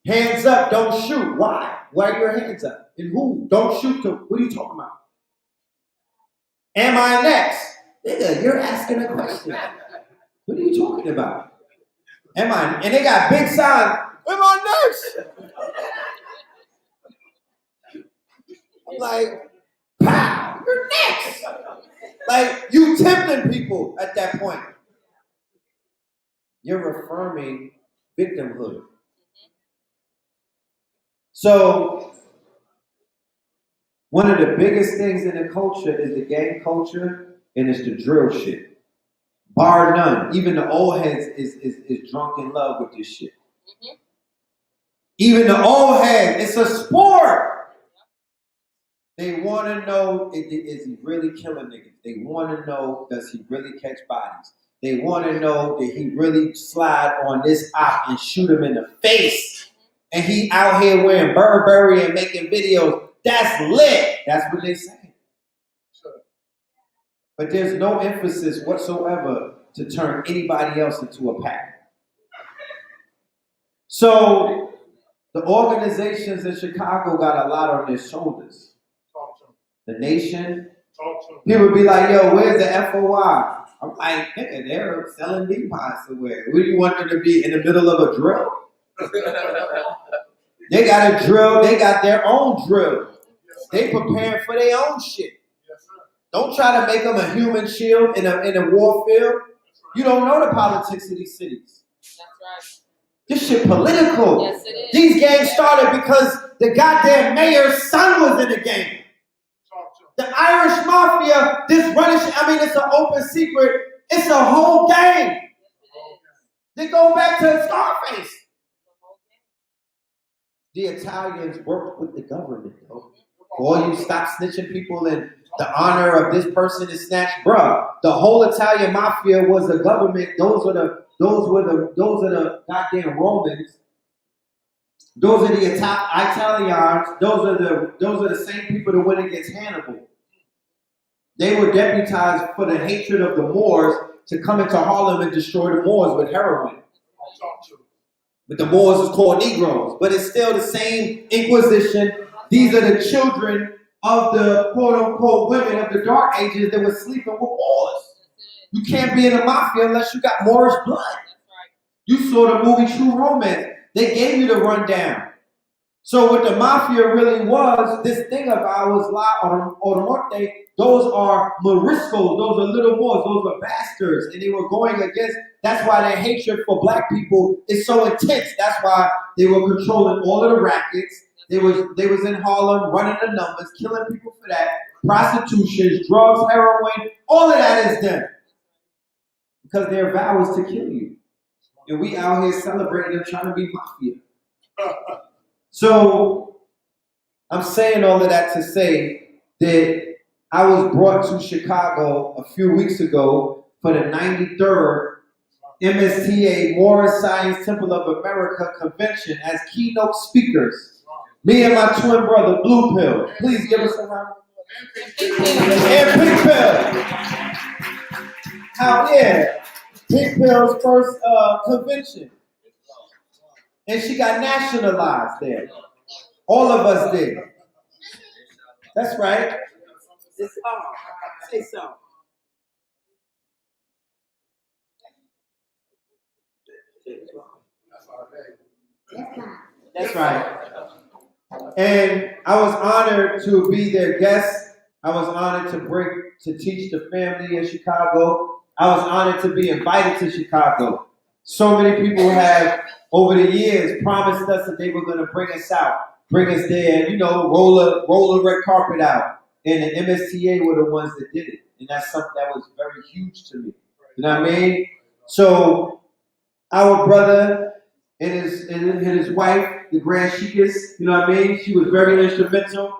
A: Hands up, don't shoot. Why? Why are your hands up? And who? Don't shoot to, what are you talking about? Am I next? Nigga, you're asking a question. What are you talking about? Am I? And they got big signs. Am I next? I'm like, pow, you're next. Like, you tempting people at that point. You're affirming victimhood. So, one of the biggest things in the culture is the gang culture, and it's the drill shit. Bar none. Even the old heads is drunk in love with this shit. Even the old heads, it's a sport. They want to know, is he really killing niggas? They want to know, does he really catch bodies? They want to know, did he really slide on this op and shoot him in the face? And he out here wearing Burberry and making videos. That's lit. That's what they say. But there's no emphasis whatsoever to turn anybody else into a pack. So the organizations in Chicago got a lot on their shoulders. The Nation. People be like, yo, where's the FOI? I'm like, nigga, they're selling Deepies somewhere. What do you want them to be, in the middle of a drill? They got a drill. They got their own drill. They preparing for their own shit. Don't try to make them a human shield in a war field. You don't know the politics of these cities.
J: That's right.
A: This shit political.
J: Yes, it is.
A: These gangs started because the goddamn mayor's son was in the gang. The Irish Mafia, this running shit, I mean, it's an open secret. It's a whole gang. They go back to Scarface. The Italians worked with the government, though. Boy, you stop snitching people and the honor of this person is snatched, bruh. The whole Italian mafia was the government. Those are the goddamn Romans. Those are the Italians. Those are the same people that went against Hannibal. They were deputized for the hatred of the Moors to come into Harlem and destroy the Moors with heroin. But the Moors is called Negroes. But it's still the same Inquisition. These are the children of the quote-unquote women of the Dark Ages that were sleeping with Moors. You can't be in a mafia unless you got Moorish blood. You saw the movie True Romance. They gave you the rundown. So what the mafia really was, this thing of ours, La Ormonte, those are Moriscos, those are little boys, those are bastards, and they were going against. That's why their hatred for black people is so intense. That's why they were controlling all of the rackets. They was in Harlem running the numbers, killing people for that, prostitution, drugs, heroin, all of that is them. Because their vow is to kill you. And we out here celebrating them trying to be mafia. So I'm saying all of that to say that I was brought to Chicago a few weeks ago for the 93rd MSTA Morris Science Temple of America Convention as keynote speakers. Me and my twin brother, Blue Pill. Please give us a round. And Pink Pill. How, yeah. Pink Pill's first convention. And she got nationalized there. All of us did. That's right. It's hard. Say so. That's right. And I was honored to be their guest. I was honored to teach the family in Chicago. I was honored to be invited to Chicago. So many people have, over the years, promised us that they were going to bring us out, bring us there, roll a red carpet out. And the MSTA were the ones that did it. And that's something that was very huge to me. You know what I mean? So, our brother and his wife, the Grand Sheikess, you know what I mean? She was very instrumental.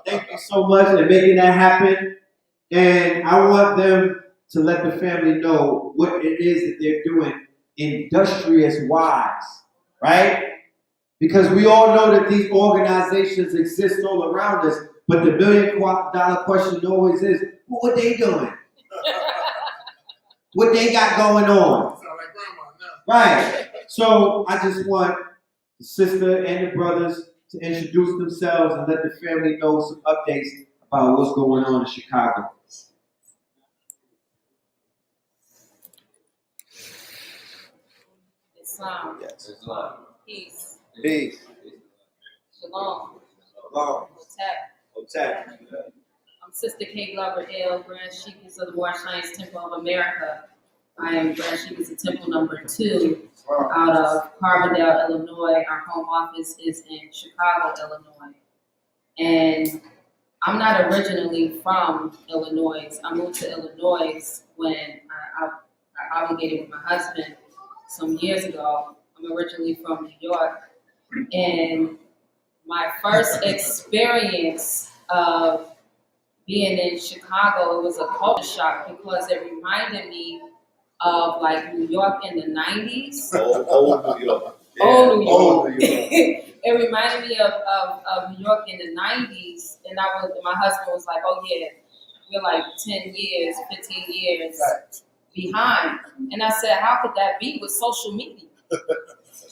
A: Thank you so much in making that happen. And I want them to let the family know what it is that they're doing industrious-wise, right? Because we all know that these organizations exist all around us, but the $1 million question always is, well, what they doing? What they got going on? Right. So I just want the sister and the brothers to introduce themselves and let the family know some updates about what's going on in Chicago.
J: Islam.
A: Yes.
J: Islam. Peace.
A: Peace.
J: Shalom.
A: Shalom.
J: Hotep. I'm Sister K. Glover L., Grand Sheikess of the Moorish Science Temple of America. I am Grand Sheikess of Temple number 2 out of Carbondale, Illinois. Our home office is in Chicago, Illinois. And I'm not originally from Illinois. I moved to Illinois when I obligated with my husband some years ago. I'm originally from New York. And my first experience of being in Chicago, it was a culture shock because it reminded me of like New York in the 90s.
E: Old New York.
J: Old New York.
E: Old New York.
J: It reminded me of New York in the 90s. And my husband was like, oh yeah, we're like 10 years, 15 years behind. And I said, how could that be with social media?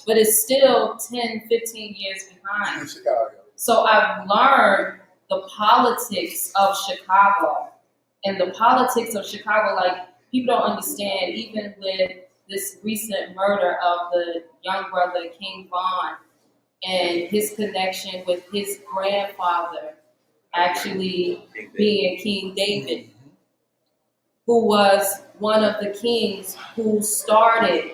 J: But it's still 10, 15 years behind. So I've learned the politics of Chicago. And the politics of Chicago, like, people don't understand, even with this recent murder of the young brother, King Von, and his connection with his grandfather actually being King David, who was one of the kings who started.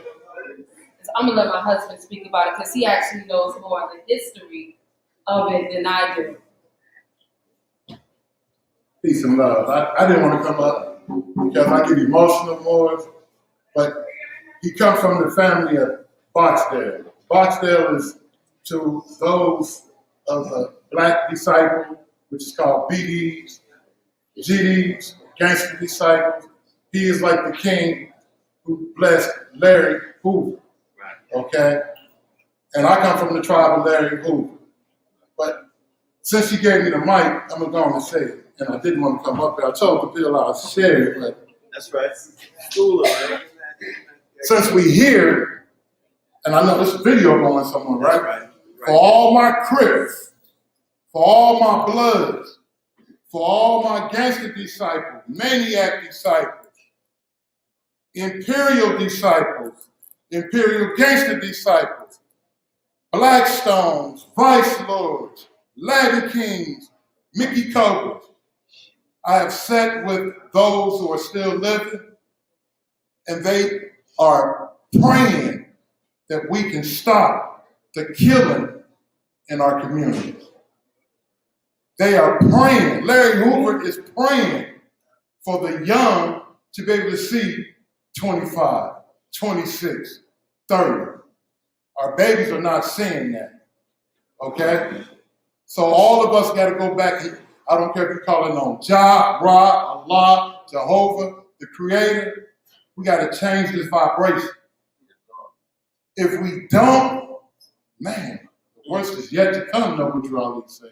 J: I'm gonna let my husband speak about it because he actually knows more of the history of it than I do.
K: Peace and love. I didn't want to come up because I get emotional more, but he comes from the family of Barksdale. Barksdale is to those of the black disciple, which is called BDs, GDs, gangster disciples. He is like the king who blessed Larry Hoover. Okay? And I come from the tribe of Larry Hoover. But since she gave me the mic, I'm going to say it. And I didn't want to come up here. I told the bill I'll share it, but
E: That's right. School of man.
K: since we here, and I know this video going somewhere, right?
E: Right.
K: For all my Crips, for all my Bloods, for all my gangster disciples, maniac disciples, imperial disciples, imperial gangster disciples, Blackstones, Vice Lords, Latin Kings, Mickey Cobras. I have sat with those who are still living, and they are praying that we can stop the killing in our communities. They are praying. Larry Hoover is praying for the young to be able to see 25, 26, 30. Our babies are not seeing that, okay? So all of us got to go back. I don't care if you call it on Jah, Ra, Allah, Jehovah, the Creator. We got to change this vibration. If we don't, man, the worst is yet to come, know what you already said.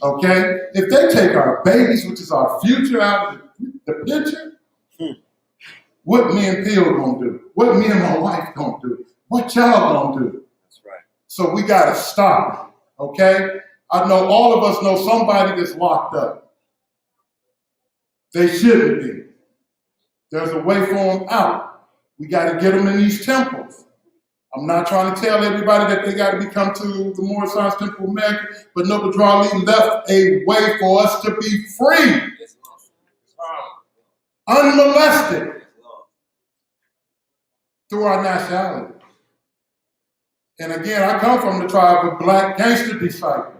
K: Okay? If they take our babies, which is our future, out of the picture, what me and Phil gonna do? What me and my wife gonna do? What y'all gonna do?
H: That's right.
K: So we gotta stop it, okay? I know all of us know somebody that's locked up. They shouldn't be. There's a way for them out. We gotta get them in these temples. I'm not trying to tell everybody that they gotta come to the Moorish Science Temple of America, but Noble Draw Lee left a way for us to be free. Unmolested through our nationality. And again, I come from the tribe of black gangster disciples.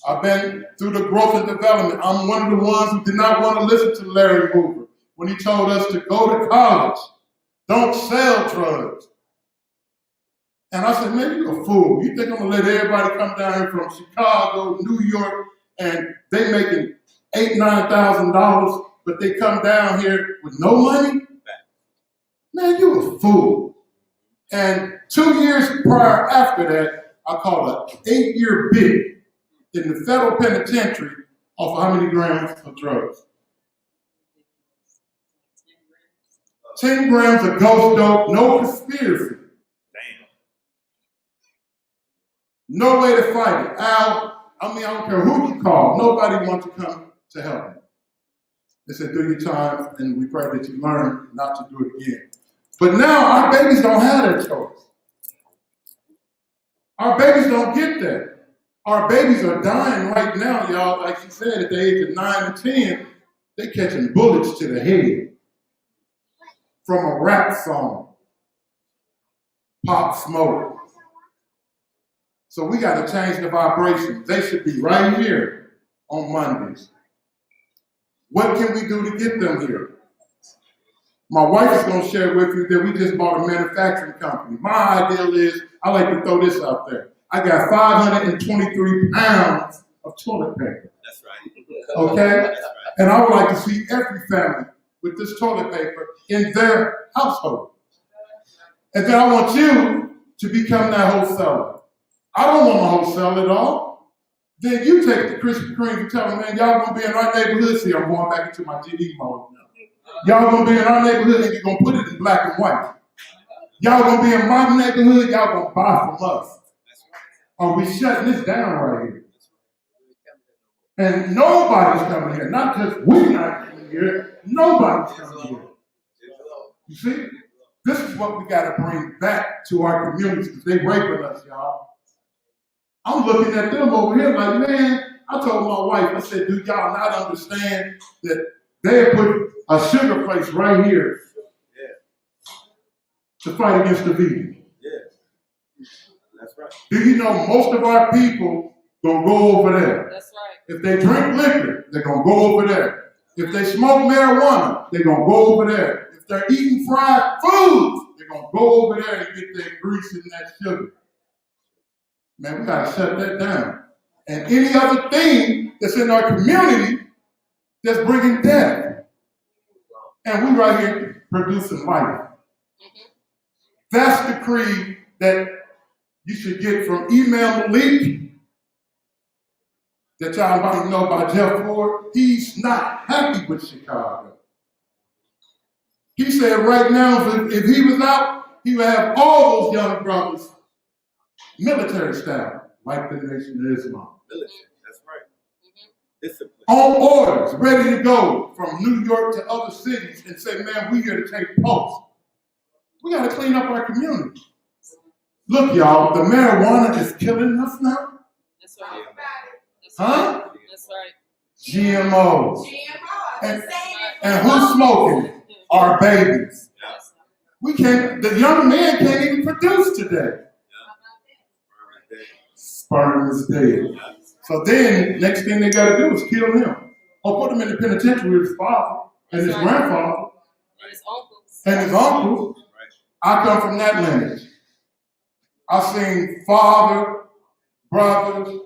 K: I've been through the growth and development. I'm one of the ones who did not want to listen to Larry Hoover when he told us to go to college. Don't sell drugs. And I said, man, you're a fool. You think I'm going to let everybody come down here from Chicago, New York, and they making $8,000, $9,000, but they come down here with no money? Man, you're a fool. And 2 years prior after that, I caught an 8-year bid in the federal penitentiary off of how many grams of drugs? 10 grams of ghost dope, no conspiracy. No way to fight it. Al, I don't care who you call. Nobody wants to come to help me. They said, do your time, and we pray that you learn not to do it again. But now our babies don't have that choice. Our babies don't get that. Our babies are dying right now, y'all. Like she said, at the age of 9 and 10, they're catching bullets to the head from a rap song. Pop Smoke. So we got to change the vibration. They should be right here on Mondays. What can we do to get them here? My wife is going to share with you that we just bought a manufacturing company. My ideal is, I like to throw this out there. I got 523 pounds of toilet paper.
H: That's right.
K: Okay?
H: That's right.
K: And I would like to see every family with this toilet paper in their household. And then I want you to become that wholesaler. I don't want to wholesale it all. Then you take the Krispy Kreme and tell them, man, y'all gonna be in our neighborhood. See, I'm going back into my GD mode now. Y'all gonna be in our neighborhood and you're gonna put it in black and white. Y'all gonna be in my neighborhood, y'all gonna buy from us. Or we shutting this down right here. And nobody's coming here. Not just we not coming here, nobody's coming here. You see? This is what we gotta bring back to our communities because they raping us, y'all. I'm looking at them over here like, man, I told my wife, I said, do y'all not understand that they put a sugar place right here to fight against the vegan?
H: Yeah. That's right.
K: Do you know most of our people gonna go over there?
J: That's right.
K: If they drink liquor, they're gonna go over there. If they smoke marijuana, they're gonna go over there. If they're eating fried foods, they're gonna go over there and get that grease and that sugar. Man, we gotta shut that down. And any other thing that's in our community that's bringing death. And we right here producing life. That's the creed that you should get from Email Malik that y'all might know about Jeff Ford. He's not happy with Chicago. He said right now, if he was out, he would have all those young brothers military style, like the Nation of Islam.
H: Military, that's right. Discipline.
K: On orders, ready to go from New York to other cities and say, man, we here to take posts. We got to clean up our community. Look, y'all, the marijuana is killing us now.
J: That's right. That's
K: Huh?
J: right. That's right.
K: GMOs. And who's smoking it? Our babies. We can't, the young man can't even produce today. Sperm is dead. So then, next thing they gotta do is kill him. Or put him in the penitentiary with his father and his grandfather
J: And his uncles.
K: and his uncles. I come from that lineage. I've seen father, brothers,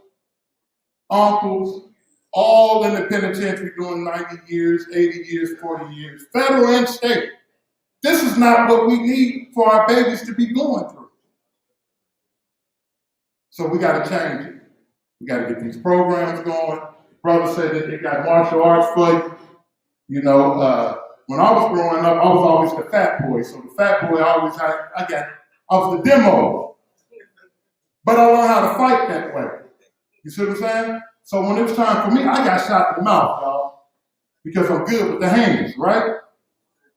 K: uncles, all in the penitentiary doing 90 years, 80 years, 40 years, federal and state. This is not what we need for our babies to be going through. So we got to change it. We got to get these programs going. Brother said that they got martial arts for you. You know, when I was growing up, I was always the fat boy. So the fat boy I was the demo. But I learned how to fight that way. You see what I'm saying? So when it was time for me, I got shot in the mouth, y'all, because I'm good with the hands, right?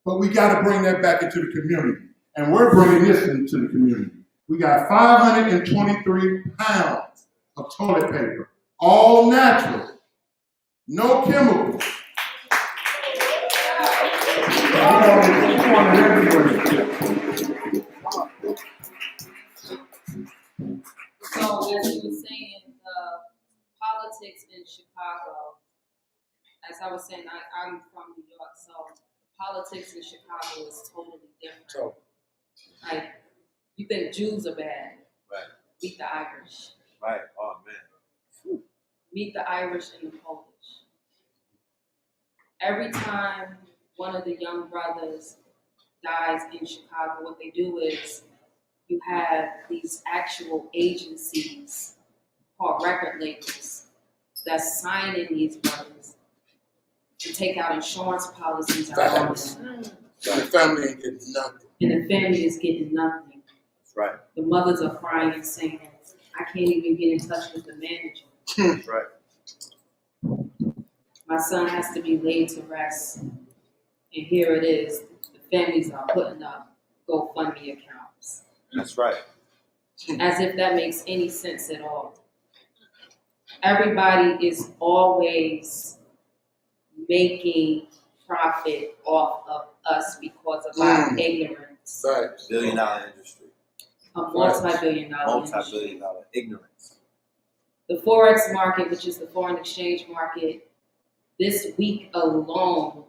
K: But we got to bring that back into the community. And we're bringing this into the community. We got 523 pounds of toilet paper, all natural, no chemicals.
J: So as you were saying, politics in Chicago, as I was saying, I'm from New York, so politics in Chicago is totally different. Like, you think Jews are bad.
A: Right.
J: Meet the Irish.
A: Right. Oh man.
J: Meet the Irish and the Polish. Every time one of the young brothers dies in Chicago, what they do is you have these actual agencies called record labels that's signing these brothers to take out insurance policies out on them.
K: The family ain't getting nothing.
J: And the family is getting nothing.
A: That's right.
J: The mothers are crying and saying, I can't even get in touch with the manager.
A: That's right.
J: My son has to be laid to rest. And here it is. The families are putting up GoFundMe accounts.
A: That's right.
J: As if that makes any sense at all. Everybody is always making profit off of us because of our ignorance.
K: Right.
A: Billion-dollar industry.
J: A multi-billion-dollar industry.
A: Multi-billion-dollar ignorance.
J: The Forex market, which is the foreign exchange market, this week alone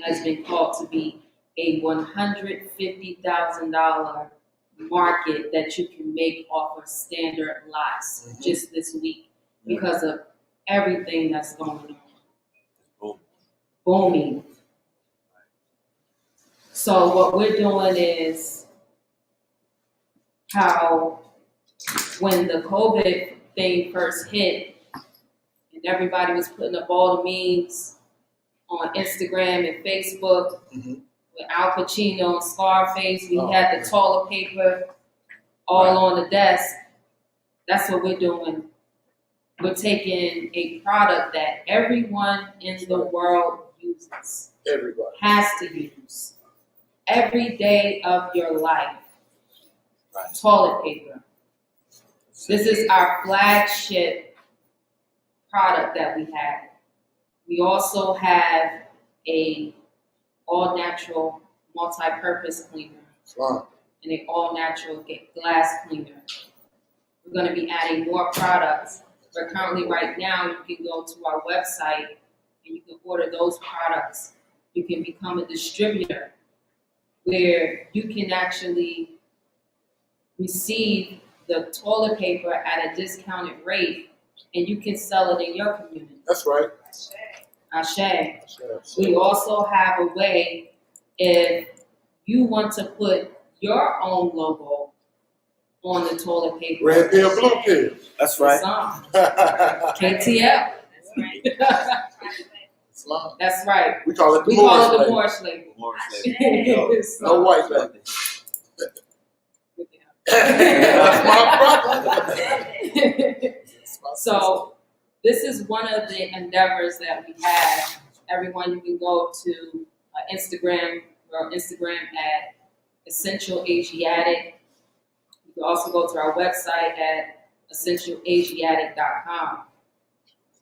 J: has been called to be a $150,000 market that you can make off of standard lots just this week because of everything that's going on. Booming. So what we're doing is how when the COVID thing first hit and everybody was putting up all the memes on Instagram and Facebook with Al Pacino and Scarface, we had the toilet paper all on the desk. That's what we're doing. We're taking a product that everyone in the world uses.
K: Everybody
J: has to use every day of your life.
A: Right.
J: Toilet paper. This is our flagship product that we have. We also have a all-natural multi-purpose cleaner and an all-natural glass cleaner. We're going to be adding more products. But currently, right now, you can go to our website and you can order those products. You can become a distributor where you can actually receive the toilet paper at a discounted rate and you can sell it in your community.
K: That's right.
J: Ashe. We also have a way if you want to put your own logo on the toilet paper.
K: Red pill, blue pill.
A: That's right.
J: KTL. That's right.
K: We call it the
J: Morse label.
K: No white label. That's my brother.
J: So this is one of the endeavors that we have. Everyone, you can go to Instagram. We're on Instagram at Essential Asiatic. You can also go to our website at essentialasiatic.com.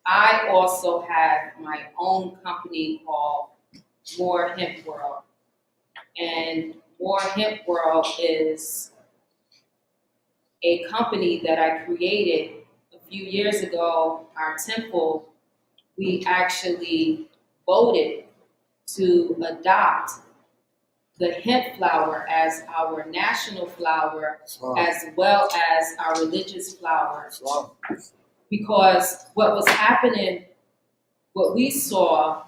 J: I also have my own company called More Hemp World. And More Hemp World is a company that I created a few years ago. Our temple, we actually voted to adopt the hemp flower as our national flower, as well as our religious flower. Because what was happening, what we saw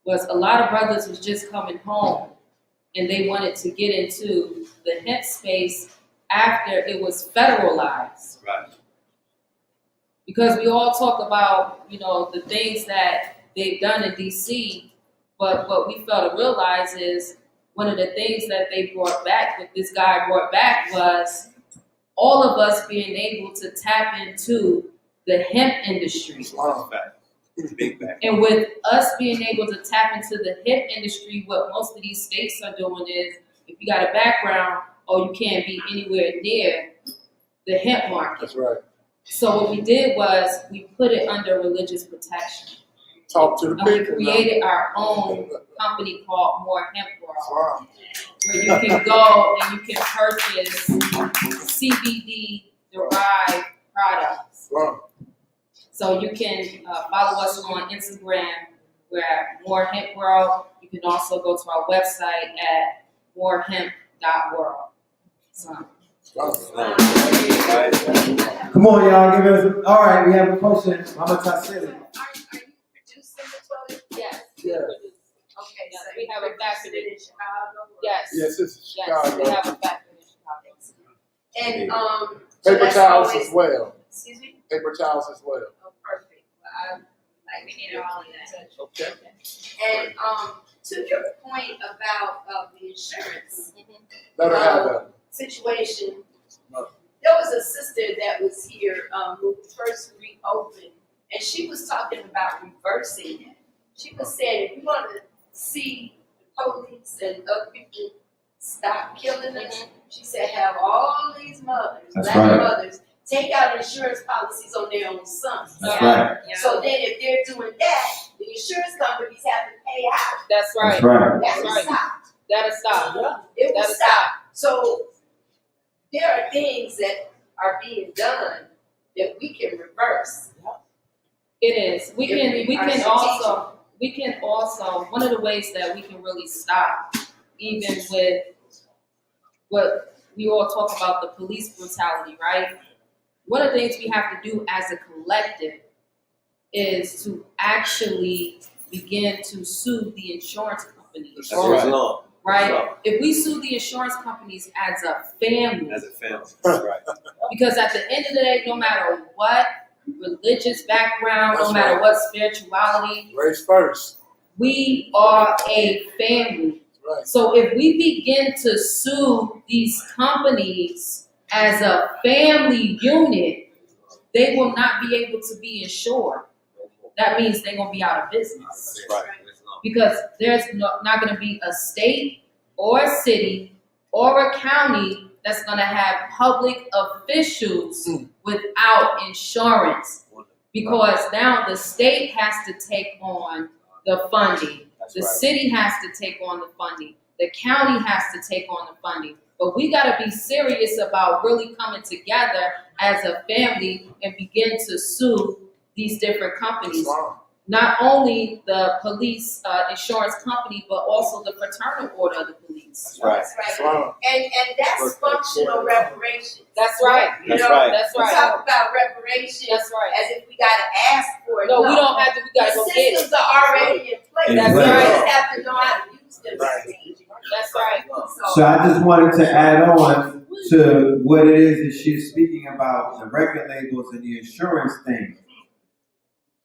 J: was a lot of brothers was just coming home and they wanted to get into the hemp space after it was federalized.
H: Right.
J: Because we all talk about, you know, the things that they've done in DC, but what we failed to realize is one of the things that they brought back, what this guy brought back, was all of us being able to tap into the hemp industry.
H: Big back.
J: And with us being able to tap into the hemp industry, what most of these states are doing is, if you got a background, you can't be anywhere near the hemp market.
K: That's right.
J: So what we did was we put it under religious protection.
K: Talk to the
J: And we
K: people.
J: created our own company called More Hemp World, where you can go and you can purchase CBD-derived products.
K: Wow.
J: So you can follow us on Instagram, we're at More Hemp World. You can also go to our website at morehemp.world. So.
A: Come on, y'all, give us. All right, we have a question. Mama Tassili.
L: Are you producing the toilet?
J: Yes.
K: Yeah.
L: Okay,
J: Yes,
L: so
J: we have a factory
L: in Chicago?
J: Yes.
K: Yes, it's
J: Yes,
K: Chicago.
J: we have a factory in Chicago.
L: And, so
K: Paper
L: that's
K: towels
L: always-
K: as well.
L: Excuse me?
K: Paper towels as well.
L: Oh, perfect. Well, I like to hear all of that.
K: Okay.
L: And, to your point about, the insurance,
K: Let her have that.
L: situation, there was a sister that was here, who first reopened, and she was talking about reversing it. She was saying, if you want to see the police and other people stop killing us, she said, have all these mothers,
A: That's
L: black
A: right.
L: mothers, take out insurance policies on their own sons.
A: That's right.
L: So then if they're doing that, the insurance companies have to pay out.
J: That's right.
A: That's right.
L: That
J: That's
L: will
J: right.
L: stop.
J: That'll stop.
L: It will
J: That'll
L: stop. So there are things that are being done that we can reverse.
J: It is. We
L: If
J: can
L: we are
J: also one of the ways that we can really stop, even with what we all talk about, the police brutality, right? One of the things we have to do as a collective is to actually begin to sue the insurance companies.
H: That's right.
J: Right? If we sue the insurance companies as a family,
H: As a family. That's right.
J: because at the end of the day, no matter what religious background, no
K: That's
J: matter
K: right.
J: what spirituality,
K: Race first.
J: we are a family.
K: Right.
J: So if we begin to sue these companies as a family unit, they will not be able to be insured. That means they're going to be out of business.
H: That's right.
J: Because there's not going to be a state or a city or a county that's going to have public officials without insurance. Because now the state has to take on the funding.
H: That's
J: The
H: right.
J: city has to take on the funding. The county has to take on the funding. But we got to be serious about really coming together as a family and begin to sue these different companies.
K: Wow.
J: Not only the police insurance company, but also the fraternal order of the police.
H: That's right.
L: That's right.
K: Wow.
L: And that's functional reparations.
J: That's right.
L: You
H: That's
L: know,
H: right.
J: That's
L: we
J: right.
L: talk about reparations
J: That's right.
L: as if we gotta ask for it.
J: No, we don't have to. We gotta
L: The
J: go get
L: systems
J: it.
L: are already in place.
A: That's
L: We
A: right.
L: just have to know how to use them.
K: Right.
J: That's right.
A: So I just wanted to add on to what it is that she's speaking about, the record labels and the insurance thing.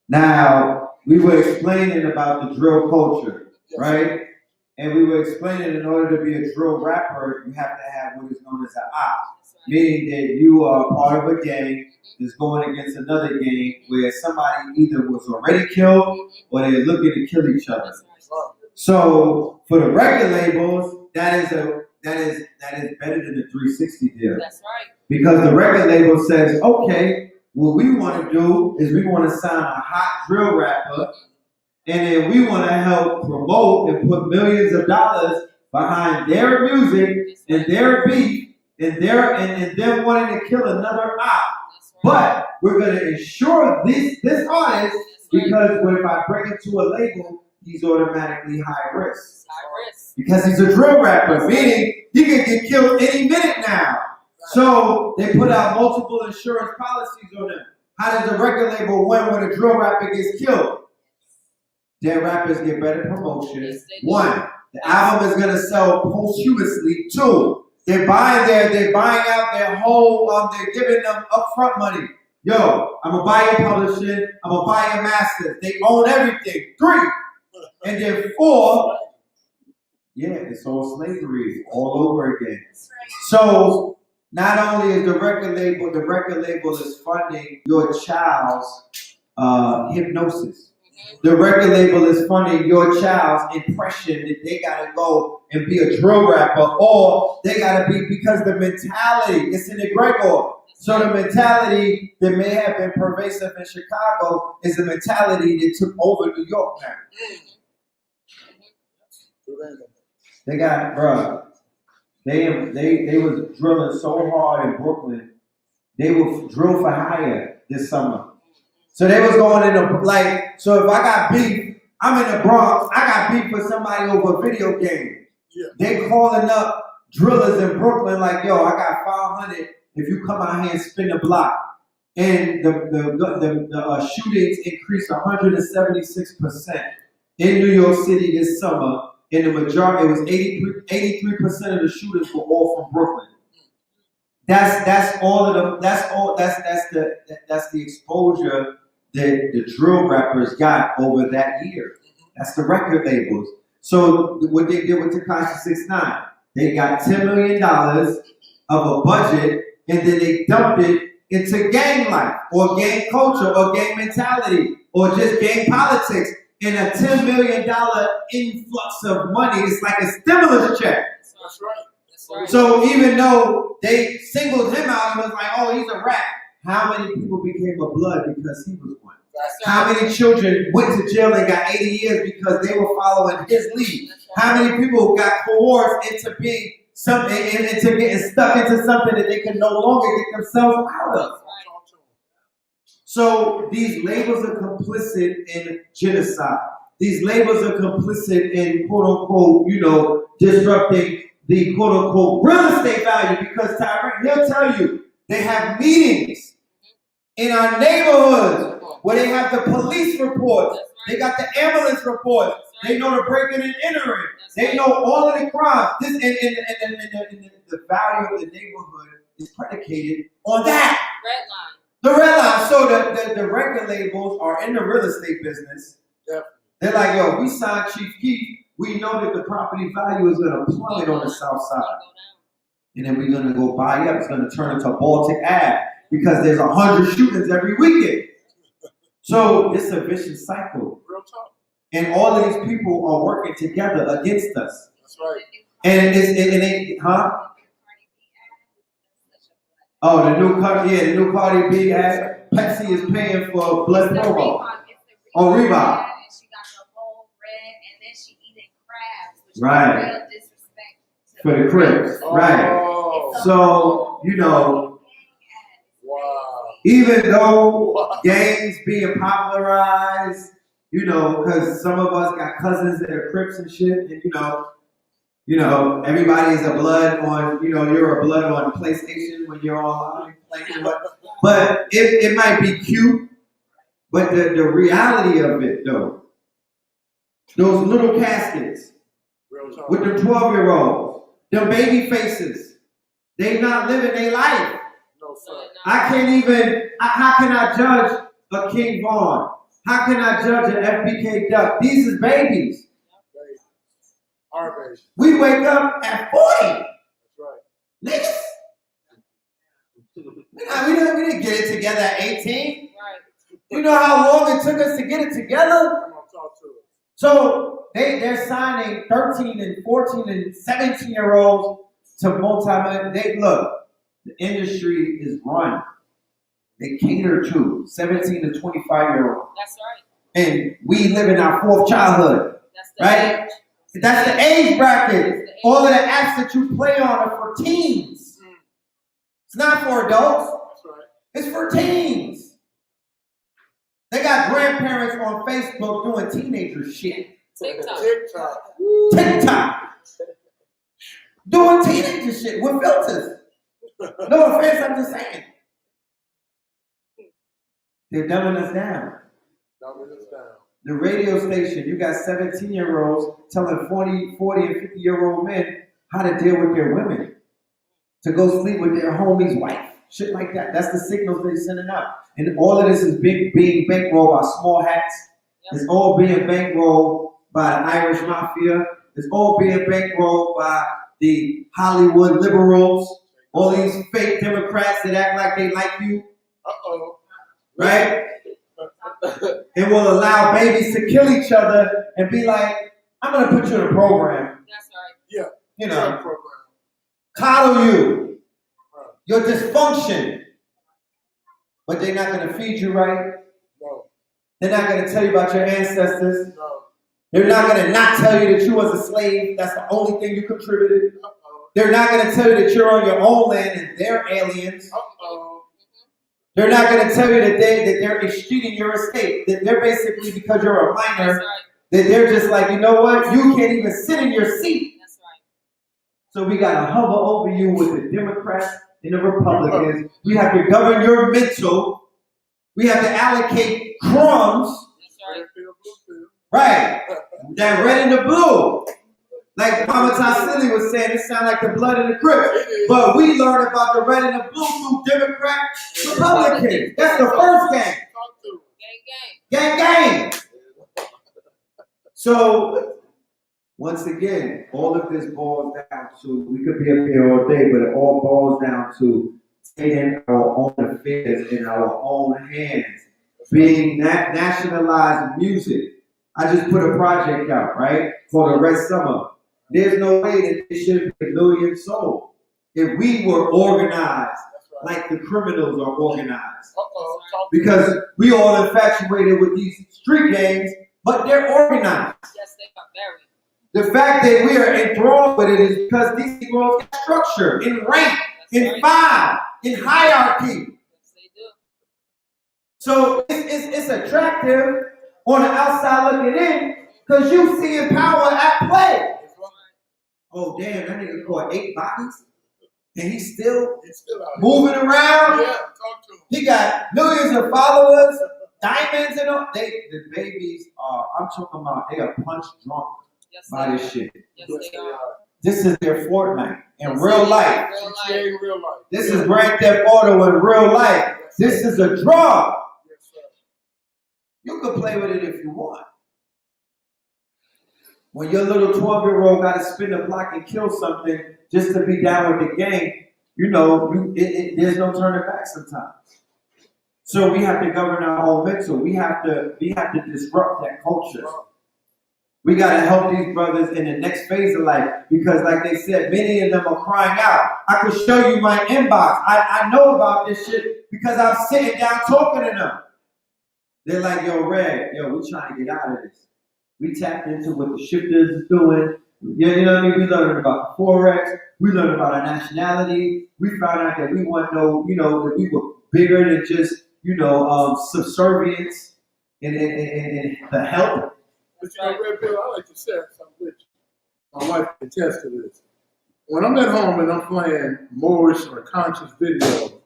A: Now, we were explaining about the drill culture, right? And we were explaining in order to be a drill rapper, you have to have what is known as an op, meaning that you are part of a gang that's going against another gang where somebody either was already killed or they're looking to kill each other. So for the record labels, that that is better than the 360 deal.
J: That's right.
A: Because the record label says, okay, what we want to do is we want to sign a hot drill rapper, and then we want to help promote and put millions of dollars behind their music and their beat and them wanting to kill another op. But we're going to insure this artist because if I bring it to a label, he's automatically high risk. Because he's a drill rapper, meaning he could get killed any minute now. So they put out multiple insurance policies on him. How does the record label win when a drill rapper gets killed? Their rappers get better promotion. One, the album is gonna sell posthumously. Two, they're buying out their whole, they're giving them upfront money. Yo, I'm gonna buy your publishing, I'm gonna buy your masters. They own everything. Three, and then four, yeah, it's all slavery all over again. So not only is the record label is funding your child's hypnosis. The record label is funding your child's impression that they gotta go and be a drill rapper, or they gotta be, because the mentality, it's an egregor. So the mentality that may have been pervasive in Chicago is the mentality that took over New York now. They got, bruh, they was drilling so hard in Brooklyn, they would drill for hire this summer. So they was going in the, so if I got beef, I'm in the Bronx, I got beef with somebody over a video game. Yeah. They calling up drillers in Brooklyn like, yo, I got 500 if you come out here and spin the block. And the shootings increased 176% in New York City this summer. And the majority, it was 83% of the shooters were all from Brooklyn. That's all of them. That's the exposure that the drill rappers got over that year. That's the record labels. So what they did with Tekashi 6ix9ine, they got $10 million of a budget, and then they dumped it into gang life, or gang culture, or gang mentality, or just gang politics. And a $10 million influx of money is like a stimulus check.
K: That's right. That's right.
A: So even though they singled him out and was like, oh, he's a rat, how many people became a blood because he was one? How many children went to jail and got 80 years because they were following his lead? How many people got coerced into being something, into getting stuck into something that they can no longer get themselves out of? So these labels are complicit in genocide. These labels are complicit in, quote unquote, disrupting the quote unquote real estate value, because Tyreek, he'll tell you, they have meetings in our neighborhoods where they have the police reports, they got the ambulance reports, they know the breaking and entering, they know all of the crimes. This and the value of the neighborhood is predicated on that.
J: Red line.
A: The red line. So the record labels are in the real estate business. Yeah. They're like, yo, we signed Chief Keef, we know that the property value is gonna plummet on the south side. And then we're gonna go buy up, it's gonna turn into Baltic Ave because there's 100 shootings every weekend. So it's a vicious cycle.
K: Real talk.
A: And all of these people are working together against us.
K: That's right.
A: And it huh? Oh, the new Cardi B ad. Pepsi is paying for blood promo. Oh, Reebok.
B: And she got the whole red, and then she eating crabs, which
A: right.
B: is real disrespect
A: for the Crips.
K: Oh.
A: Right. So,
K: wow.
A: Even though gangs being popularized, because some of us got cousins that are Crips and shit, and everybody's a blood on, you're a blood on PlayStation when you're online playing. But it might be cute, but the reality of it, though, those little caskets with the 12-year-olds, them baby faces, they not living their life.
K: No, sir.
A: I can't even, how can I judge a King Vaughn? How can I judge an FBK Duck? These is babies.
K: Our babies.
A: We wake up at 40.
K: That's right.
A: Niggas. We didn't get it together at 18.
J: Right.
A: You know how long it took us to get it together?
K: Come on, talk to us.
A: So they're signing 13 and 14 and 17-year-olds to multi-million. They look, the industry is run. They cater to 17 to 25-year-olds.
J: That's right.
A: And we live in our fourth childhood.
J: That's the
A: Right?
J: age.
A: That's the age bracket.
J: That's the age.
A: All of the apps that you play on are for teens. It's not for adults.
K: That's right.
A: It's for teens. They got grandparents on Facebook doing teenager shit.
J: TikTok.
A: TikTok. Doing teenager shit with filters. No offense, I'm just saying. They're dumbing us down. The radio station, you got 17-year-olds telling 40 and 50-year-old men how to deal with their women. To go sleep with their homie's wife. Shit like that. That's the signals they're sending out. And all of this is being bankrolled by small hats. It's all being bankrolled by the Irish mafia. It's all being bankrolled by the Hollywood liberals. All these fake Democrats that act like they like you. Right? And will allow babies to kill each other and be like, I'm going to put you in a program.
J: That's right.
K: Yeah.
A: You know, coddle you. Your dysfunction. But they're not going to feed you right.
K: No.
A: They're not going to tell you about your ancestors.
K: No.
A: They're not going to not tell you that you was a slave. That's the only thing you contributed. They're not going to tell you that you're on your own land and they're aliens. They're not going to tell you that they're exceeding your estate. That they're basically, because you're a minor,
J: That's right.
A: that they're just like, you know what? You can't even sit in your seat.
J: That's right.
A: So we got to hover over you with the Democrats and the Republicans. We have to govern your mental. We have to allocate crumbs.
J: That's right.
A: Right. That red and the blue. Like Mama Tassili was saying, it sounds like the blood and the Crips. But we learned about the red and the blue through Democrat, Republicans. That's the first gang.
J: Gang, gang.
A: Gang, gang. So, once again, all of this boils down to, we could be up here all day, but it all boils down to taking our own affairs in our own hands. Being nationalized music. I just put a project out, right? For the Red Summer. There's no way that it should be 1 million sold. If we were organized like the criminals are organized. Because we all infatuated with these street gangs, but they're organized.
J: Yes, they are very.
A: The fact that we are enthralled with it is because these Negroes got structure, in rank, in file, in hierarchy.
J: Yes, they do.
A: So it's attractive on the outside looking in because you see power at play. Oh, damn, that nigga caught 8 bodies and he's still moving around.
K: Yeah, talk to him.
A: He got millions of followers, diamonds and all. The babies are, I'm talking about, they are punch drunk by this shit.
J: Yes, they are.
A: This is their Fortnite in real life.
J: Real life.
K: In real life.
A: This is Grand Theft Auto in real life. This is a drug.
K: Yes, sir.
A: You can play with it if you want. When your little 12-year-old got to spin the block and kill something just to be down with the gang, you know, there's no turning back sometimes. So we have to govern our own mental. We have to disrupt that culture. We got to help these brothers in the next phase of life because, like they said, many of them are crying out. I could show you my inbox. I know about this shit because I'm sitting down talking to them. They're like, yo, Red, we trying to get out of this. We tapped into what the shifters is doing. You know what I mean? We learned about the Forex. We learned about our nationality. We found out that we want to know, that we were bigger than just, subservience and the help.
K: But Red Bill, I like to share something with you. My wife can attest to this. When I'm at home and I'm playing Moorish or conscious videos,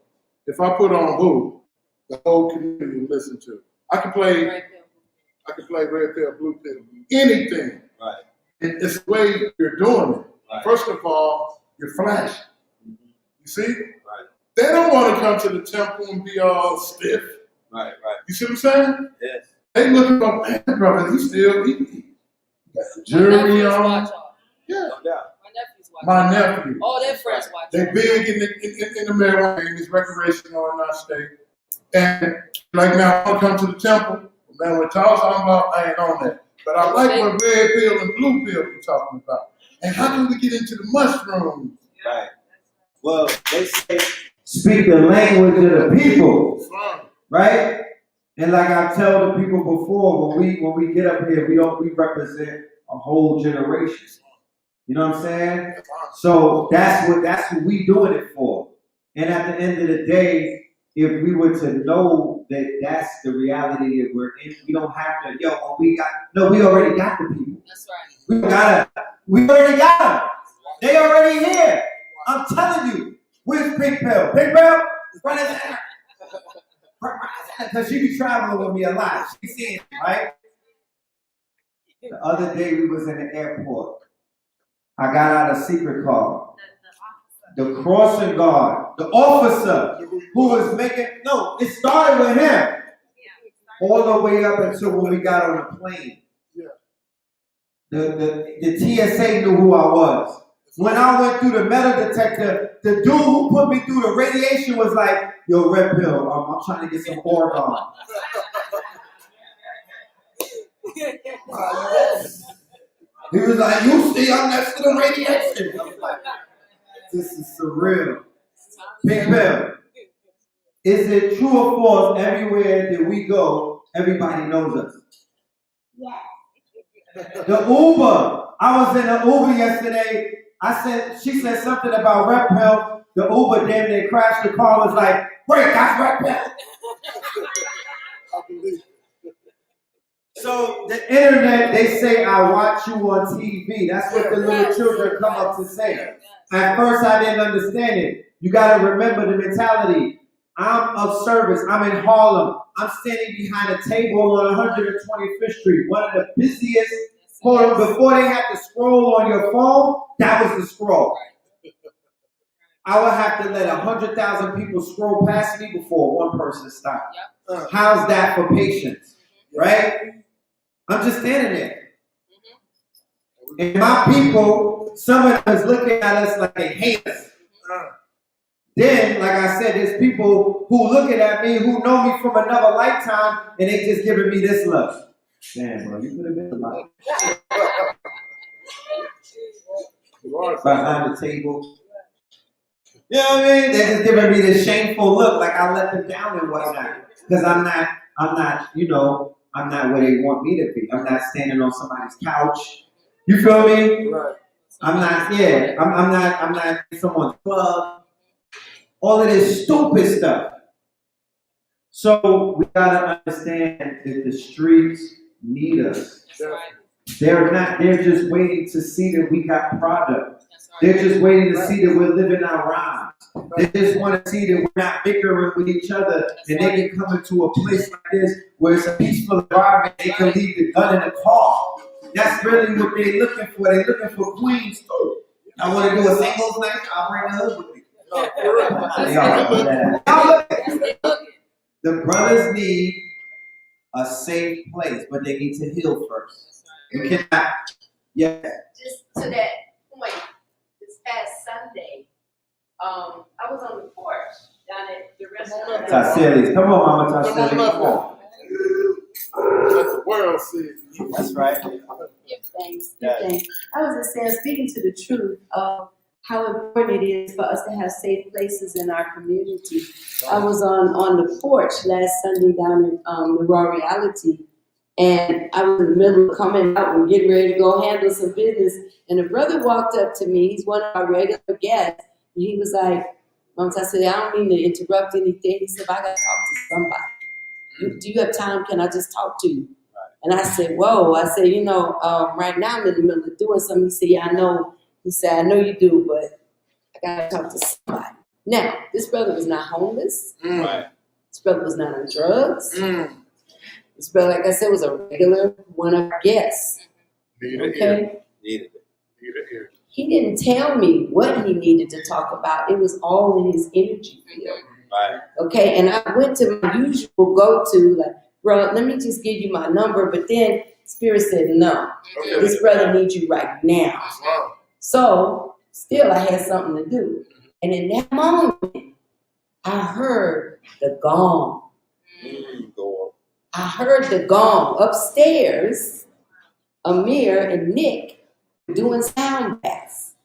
K: if I put on Who, the whole community will listen to it. I can play Red Pill, Blue Pill, anything.
A: Right.
K: It's the way you're doing it.
A: Right.
K: First of all, you're flashing.
A: Mm-hmm.
K: You see?
A: Right.
K: They don't want to come to the temple and be all stiff.
A: Right.
K: You see what I'm saying?
A: Yes.
K: They looking up, man, brother, he still he got the jury on. Yeah.
A: No doubt.
K: My nephew.
J: All their friends watch.
K: They big in the marijuana game, it's recreational in our state. And like now, I come to the temple. Man, what y'all talking about, I ain't on that. But I like what Red Pill and Blue Pill are talking about. And how can we get into the mushrooms?
A: Right. Well, they say speak the language of the people, right? And like I tell the people before, when we get up here, we represent a whole generation. You know what I'm saying? So that's what we doing it for. And at the end of the day, if we were to know that that's the reality that we're in, we don't have to, we already got the people.
J: That's right.
A: We already got them. They already here. I'm telling you. Where's Pink Pill? Pink Pill? Run his ass. Because she be traveling with me a lot. She seeing it, right? The other day we was in the airport. I got out a secret call. The crossing guard, the officer who was it started with him. All the way up until when we got on the plane. The TSA knew who I was. When I went through the metal detector, the dude who put me through the radiation was like, yo, Red Pill, I'm trying to get some organ. He was like, you see, I'm next to the radiation. I was like, this is surreal. Big Pill, is it true or false everywhere that we go, everybody knows us? Yes. The Uber, I was in the Uber yesterday. She said something about Red Pill. The Uber damn near crashed the car, was like, wait, that's Red Pill. So the internet, they say I watch you on TV. That's what the little children come up to say. At first I didn't understand it. You gotta remember the mentality. I'm of service. I'm in Harlem. I'm standing behind a table on 125th Street, one of the busiest. Before they had to scroll on your phone, that was the scroll. I would have to let 100,000 people scroll past me before one person stopped. How's that for patience, right? I'm just standing there. And my people, some of them is looking at us like they hate us. Then, like I said, there's people who looking at me who know me from another lifetime and they just giving me this love. Damn, bro, you could have been about behind the table. You know what I mean? They're just giving me this shameful look, like I let them down and whatnot. Because I'm not, I'm not where they want me to be. I'm not standing on somebody's couch. You feel me? Right. I'm not in someone's club. All of this stupid stuff. So we gotta understand that the streets need us. They're just waiting to see that we got product. They're just waiting to see that we're living our rhymes. They just want to see that we're not bickering with each other and they can come into a place like this where it's a peaceful environment. They can leave the gun in the car. That's really what they're looking for. They're looking for queens too. I want to do a singles night. I'll bring the hood with me. The brothers need a safe place, but they need to heal first. We cannot. Yeah.
L: Just to that point, this past Sunday, I was on the porch down at the restaurant.
A: Tassilis. Come on, Mama Tassilis. Come on.
K: Let the world see.
A: That's right.
G: Thanks. Thanks. I was just saying, speaking to the truth of how important it is for us to have safe places in our community. I was on the porch last Sunday down in the Raw Reality, and I was in the middle of coming out and getting ready to go handle some business, and a brother walked up to me. He's one of our regular guests, and he was like, Mom, I said, I don't mean to interrupt anything. He said, I got to talk to somebody. Do you have time? Can I just talk to you? And I said, whoa. I said, right now I'm in the middle of doing something. He said, yeah, I know. He said, I know you do, but I got to talk to somebody. Now, this brother was not homeless.
A: Right.
G: This brother was not on drugs. This brother, like I said, was a regular one of our guests. Okay? He didn't tell me what he needed to talk about. It was all in his energy field.
A: Right.
G: Okay, and I went to my usual go-to, like, bro, let me just give you my number. But then Spirit said, no, this brother needs you right now. So still I had something to do. And in that moment, I heard the gong. I heard the gong upstairs. Amir and Nick doing sound baths.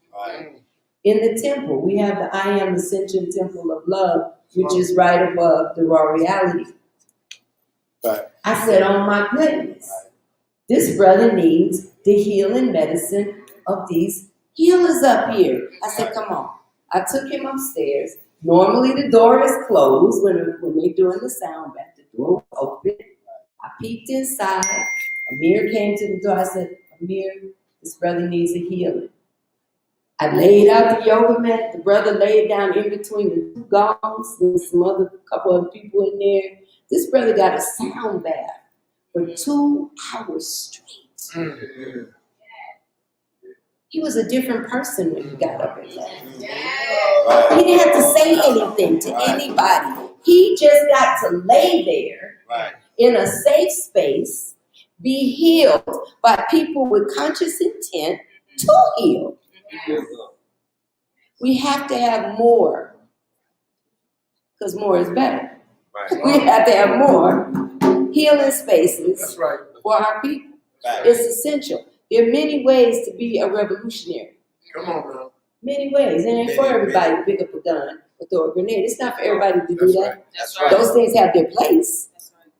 G: in the temple. We have the I Am Ascension Temple of Love, which is right above the raw reality.
C: Right.
G: I said, oh my goodness, this brother needs the healing medicine of these healers up here. I said, come on. I took him upstairs. Normally the door is closed when they're doing the sound bath. The door was open. I peeked inside. Amir came to the door. I said, Amir, this brother needs a healing. I laid out the yoga mat. The brother laid down in between the two gongs. There was some other couple of people in there. This brother got a sound bath for 2 hours straight. He was a different person when he got up in there. He didn't have to say anything to anybody. He just got to lay there in a safe space, be healed by people with conscious intent to heal. We have to have more, because more is better. We have to have more healing spaces for our people. It's essential. There are many ways to be a revolutionary.
K: Come on, girl.
G: Many ways. It ain't for everybody to pick up a gun or throw a grenade. It's not for everybody to do that.
J: That's right.
G: Those things have their place.
J: That's right.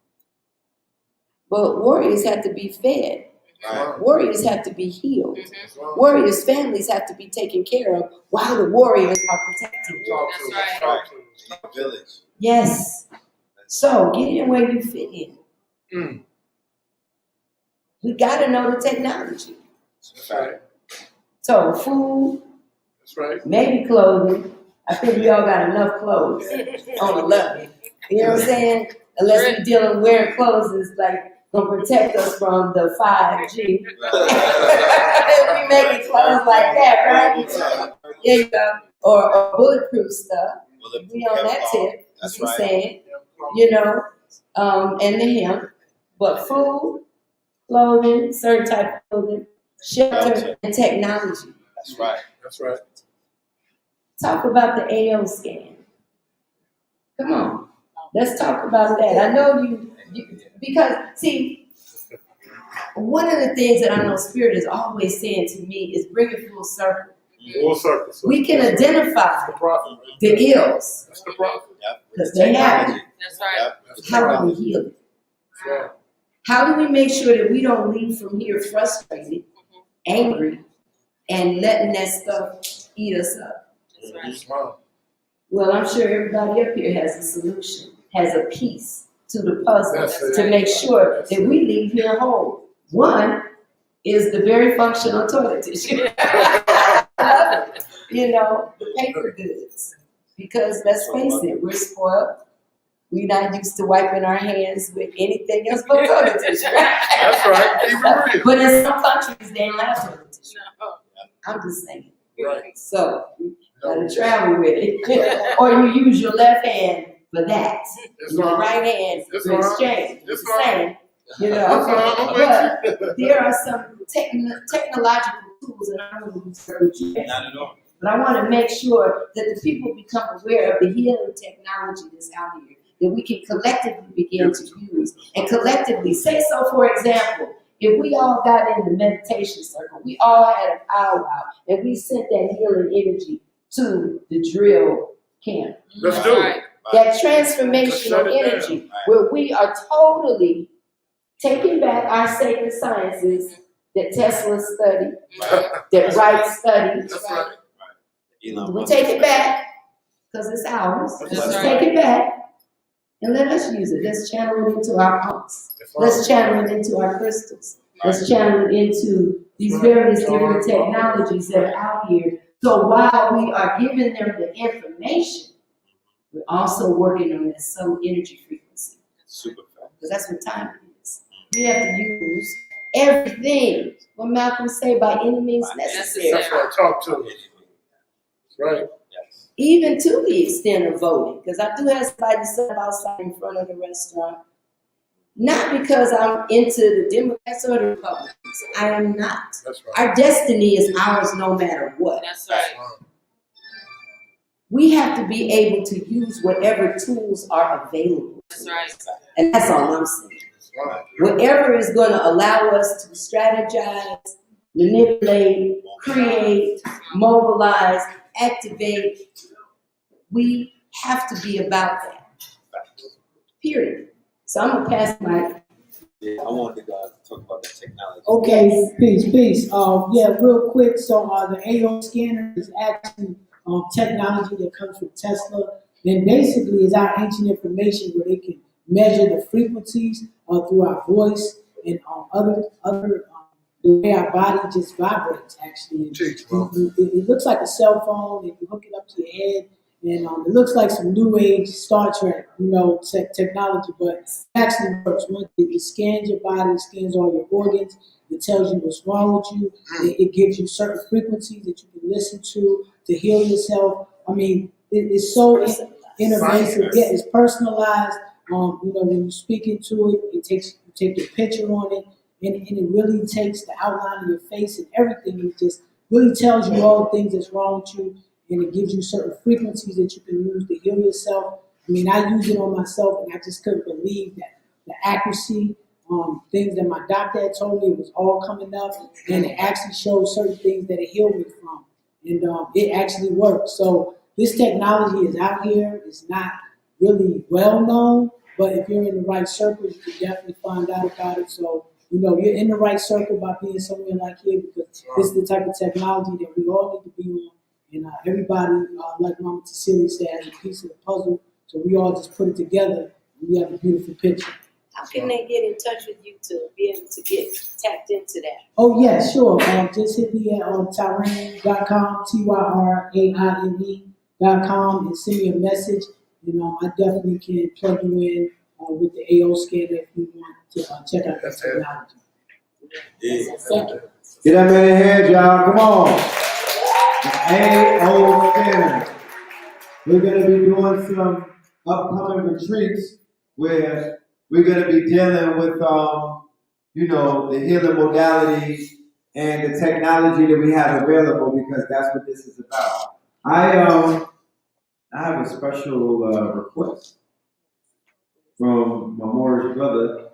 G: But warriors have to be fed.
C: Right.
G: Warriors have to be healed.
J: Mm-hmm.
G: Warriors' families have to be taken care of while the warriors are protected.
J: That's right.
C: Village.
G: Yes. So get in where you fit in. We got to know the technology.
K: That's right.
G: So food,
K: That's right.
G: maybe clothing. I think we all got enough clothes on the level. You know what I'm saying? Unless we're dealing wearing clothes that's like gonna protect us from the 5G. We making clothes like that, right? There you go. Or bulletproof stuff. We on that tip. That's what I'm saying. You know, and the hemp. But food, clothing, certain type of clothing, shelter, and technology.
C: That's right.
K: That's right.
G: Talk about the AO scan. Come on. Let's talk about that. I know you because, see, one of the things that I know Spirit is always saying to me is bring it full circle.
K: Full circle.
G: We can identify the ills.
K: That's the prophet.
G: Because they happen.
J: That's right.
G: How do we heal it?
K: That's right.
G: How do we make sure that we don't leave from here frustrated, angry, and letting that stuff eat us up?
J: That's right.
G: Well, I'm sure everybody up here has a solution, has a piece to the puzzle to make sure that we leave here whole. One is the very functional toilet tissue. You know, the paper goods. Because let's face it, we're spoiled. We're not used to wiping our hands with anything else but toilet tissue.
K: That's right. Keep it real.
G: But in some countries, they don't have toilet tissue. I'm just saying.
K: Right.
G: So, you gotta travel with it. Or you use your left hand for that. Your right hand for exchange. It's the same. You know, but there are some technological tools, and I don't know what you
C: Not at all.
G: but I want to make sure that the people become aware of the healing technology that's out here, that we can collectively begin to use and collectively say. So, for example, if we all got in the meditation circle, we all had a powwow, and we sent that healing energy to the drill camp.
K: Let's do it.
G: That transformational energy where we are totally taking back our sacred sciences that Tesla studied, that Wright studied.
K: That's right.
G: We take it back because it's ours.
J: That's
G: Let's
J: right.
G: take it back and let us use it. Let's channel it into our pumps. Let's channel it into our crystals. Let's channel it into these various different technologies that are out here. So while we are giving them the information, we're also working on that subtle energy frequency.
C: Super fast.
G: Because that's what time it is. We have to use everything. What Malcolm say, by any means necessary.
K: That's what I talk to. That's right.
C: Yes.
G: Even to the extent of voting, because I do have somebody sit outside in front of the restaurant. Not because I'm into the Democrats or the Republicans. I am not.
K: That's right.
G: Our destiny is ours no matter what.
J: That's right.
G: We have to be able to use whatever tools are available.
J: That's right.
G: And that's all I'm saying. Whatever is going to allow us to strategize, manipulate, create, mobilize, activate. We have to be about that. Period. So I'm gonna pass my.
H: Yeah, I wanted to talk about that technology.
I: Okay, peace. Yeah, real quick. So the AO scanner is actually technology that comes from Tesla. Then basically is our ancient information where they can measure the frequencies through our voice and the way our body just vibrates. Actually, it looks like a cell phone, and you hook it up to your head. And it looks like some new age Star Trek, technology, but it actually works. It scans your body, it scans all your organs, it tells you what's wrong with you, it gives you certain frequencies that you can listen to heal yourself. I mean, it's so innovative. Yeah, it's personalized. When you speak into it, you take your picture on it, and it really takes the outline of your face and everything. It just really tells you all the things that's wrong with you. And it gives you certain frequencies that you can use to heal yourself. I mean, I use it on myself, and I just couldn't believe that the accuracy, things that my doctor had told me, it was all coming up, and it actually showed certain things that it healed me from, and it actually works. So this technology is out here. It's not really well known, but if you're in the right circle, you can definitely find out about it. So you're in the right circle by being somewhere like here, because this is the type of technology that we all need to be on. And everybody, like Mama Cecilia said, has a piece of the puzzle. So we all just put it together, and we have a beautiful picture.
G: How can they get in touch with you to be able to get tapped into that?
I: Oh, yeah, sure. Just hit me at tyraine.com, TYRAINE.com, and send me a message. I definitely can plug you in with the AO scanner if you want to check out that technology.
A: Yeah.
I: Thank you.
A: Get that man in here, y'all. Come on. AO scanner. We're going to be doing some upcoming retreats where we're going to be dealing with, the healing modalities and the technology that we have available, because that's what this is about. I have a special request from my Moorish brother.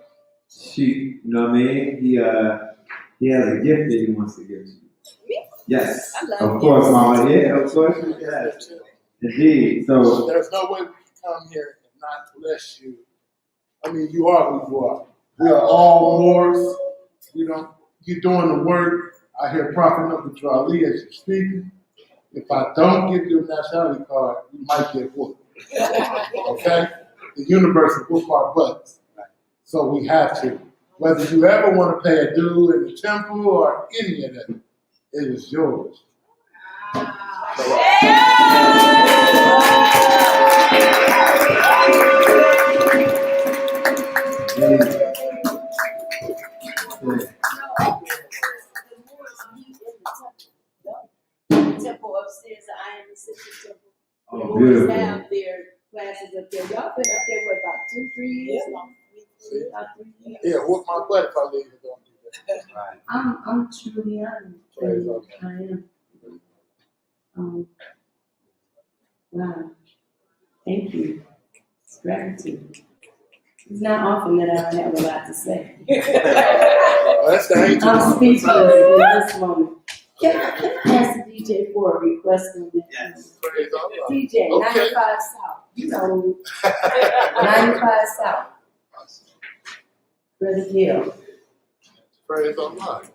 A: She, you know what I mean? He has a gift that he wants to give to you. Yes,
L: I love
A: of course,
L: gifts.
A: Mama. Yeah, of course you can. Indeed. So
K: There's no way we can come here and not bless you. I mean, you are who you are. We are all Moors. You're doing the work. I hear Prophet Number Charlie as you're speaking. If I don't give you a nationality card, you might get whooped. Okay? The universe will whoop our butts. So we have to. Whether you ever want to pay a due in the temple or any of that, it is yours.
G: The temple upstairs, the Iron Pacific Temple.
A: Oh,
G: The Moors
A: beautiful.
G: have their classes up there. Y'all been up there for about 2-3 years? About 3 years.
K: Yeah, whoop my butt if I leave it. Don't do that.
G: I'm truly honored.
K: Praise God.
G: I am. Wow. Thank you. It's gratitude. It's not often that I have a lot to say.
K: Well, that's the angel.
G: I'm speechless in this moment. Can I ask the DJ for a request on that?
A: Yes.
K: Praise God.
G: DJ,
K: Okay.
G: 95 South. You know, 95 South. Brother Gil.
K: Praise God.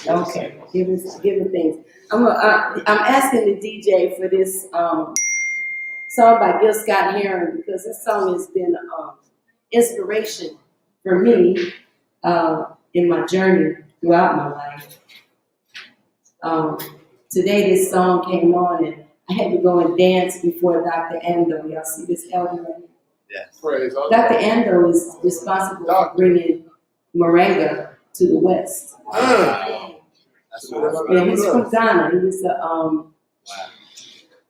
G: Okay, giving things. I'm asking the DJ for this song by Gil Scott Heron, because this song has been inspiration for me in my journey throughout my life. Today this song came on, and I had to go and dance before Dr. Ando. Y'all see this elder right here?
A: Yes.
K: Praise God.
G: Dr. Ando is responsible for bringing moringa to the West.
A: That's what
G: Yeah, he's from Ghana. He's a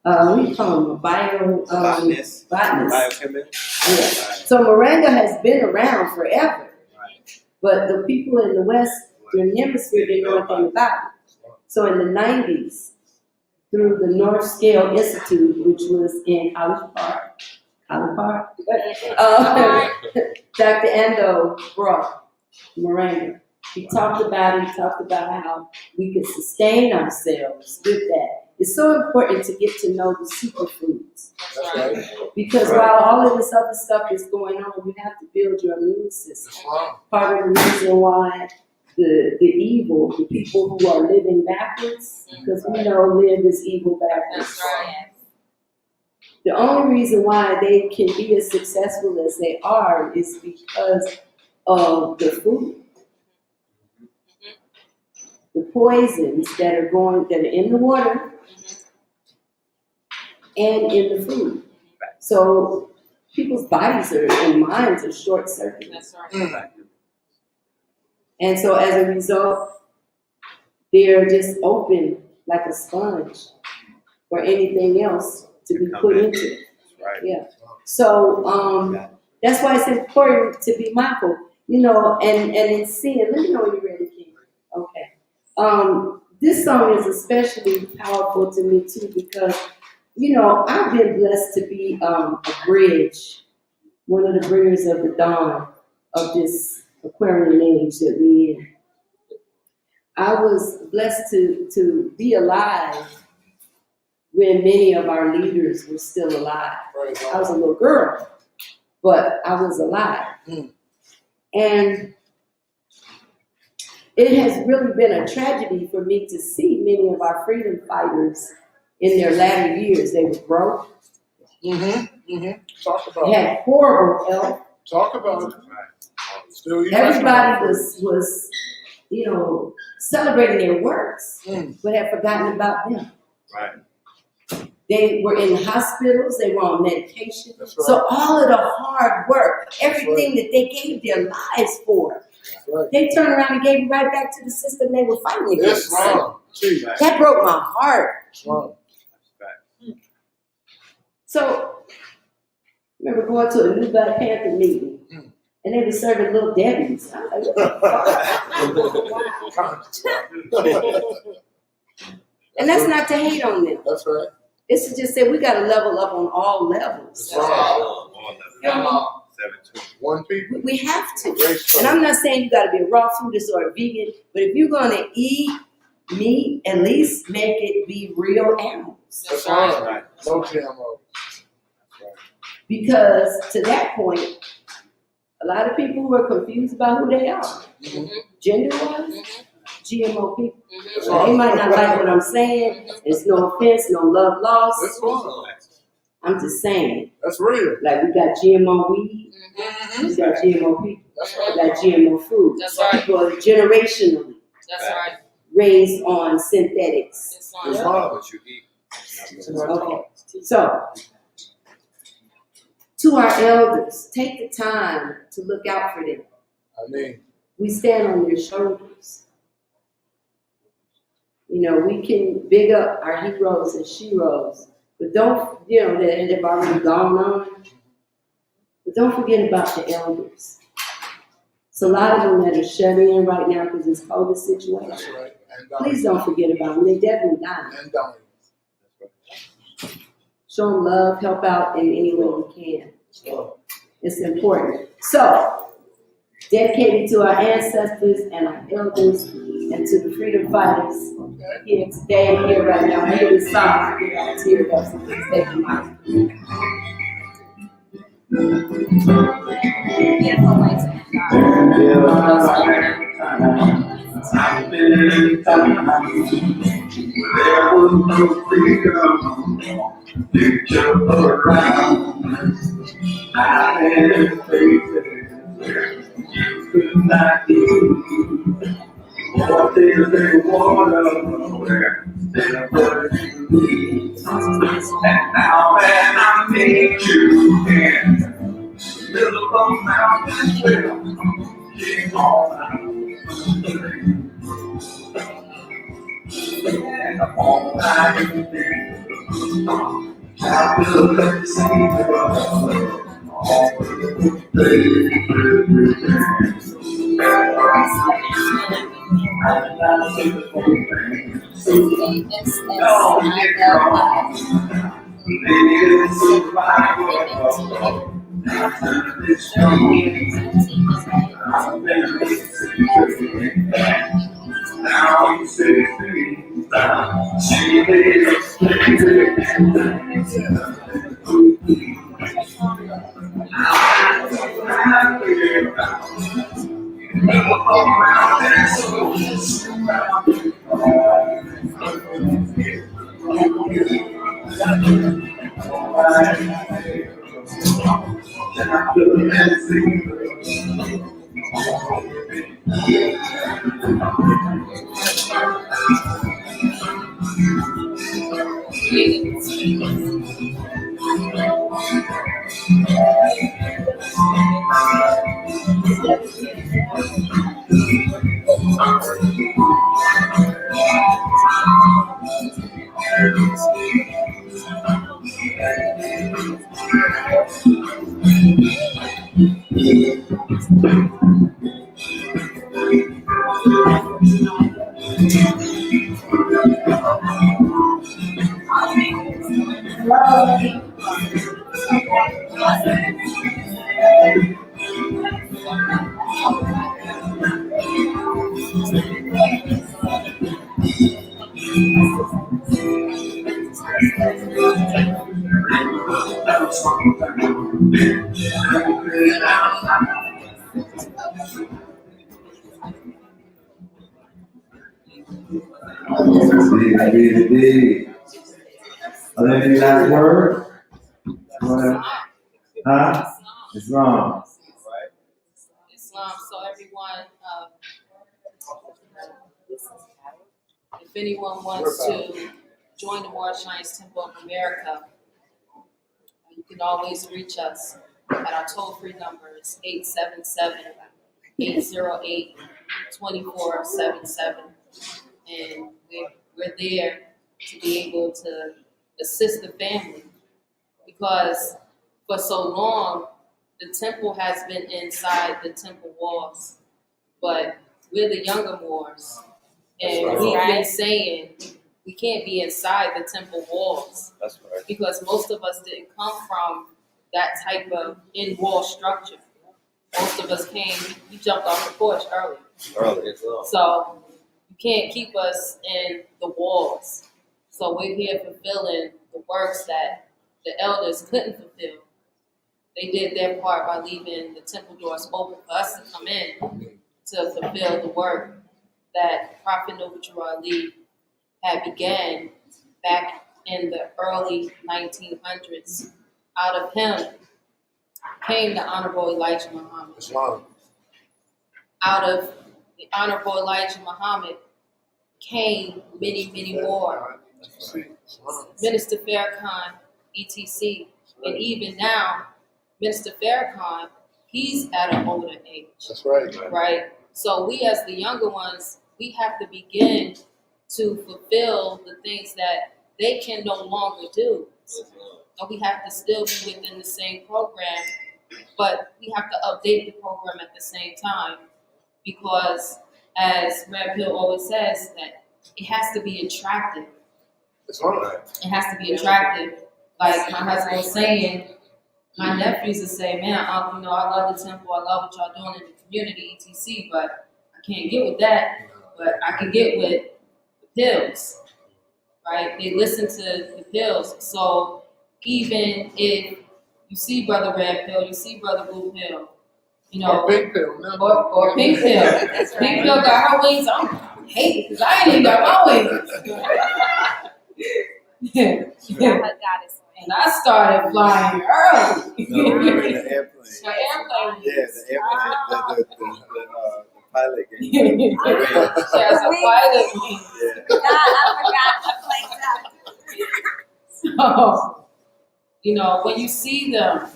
G: what do you call him? A botanist.
A: Biochemist.
G: Yeah. So moringa has been around forever, but the people in the Western Hemisphere didn't know anything about it. So in the 90s, through the North Scale Institute, which was in College Park, Dr. Ando brought moringa. He talked about how we could sustain ourselves with that it's so important to get to know the superfoods.
K: That's right.
G: Because while all of this other stuff is going on, you have to build your immune system.
K: That's right.
G: Part of the reason why the evil, the people who are living backwards, because we know live is evil backwards.
J: That's right.
G: The only reason why they can be as successful as they are is because of the food. The poisons that are in the water and in the food. So people's bodies and minds are short circuited.
J: That's right.
G: And so as a result, they're just open like a sponge for anything else to be put into it.
H: Right.
G: Yeah. So that's why it's important to be mindful, and in seeing. Let me know when you're ready, King. Okay. This song is especially powerful to me too because, I've been blessed to be a bridge, one of the bringers of the dawn of this Aquarian age that we in. I was blessed to be alive when many of our leaders were still alive. I was a little girl, but I was alive. And it has really been a tragedy for me to see many of our freedom fighters in their latter years. They were broke.
K: Talk about
G: They had horrible health.
K: Talk about it. Still,
G: Everybody was celebrating their works, but had forgotten about them.
H: Right.
G: They were in hospitals, they were on medication.
K: That's right.
G: So all of the hard work, everything that they gave their lives for, they turned around and gave it right back to the system they were fighting against.
K: That's wrong.
G: That broke my heart.
K: That's wrong.
G: So, I remember going to a new Black Panther meeting, and they were serving little Debbie's. I was like, and that's not to hate on them.
K: That's right.
G: It's to just say we got to level up on all levels.
K: That's right. One people.
G: We have to. And I'm not saying you got to be a raw foodist or a vegan, but if you're going to eat meat, at least make it be real animals.
K: That's right. No GMO.
G: Because to that point, a lot of people who are confused about who they are, gender-wise, GMO people. So they might not like what I'm saying. It's no offense, no love lost.
K: That's wrong.
G: I'm just saying.
K: That's real.
G: Like we got GMO weed, we got GMO people,
K: That's right.
G: we got GMO food.
J: That's right.
G: People are generationally
J: That's right.
G: raised on synthetics.
K: That's wrong.
H: What you eat.
G: Okay. So, to our elders, take the time to look out for them.
K: I mean,
G: We stand on their shoulders. We can big up our heroes and sheroes, but don't, that have already gone on. But don't forget about the elders. It's a lot of them that are shut in right now because it's COVID situation.
K: that's right. And
G: Please don't forget about them. They definitely dying.
K: And dying.
G: Show them love, help out in any way you can. It's important. So, dedicated to our ancestors and our elders and to the freedom fighters here today and here right now. I hear this song, I get all teared up, so please take your mind.
J: Beautiful way to
M: There was no freedom, picture around. I had faces you could not do. What is the water where there was me? And now that I meet you in the middle of mountains, keep on. And all I can think, I will conceive of all now you say to me, she is
A: Are there any last words? Huh? Islam.
J: Islam. So everyone, if anyone wants to join the Moorish Science Temple of America, you can always reach us at our toll-free number. It's 877-808-2477. And we're there to be able to assist the family, because for so long, the temple has been inside the temple walls, but we're the younger Moors, and we've been saying we can't be inside the temple walls.
A: That's right.
J: Because most of us didn't come from that type of in-wall structure. Most of us came, we jumped off the porch early. So you can't keep us in the walls. So we're here fulfilling the works that the elders couldn't fulfill. They did their part by leaving the temple doors open for us to come in to fulfill the work that Prophet Noble Ali had began back in the early 1900s. Out of him came the Honorable Elijah Muhammad. Out of the Honorable Elijah Muhammad came many, many more. Minister Farrakhan, ETC, and even now, Minister Farrakhan, he's at an older age.
K: That's right.
J: Right? So we as the younger ones, we have to begin to fulfill the things that they can no longer do. And we have to still be within the same program, but we have to update the program at the same time, because as Reb Hill always says, that it has to be attractive.
K: That's right.
J: It has to be attractive. Like my husband was saying, my nephews would say, man, I love the temple, I love what y'all doing in the community, etc., but I can't get with that, but I can get with the pills, right? They listen to the pills. So even if you see Brother Red Pill, you see Brother Blue Pill,
K: Or pink pill.
J: or Pink Pill.
B: That's right.
J: Pink Pill got her wings. I'm hating because I ain't even got my wings. And I started flying early.
A: The airplane.
J: The airplane.
A: Yeah, the airplane. The pilot game.
J: She has a pilot wing.
B: God, I forgot the place up.
J: So, when you see them,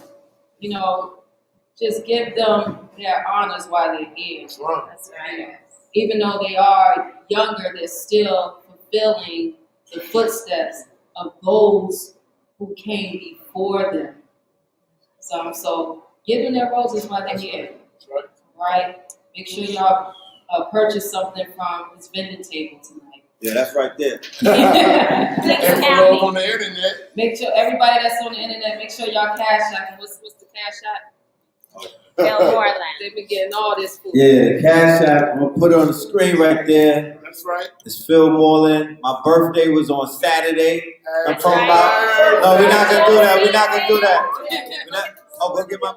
J: just give them their honors while they're here.
K: That's right.
B: That's right.
J: Even though they are younger, they're still fulfilling the footsteps of those who came before them. So give them their roses while they're here.
K: That's right.
J: Right? Make sure y'all purchase something from his vending table tonight.
A: Yeah, that's right there.
K: And for those on the internet,
J: Make sure everybody that's on the internet, make sure y'all cash out. What's the cash out?
B: Moreland.
J: They've been getting all this food.
A: Yeah, the Cash App. I'm gonna put it on the screen right there.
K: That's right.
A: It's Phil Moreland. My birthday was on Saturday. I'm talking about. No, we're not gonna do that. We're not gonna do that. Oh, go get my.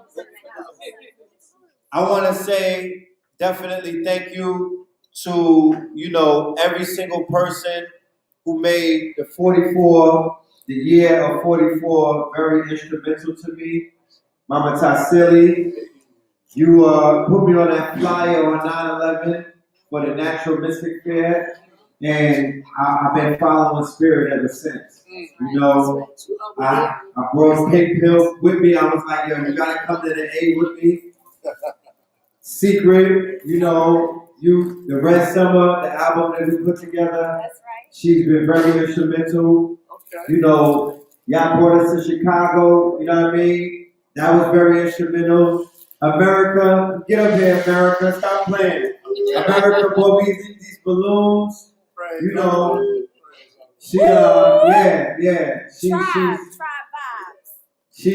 A: I want to say definitely thank you to every single person who made the 44, the year of 44, very instrumental to me. Mama Tassili, you put me on that flyer on 9/11 for the Natural Mystic Fair, and I've been following Spirit ever since. I brought Pink Pill with me. I was like, yo, you gotta come to the A with me. Secret, the Red Summer, the album that we put together. That's right. She's been very instrumental. Okay. Y'all brought us to Chicago, you know what I mean? That was very instrumental. America, get up here, America, stop playing. America bought me these balloons. She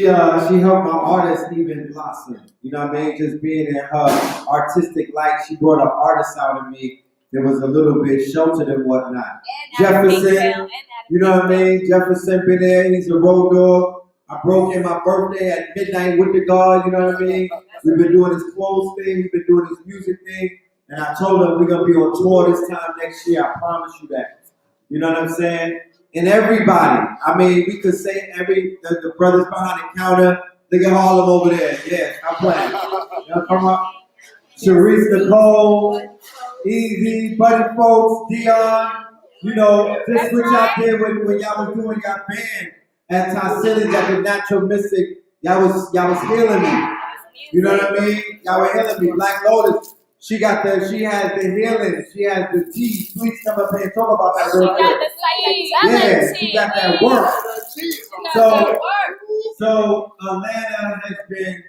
A: helped my artist even blossom. You know what I mean? Just being in her artistic light, she brought an artist out of me that was a little bit sheltered and whatnot. Jefferson, you know what I mean? Jefferson been there, he's a road dog. I broke in my birthday at midnight with the guard, you know what I mean? We've been doing this clothes thing, we've been doing this music thing, and I told her we're gonna be on tour this time next year, I promise you that. You know what I'm saying? And everybody, I mean, we could say the brothers behind the counter, look at Harlem over there. Yeah, I'm playing. Come on. Sharice Nicole, Easy, Buddy Folks, Dion, just what y'all did when y'all was doing your band at Tassili's at the Natural Mystic. Y'all was healing me. You know what I mean? Y'all were healing me. Black Lotus. She has the healing. She has the tea. Please come up here and talk about that real quick. Yeah, she got that work. So Atlanta has been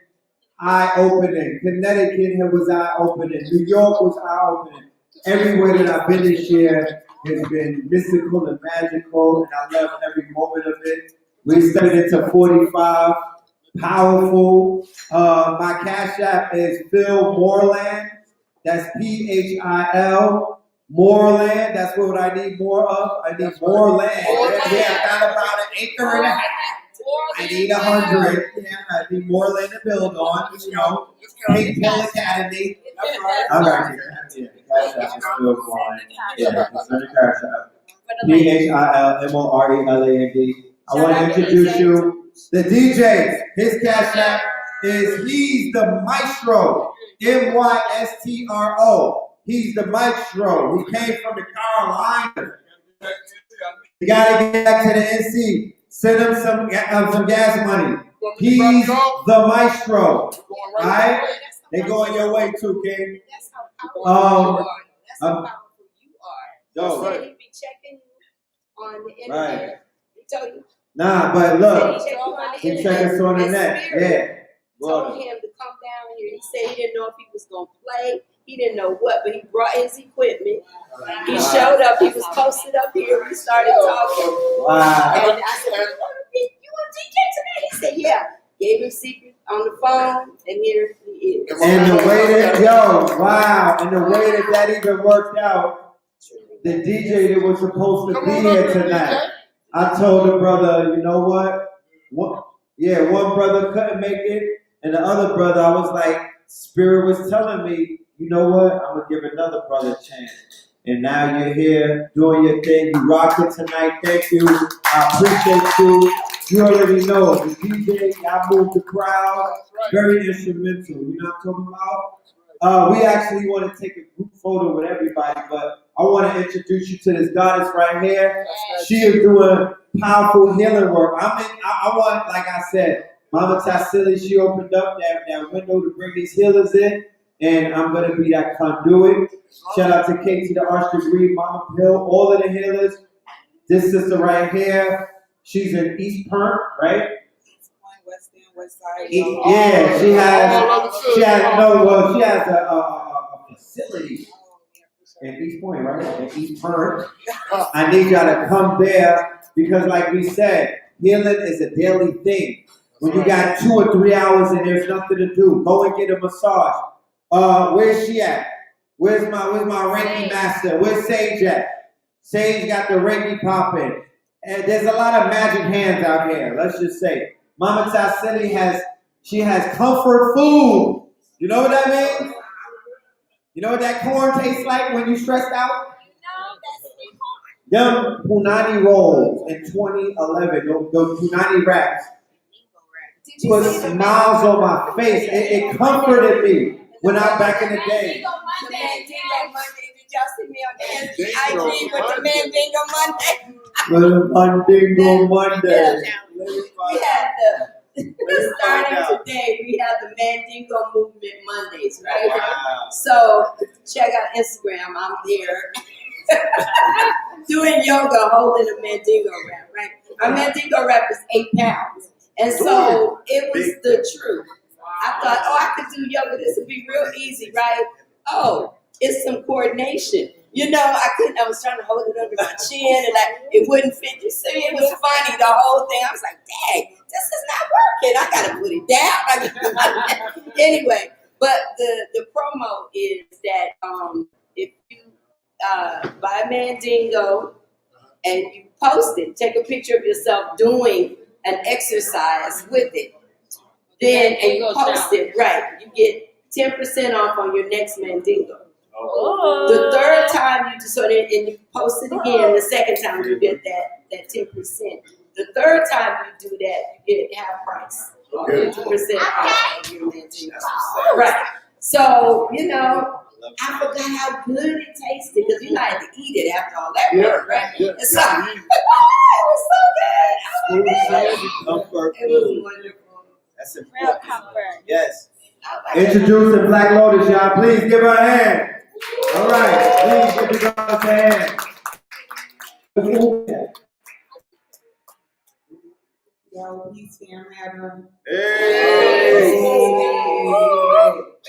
A: eye-opening. Connecticut was eye-opening. New York was eye-opening. Everywhere that I've been this year has been mystical and magical, and I love every moment of it. We stepped into 45. Powerful. My Cash App is Phil Moreland. That's Phil Moreland. That's what I need more of. I need more land. Yeah, I got about an acre and a half. I need 100. Yeah, I need more land to build on. Pink Pill Academy. All right. Yeah, Cash App is Phil Moreland. Yeah, it's under Cash App. PhilMoreland. I want to introduce you. The DJ, his Cash App is He's the Maestro. Mystro. He's the Maestro. He came from the Carolinas. You gotta get back to the NC. Send him some gas money. He's the Maestro. Alright? They going your way too, King.
L: That's how powerful you are.
A: Yo.
L: He said he'd be checking you on the internet.
A: Right.
L: He told you.
A: Nah, but look,
L: he
A: check us on the net. Yeah.
L: Told him to come down here. He said he didn't know if he was gonna play. He didn't know what, but he brought his equipment. He showed up. He was posted up here. We started talking.
A: Wow.
L: And I said, "You want to DJ today?" He said, "Yeah." Gave him secret on the phone, and here he is.
A: And the way that and the way that even worked out, the DJ that was supposed to be here tonight. I told the brother, you know what? One brother couldn't make it, and the other brother, I was like, Spirit was telling me, you know what? I'm gonna give another brother a chance. And now you're here doing your thing. You rocked it tonight. Thank you. I appreciate you. You already know the DJ. I moved the crowd. Very instrumental. You know what I'm talking about? We actually want to take a group photo with everybody, but I want to introduce you to this goddess right here. She is doing powerful healing work. I want, like I said, Mama Tassili, she opened up that window to bring these healers in, and I'm going to be that conduit. Shout out to Katie, the Arch Degree, Mama Pill, all of the healers. This sister right here, she's in East Perth, right?
N: West Side.
A: Yeah, she has a facility in East Point, right? In East Perth. I need y'all to come there because, like we said, healing is a daily thing. When you got 2 or 3 hours and there's nothing to do, go and get a massage. Where's she at? Where's my Reiki master? Where's Sage at? Sage got the Reiki popping. And there's a lot of magic hands out here, let's just say. Mama Tassili has comfort food. You know what that means? You know what that corn tastes like when you're stressed out? Them Punani rolls in 2011, those Punani wraps put smiles on my face. It comforted me when I back in the day.
G: The Mandingo Monday. Did y'all see me on the IG with the Mandingo Monday?
A: Well, Mandingo Monday.
G: We had starting today, we have the Mandingo Movement Mondays, right?
A: Wow.
G: So check out Instagram. I'm there doing yoga, holding a Mandingo wrap, right? Our Mandingo wrap is 8 pounds. And so it was the truth. I thought, I could do yoga. This would be real easy, right? Oh, it's some coordination. You know, I was trying to hold it under my chin and it wouldn't fit. You see, it was funny, the whole thing. I was like, dang, this is not working. I gotta put it down. Anyway, but the promo is that if you buy Mandingo and you post it, take a picture of yourself doing an exercise with it, then and you post it, right, you get 10% off on your next Mandingo.
J: Oh.
G: The third time you do and you post it again, the second time you get that 10%. The third time you do that, you get half price. 50% off of your Mandingo. Right. So, you know, I forgot how good it tasted because you know I had to eat it after all that work, right?
A: Yeah.
G: And so, it was so good. Oh my God. It was wonderful.
A: That's
B: Real comfort.
A: Yes. Introducing Black Lotus, y'all. Please give her a hand. All right. Please give her a hand.
N: Yo, peace, family.
A: Hey.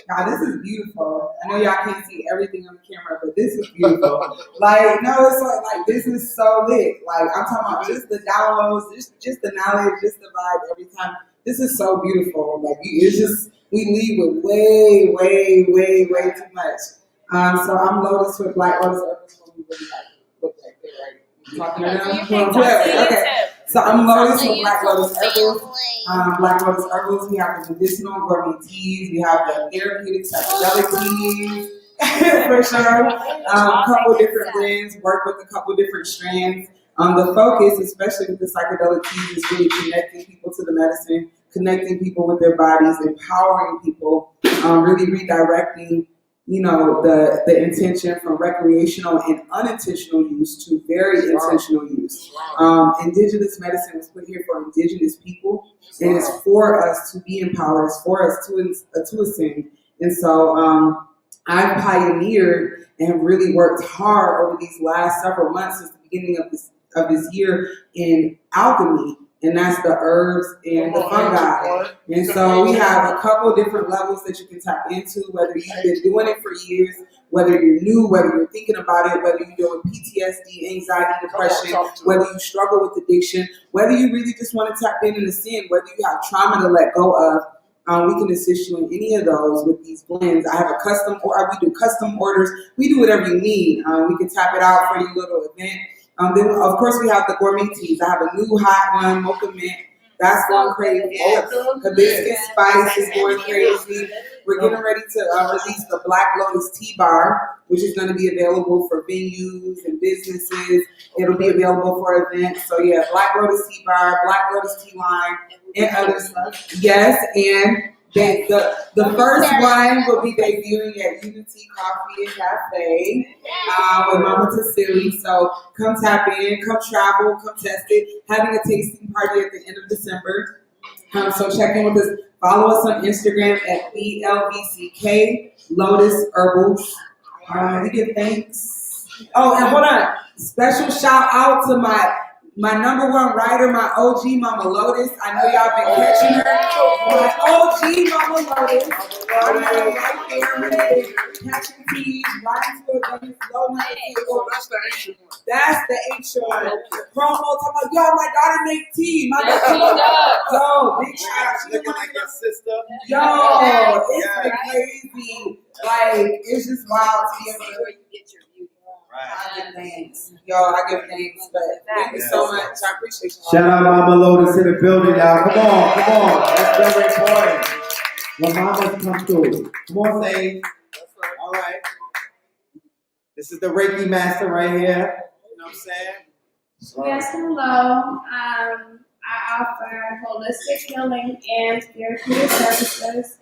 N: God, this is beautiful. I know y'all can't see everything on the camera, but this is beautiful. Like, no, it's like this is so lit. Like, I'm talking about just the downloads, just the knowledge, just the vibe every time. This is so beautiful. Like, it's just, we leave with way too much. So I'm Lotus with Black Lotus Herbals. Look right there, right? Talking around. Okay. So I'm Lotus with Black Lotus Herbals. Black Lotus Herbals, we have the medicinal gourmet teas, we have the therapeutic psychedelic teas, for sure. A couple different blends, work with a couple different strands. The focus, especially with the psychedelic teas, is really connecting people to the medicine, connecting people with their bodies, empowering people, really redirecting, you know, the intention from recreational and unintentional use to very intentional use. Indigenous medicine was put here for indigenous people, and it's for us to be empowered, it's for us to ascend. And so I've pioneered and really worked hard over these last several months since the beginning of this year in alchemy. And that's the herbs and the fungi. And so we have a couple different levels that you can tap into, whether you've been doing it for years, whether you're new, whether you're thinking about it, whether you're dealing with PTSD, anxiety, depression, whether you struggle with addiction, whether you really just want to tap in and ascend, whether you have trauma to let go of. We can assist you in any of those with these blends. I have a custom, or we do custom orders. We do whatever you need. We can tap it out for your little event. Then, of course, we have the gourmet teas. I have a new hot one, mocha mint. That's going crazy. Hibiscus spice is going crazy. We're getting ready to release the Black Lotus Tea Bar, which is going to be available for venues and businesses. It'll be available for events. So, yeah, Black Lotus Tea Bar, Black Lotus Tea Line, and other stuff. Yes, and the first one will be debuting at Unity Coffee and Cafe with Mama Tassili. So come tap in, come travel, come test it. Having a tasting party at the end of December. So check in with us. Follow us on Instagram at BLVCK Lotus Herbals. We give thanks. Oh, and hold on. Special shout out to my My number one writer, my OG Mama Lotus. I know y'all been catching her. My OG Mama Lotus. I'm right there with it. Catching keys, riding to events, loading up the table.
K: That's the ancient one.
N: That's the ancient one. Promo talking about, yo, my daughter make tea. My
J: Yes,
N: daughter.
J: she does.
N: Yo, big shout out. She
A: Looking like your sister.
N: Yo, it's been crazy. Like, it's just wild to be able to. I give thanks. Yo, I give thanks. But thank you so much. I appreciate you.
A: Shout out Mama Lotus in the building, y'all. Come on, come on. That's very important. When mamas come through. Come on, say. All right. This is the Reiki master right here. You know what I'm saying?
O: Yes, hello. I offer holistic healing and therapeutic services.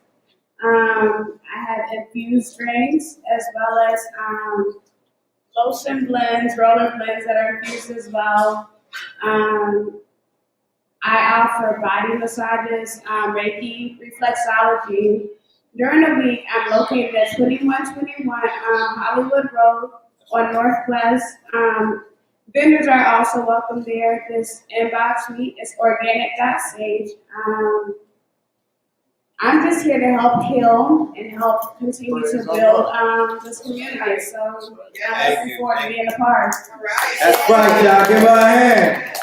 O: I have infused drinks as well as lotion blends, roller blends that are infused as well. I offer body massages, Reiki, reflexology. During the week, I'm located at 2121 Hollywood Road on Northwest. Vendors are also welcome there. Just inbox me. It's organic.sage. I'm just here to help heal and help continue to build this community. So I'm looking forward to being a part.
A: That's right, y'all. Give her a hand.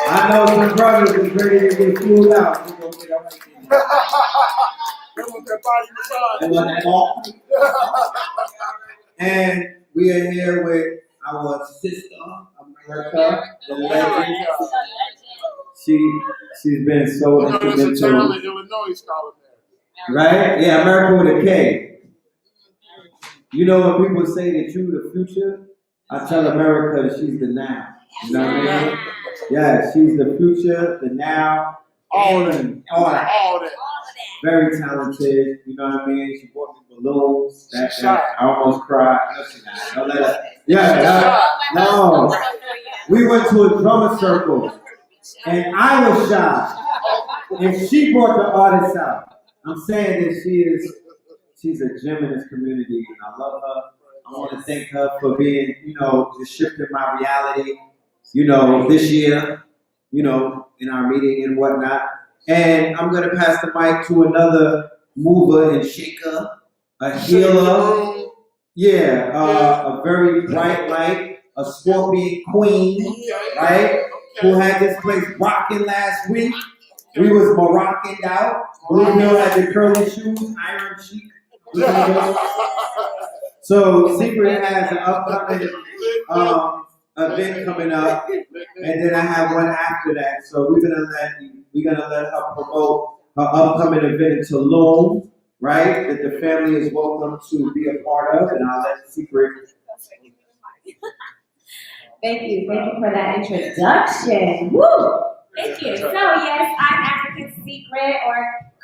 A: I know some brothers is ready to get fueled out. We gonna get up and we are here with our sister, America, the legend. She's been so instrumental.
K: Illinois scholar there.
A: Right? Yeah, America with a K. You know when people say that you the future, I tell America that she's the now. You know what I mean? Yeah, she's the future, the now, all that. Very talented, you know what I mean? She bought me balloons. That I almost cried. No, she not. Don't let her. Yeah, no. We went to a drummer circle, and I was shy. And she brought the artists out. I'm saying that she's a gem in this community, and I love her. I want to thank her for being, just shifting my reality, this year, in our meeting and whatnot. And I'm going to pass the mic to another mover and shaker, a healer. Yeah, a very bright light, a scorpion queen, right? Who had this place rocking last week. We was Moroccaned out. Blue Hill had the curly shoes, Iron Chic. So Secret has an upcoming event coming up, and then I have one after that. So we're gonna let her promote her upcoming event in Tulum, right? That the family is welcome to be a part of, and I'll let Secret.
B: Thank you for that introduction. Woo! Thank you. So yes, I'm African Secret, or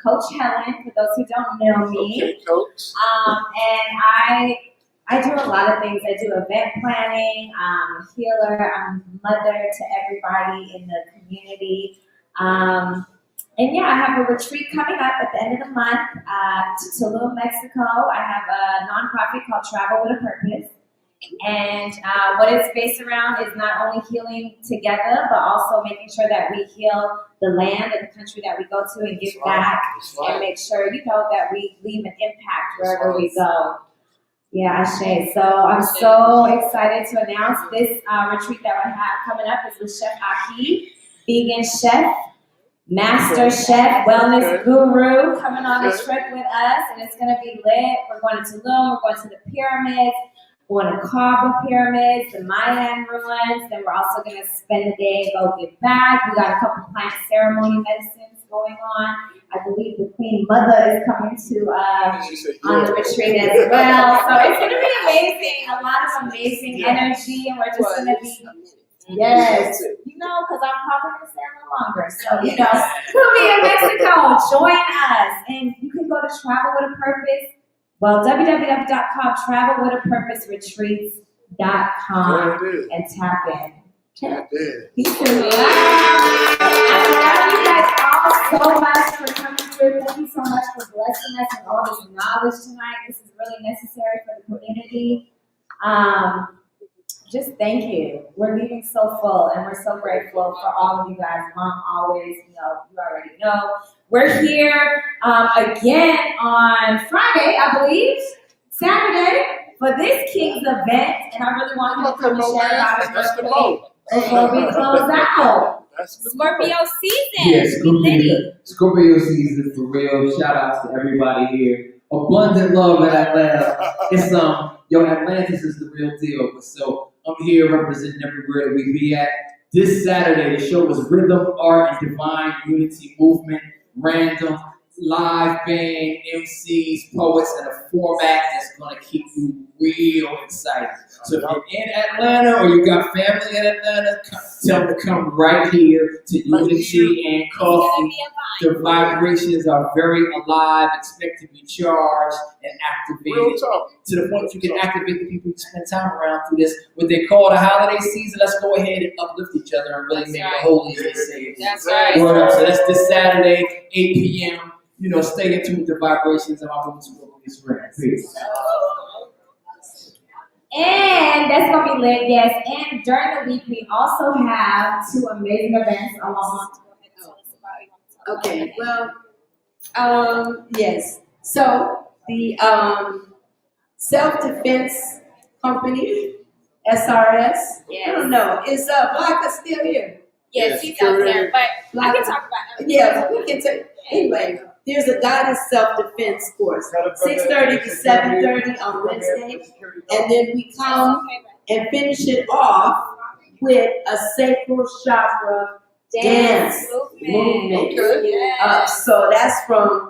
B: Coach Helen, for those who don't know me.
K: Okay, Coach.
B: And I do a lot of things. I do event planning. I'm a healer. I'm a mother to everybody in the community. And yeah, I have a retreat coming up at the end of the month to Tulum, Mexico. I have a nonprofit called Travel with a Purpose. And what it's based around is not only healing together, but also making sure that we heal the land and the country that we go to and give back and make sure, that we leave an impact wherever we go. Yeah, Ashe. So I'm so excited to announce this retreat that I have coming up is with Chef Aki, vegan chef, master chef, wellness guru, coming on a trip with us, and it's going to be lit. We're going to Tulum, we're going to the pyramids, we're going to Kaaba pyramids, the Mayan ruins, then we're also going to spend the day and go give back. We got a couple plant ceremony medicines going on. I believe the Queen Mother is coming to on the retreat as well. So it's going to be amazing, a lot of amazing energy, and we're just going to be, yes, because I'm probably going to stay a little longer. So, we'll be in Mexico. Join us. And you can go to Travel with a Purpose. Well, www.travelwithapurposeretreats.com and tap in. Tap in. I love you guys all so much for coming through. Thank you so much for blessing us with all this knowledge tonight. This is really necessary for the community. just thank you. We're leaving so full, and we're so grateful for all of you guys. Mom always, you already know. We're here again on Friday, I believe, Saturday, for this King's event, and I really want you to come and share about it before we close out. Scorpio season.
P: Yeah, Scorpio season for real. Shout outs to everybody here. Abundant love in Atlanta. It's Atlantis is the real deal. So I'm here representing everywhere that we be at. This Saturday, the show is Rhythm, Art, and Divine Unity Movement. Random, live band, MCs, poets, and a format that's gonna keep you real excited. So if you're in Atlanta or you got family in Atlanta, tell them to come right here to Unity and Coffee. The vibrations are very alive, expect to be charged and activated to the point you can activate the people you spend time around through this, what they call the holiday season. Let's go ahead and uplift each other and really make it holy, as they say.
J: That's right.
P: Word up. So that's this Saturday, 8 p.m. Stay in tune with the vibrations of my women's group this spring. Peace.
B: And that's gonna be lit, yes. And during the week, we also have 2 amazing events along.
G: Okay, well, yes. So the self-defense company, SRS.
B: Yes.
G: I don't know. Is Blanca still here?
B: Yes, he's out there, but I can talk about it.
G: Yeah, we can take. Anyway, there's a guidance self-defense course, 6:30 to 7:30 on Wednesday, and then we come and finish it off with a sacral chakra dance movement. So that's from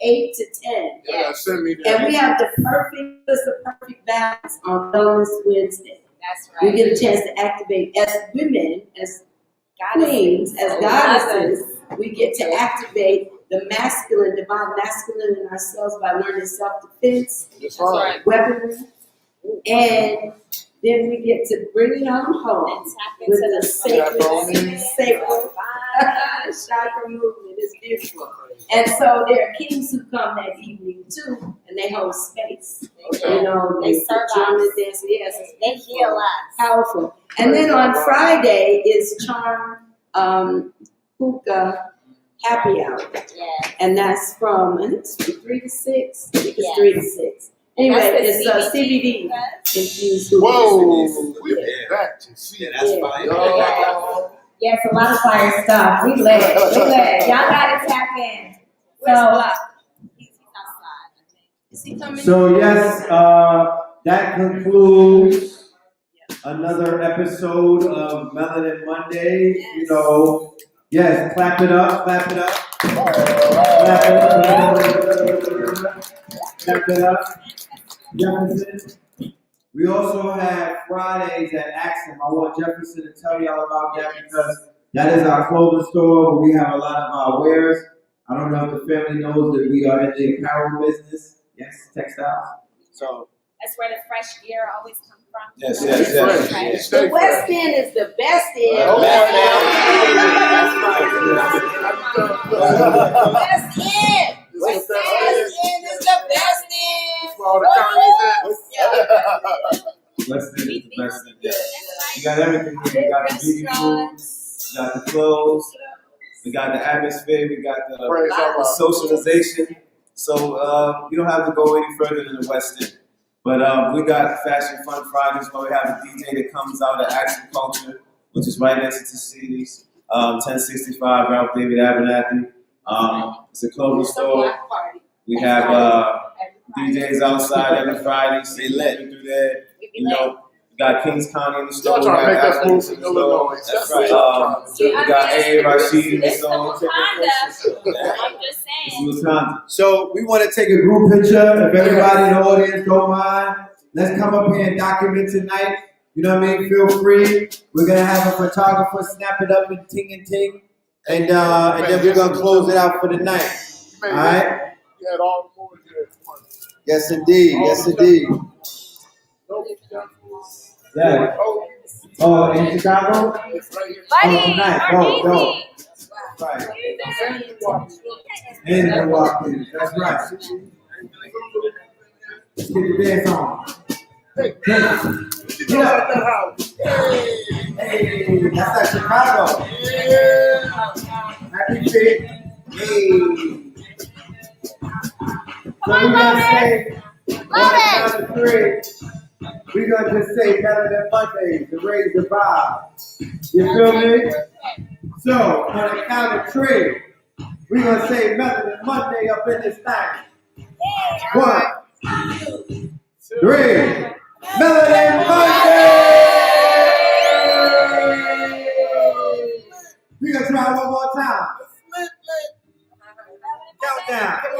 G: 8 to 10.
K: Yeah, send me that.
G: And we have the perfect balance on Wellness Wednesday.
B: That's right.
G: We get a chance to activate as women, as queens, as goddesses. We get to activate the masculine, divine masculine in ourselves by learning self-defense, weaponry, and then we get to bring it on home with the sacred chakra movement. It's beautiful. And so there are kings who come that evening too, and they hold space. They serve us. Yes,
B: they heal us.
G: Powerful. And then on Friday is Charm Hookah Happy Hour.
B: Yeah.
G: And that's from, I think it's from 3 to 6. I think it's 3 to 6. Anyway, it's CBD infused.
K: Whoa, we're back to see.
G: That's
K: fire.
B: Yes, a lot of fire stuff. We lit. Y'all gotta tap in.
G: Is he coming?
A: So yes, that concludes another episode of Melanin Monday. Yes, clap it up, clap it up. Clap it up. Jefferson. We also have Fridays at Axum. I want Jefferson to tell y'all about that because that is our clothing store where we have a lot of our wares. I don't know if the family knows that we are in the apparel business. Yes, textiles. So
B: that's where the fresh gear always comes from.
A: yes.
G: The West End is the best end.
A: Oh,
G: West End. West End is the best end.
A: West End is the best end. You got everything here. You got the beauty foods, you got the clothes, we got the atmosphere, we got the socialization. So you don't have to go any further than the West End. But we got Fashion Fun Fridays where we have a DJ that comes out at Action Culture, which is right next to Cities, 1065 Ralph David Abernathy. It's a clothing store. We have DJs outside every Friday. They let you through there. We got Kings County in the store. We got Athens in the store. That's right. We got A. Rashid in the store.
B: I'm just saying.
A: So we want to take a group picture. If everybody in the audience don't mind, let's come up here and document tonight. You know what I mean? Feel free. We're gonna have a photographer snap it up and ting and ting, and then we're gonna close it out for the night. All right? Yes, indeed. Yes, indeed. Yeah. Oh, in Chicago? Tonight. Go. Right. In Milwaukee. That's right. Let's get the dance on. Get up. Hey, that's like Chicago. Happy feet. Hey. So we're gonna say on the count of three. We're gonna just say Melanin Mondays to raise the vibe. You feel me? So on the count of three, we're gonna say Melanin Monday up in this thing. 1, 3. Melanin Monday! We're gonna try one more time. Countdown.